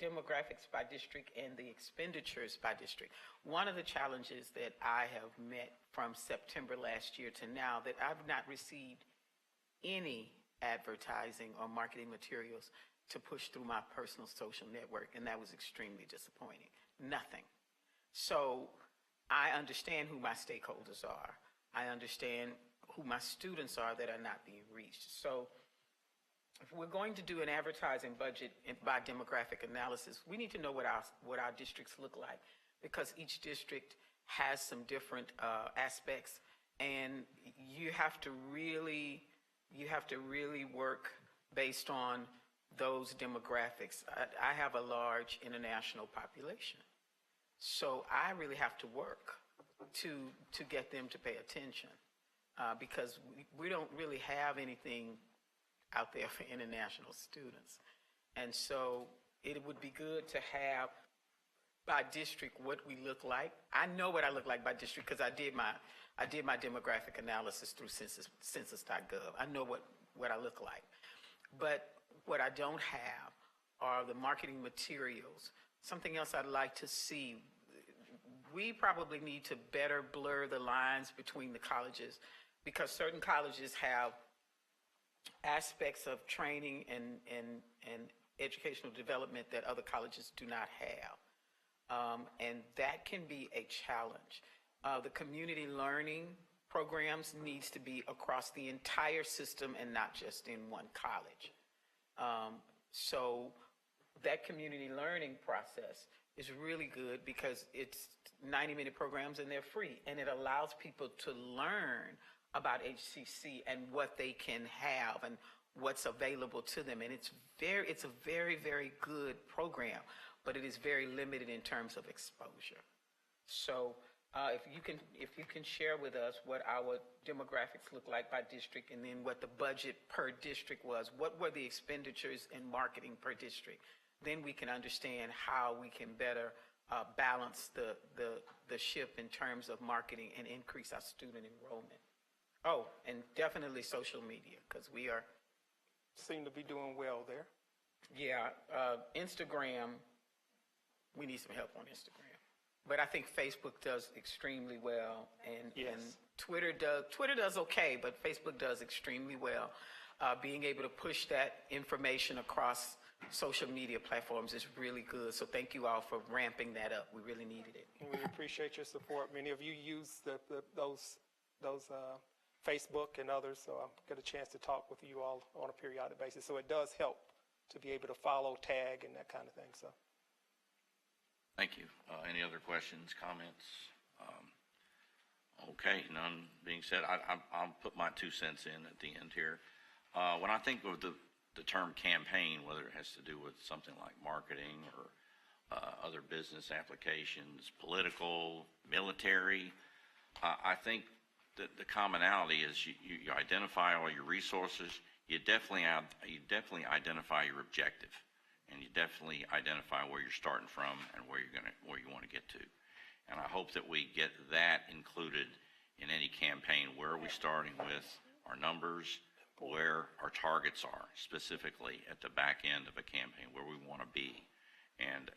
demographics by district and the expenditures by district. One of the challenges that I have met from September last year to now, that I've not received any advertising or marketing materials to push through my personal social network, and that was extremely disappointing. Nothing. So I understand who my stakeholders are. I understand who my students are that are not being reached. So if we're going to do an advertising budget by demographic analysis, we need to know what our districts look like, because each district has some different aspects, and you have to really work based on those demographics. I have a large international population, so I really have to work to get them to pay attention, because we don't really have anything out there for international students. And so it would be good to have by district what we look like. I know what I look like by district because I did my demographic analysis through census.gov. I know what I look like. But what I don't have are the marketing materials. Something else I'd like to see, we probably need to better blur the lines between the colleges because certain colleges have aspects of training and educational development that other colleges do not have. And that can be a challenge. The community learning programs needs to be across the entire system and not just in one college. So that community learning process is really good because it's 90-minute programs and they're free, and it allows people to learn about HCC and what they can have and what's available to them. And it's a very, very good program, but it is very limited in terms of exposure. So if you can share with us what our demographics look like by district and then what the budget per district was, what were the expenditures in marketing per district, then we can understand how we can better balance the ship in terms of marketing and increase our student enrollment. Oh, and definitely social media, because we seem to be doing well there. Yeah, Instagram, we need some help on Instagram. But I think Facebook does extremely well, and Twitter does okay, but Facebook does extremely well. Being able to push that information across social media platforms is really good. So thank you all for ramping that up. We really needed it. And we appreciate your support. Many of you use those Facebook and others, so I get a chance to talk with you all on a periodic basis. So it does help to be able to follow, tag, and that kind of thing. So. Thank you. Any other questions, comments? Okay, none being said, I'll put my 2 cents in at the end here. When I think of the term campaign, whether it has to do with something like marketing or other business applications, political, military, I think that the commonality is you identify all your resources, you definitely identify your objective. And you definitely identify where you're starting from and where you want to get to. And I hope that we get that included in any campaign. Where are we starting with our numbers, where our targets are, specifically at the back end of a campaign, where we want to be, and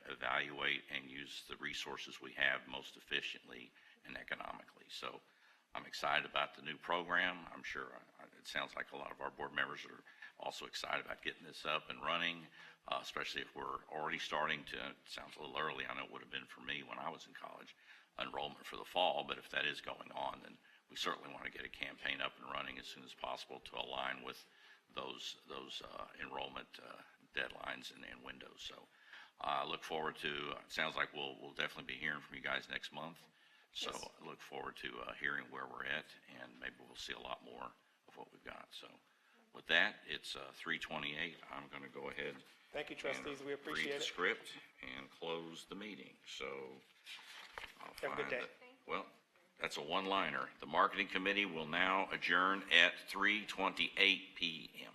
evaluate and use the resources we have most efficiently and economically. So I'm excited about the new program. I'm sure it sounds like a lot of our board members are also excited about getting this up and running. Especially if we're already starting to, it sounds a little early, I know it would have been for me when I was in college, enrollment for the fall, but if that is going on, then we certainly want to get a campaign up and running as soon as possible to align with those enrollment deadlines and windows. So I look forward to, it sounds like we'll definitely be hearing from you guys next month. So I look forward to hearing where we're at, and maybe we'll see a lot more of what we've got. So with that, it's 3:28. I'm going to go ahead. Thank you, trustees. We appreciate read the it. script and close the meeting. So I'll Have a good day. Well, that's a one-liner. The marketing committee will now adjourn at 3:28 p.m.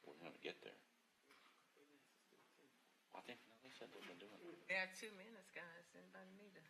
We're going to get there. I think they said they've been doing it. They have 2 minutes, guys. Anybody need to?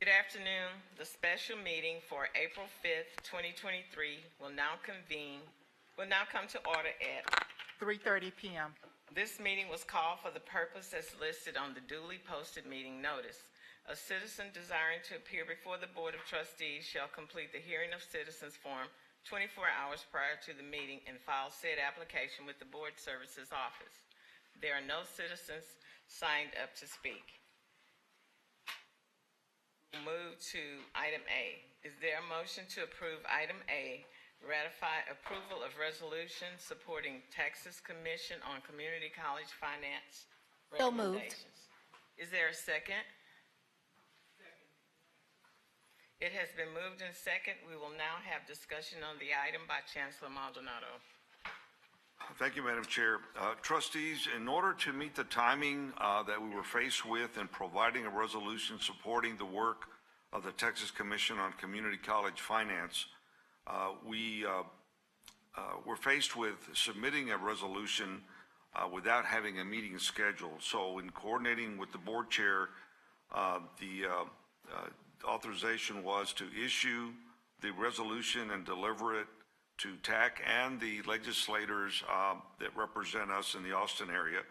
Good afternoon. The special meeting for April 5th, 2023 will now come to order at 3:30 p.m. This meeting was called for the purpose as listed on the duly posted meeting notice. A citizen desiring to appear before the Board of Trustees shall complete the hearing of citizens form 24 hours prior to the meeting and file said application with the Board Services Office. There are no citizens signed up to speak. We'll move to item A. Is there a motion to approve item A, ratify approval of resolution supporting Texas Commission on Community College Finance So moved. recommendations? Is there a second? It has been moved and second. We will now have discussion on the item by Chancellor Maldonado. Thank you, Madam Chair. Trustees, in order to meet the timing that we were faced with in providing a resolution supporting the work of the Texas Commission on Community College Finance, we were faced with submitting a resolution without having a meeting scheduled. So in coordinating with the board chair, the authorization was to issue the resolution and deliver it to TAC and the legislators that represent us in the Austin area,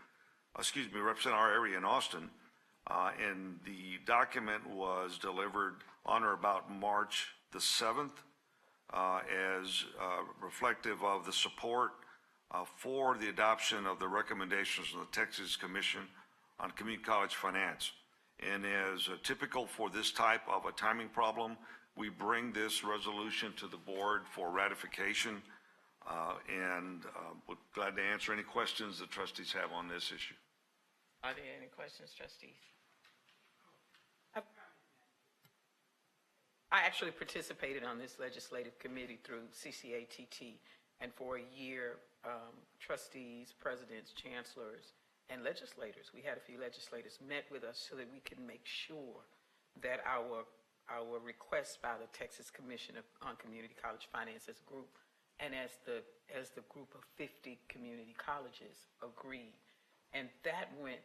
represent our area in Austin. And the document was delivered on or about March the 7th as reflective of the support for the adoption of the recommendations of the Texas Commission on Community College Finance. And as typical for this type of a timing problem, we bring this resolution to the board for ratification, and we're glad to answer any questions the trustees have on this issue. Are there any questions, trustees? I actually participated on this legislative committee through CCATT, and for a year, trustees, presidents, chancellors, and legislators, we had a few legislators, met with us so that we could make sure that our requests by the Texas Commission on Community College Finance as a group and as the group of 50 community colleges agreed. And that went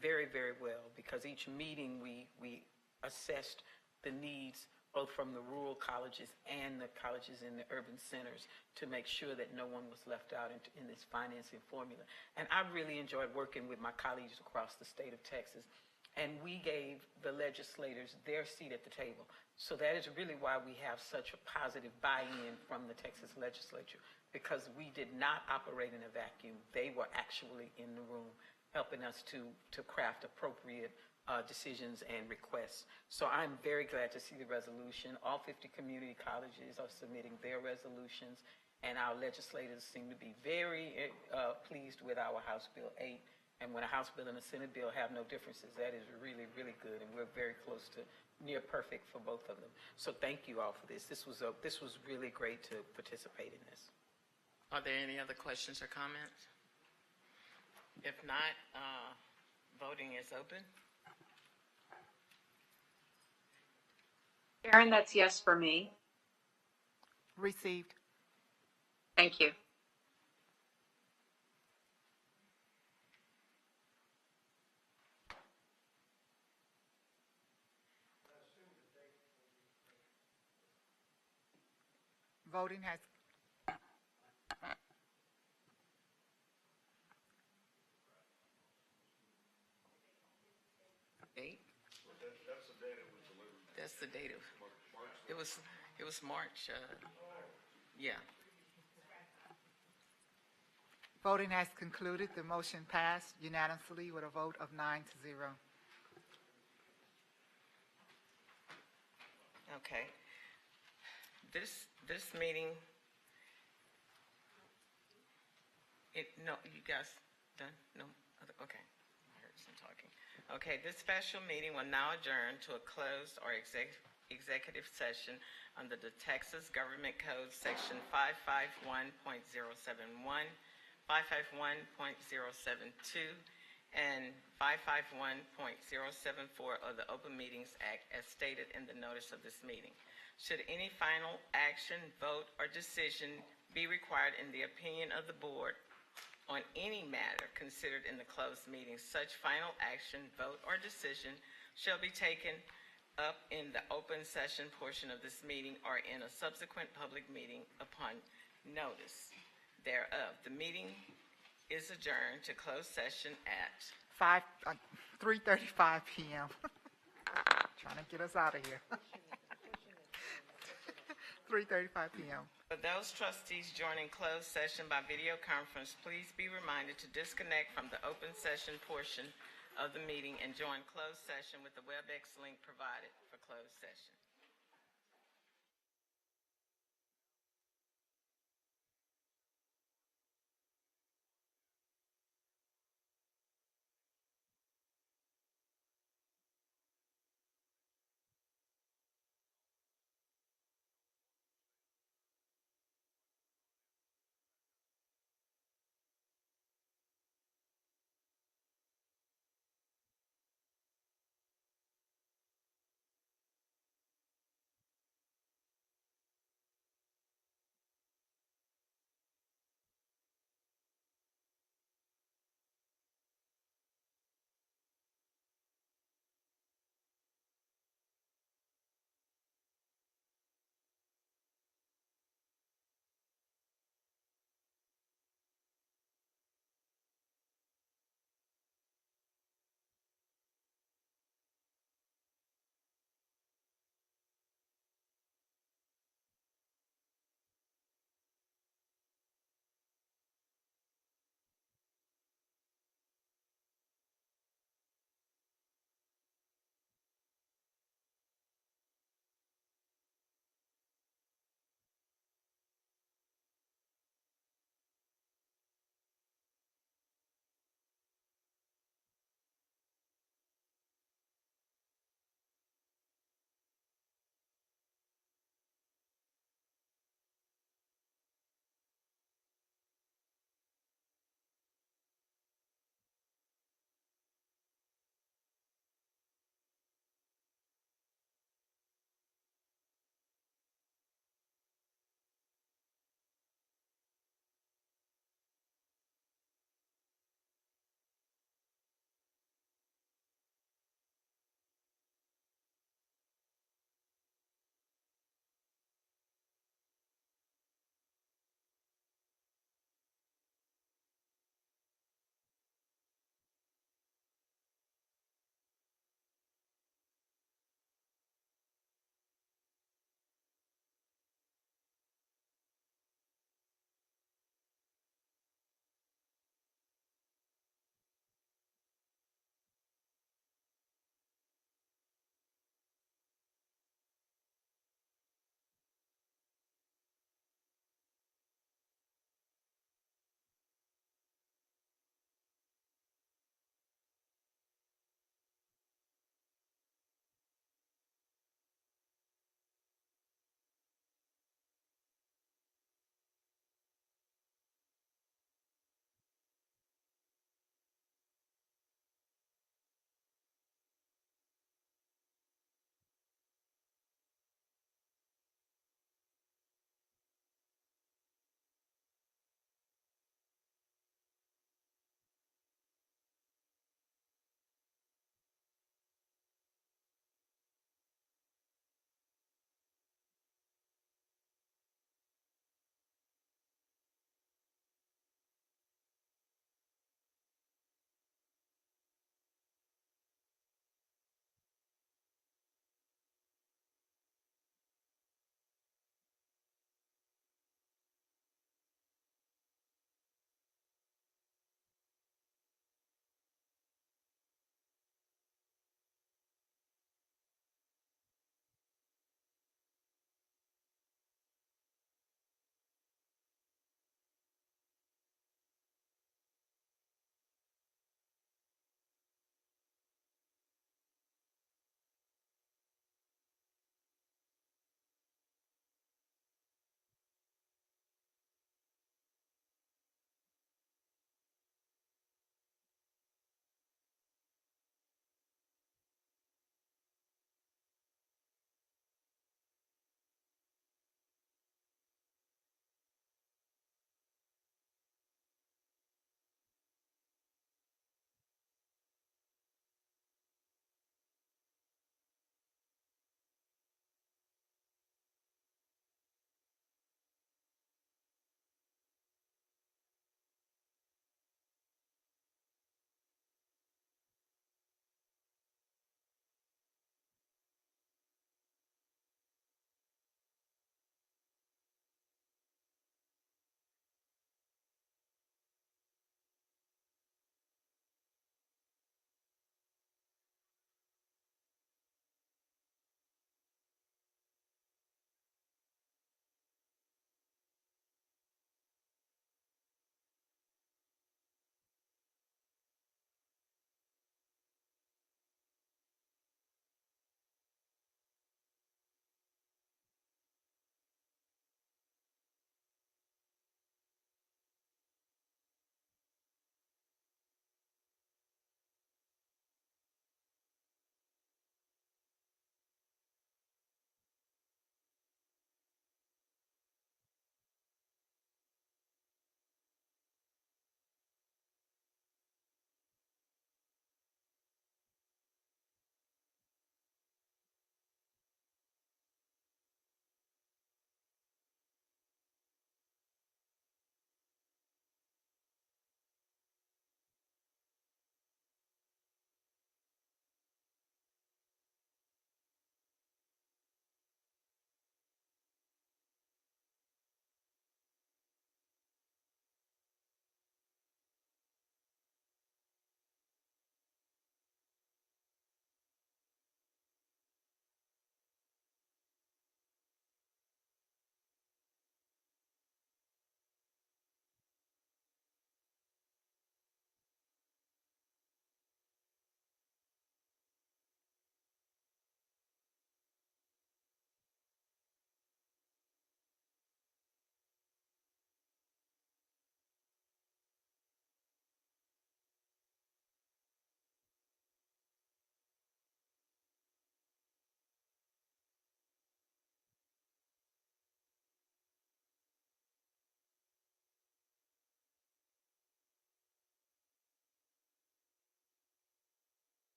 very, very well, because each meeting we assessed the needs both from the rural colleges and the colleges in the urban centers to make sure that no one was left out in this financing formula. And I really enjoyed working with my colleagues across the state of Texas. And we gave the legislators their seat at the table. So that is really why we have such a positive buy-in from the Texas legislature, because we did not operate in a vacuum. They were actually in the room helping us to craft appropriate decisions and requests. So I'm very glad to see the resolution. All 50 community colleges are submitting their resolutions, and our legislators seem to be very pleased with our House Bill 8. And when a House bill and a Senate bill have no differences, that is really, really good, and we're very close to near perfect for both of them. So thank you all for this. This was really great to participate in this. Are there any other questions or comments? If not, voting is open. Aaron, that's yes for me. Received. Thank you. Voting has. Eight? That's the date it was delivered. That's the date of, it was March, yeah. Voting has concluded. The motion passed unanimously with a vote of 9-0. Okay. This meeting, no, you guys done? No? Okay. I heard some talking. Okay, this special meeting will now adjourn to a closed or executive session under the Texas Government Code Section 551.071, 551.072, and 551.074 of the Open Meetings Act as stated in the notice of this meeting. Should any final action, vote, or decision be required in the opinion of the board on any matter considered in the closed meeting, such final action, vote, or decision shall be taken up in the open session portion of this meeting or in a subsequent public meeting upon notice thereof. The meeting is adjourned to closed session at 3:35 p.m. Trying to get us out of here. 3:35 p.m. For those trustees joining closed session by video conference, please be reminded to disconnect from the open session portion of the meeting and join closed session with the WebEx link provided for closed session.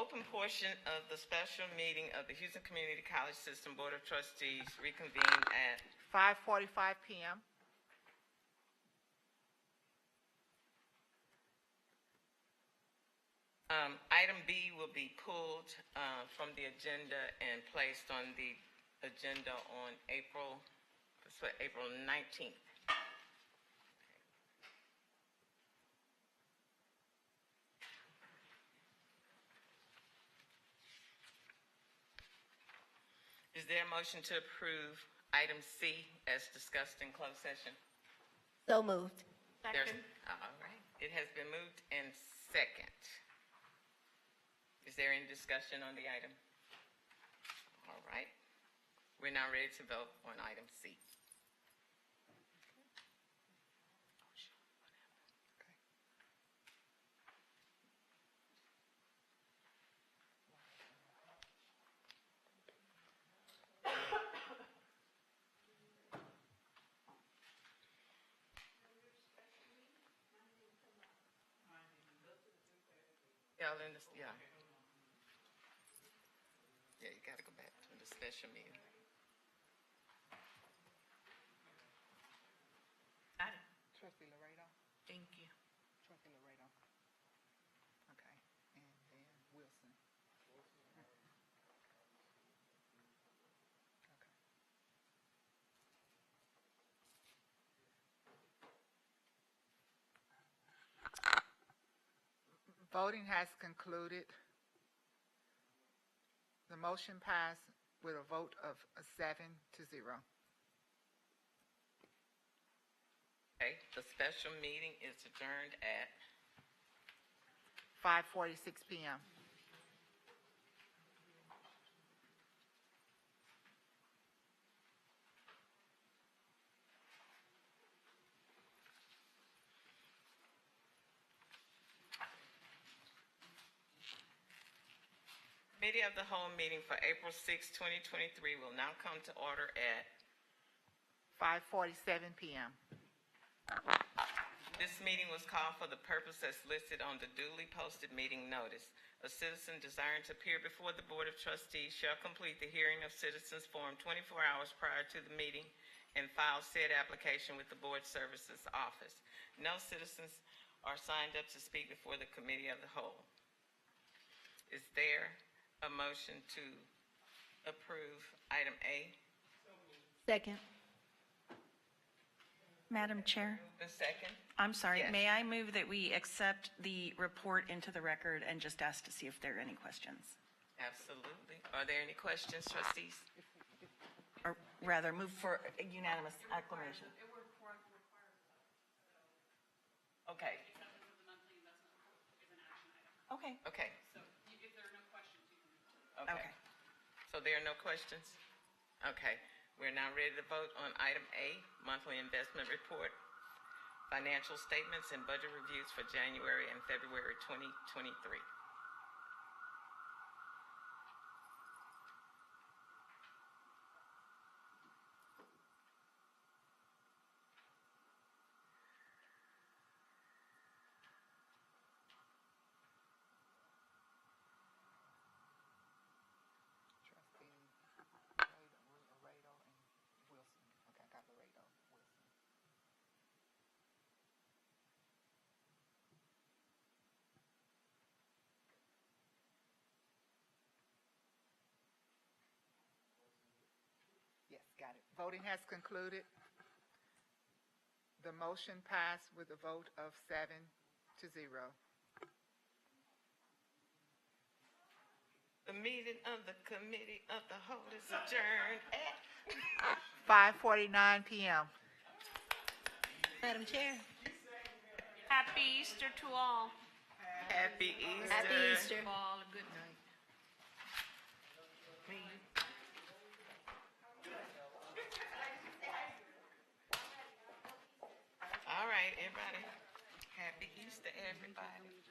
open portion of the special meeting of the Houston Community College System Board of Trustees reconvened at 5:45 p.m. Item B will be pulled from the agenda and placed on the agenda on April 19th. Is there a motion to approve item C as discussed in closed session? So moved. All right. It has been moved and second. Is there any discussion on the item? All right. We're now ready to vote on item C. Y'all in this, yeah. Yeah, you gotta go back to the special meeting. Got it. Trustee Laredo. Thank you. Trustee Laredo. Okay, and then Wilson. Okay. Voting has concluded. The motion passed with a vote of 7-0. Okay, the special meeting is adjourned at 5:46 p.m. Committee of the Whole meeting for April 6, 2023 will now come to order at 5:47 p.m. This meeting was called for the purpose as listed on the duly posted meeting notice. A citizen desiring to appear before the Board of Trustees shall complete the hearing of citizens form 24 hours prior to the meeting and file said application with the Board Services Office. No citizens are signed up to speak before the Committee of the Whole. Is there a motion to approve item A? Second. Madam Chair, The second? I'm sorry, Yes. may I move that we accept the report into the record and just ask to see if there are any questions? Absolutely. Are there any questions, trustees? Or rather, move for a unanimous acclamation. Okay. Okay. Okay. Okay. Okay. So there are no questions? Okay. We're now ready to vote on item A, monthly investment report, financial statements and budget reviews for January and February 2023. Laredo and Wilson. Okay, I got Laredo, Wilson. Yes, got it. Voting has concluded. The motion passed with a vote of 7-0. The meeting of the Committee of the Whole is adjourned at 5:49 p.m. Madam Chair. Happy Easter to all. Happy Easter. Happy Easter. All a good night. All right, everybody. Happy Easter, everybody.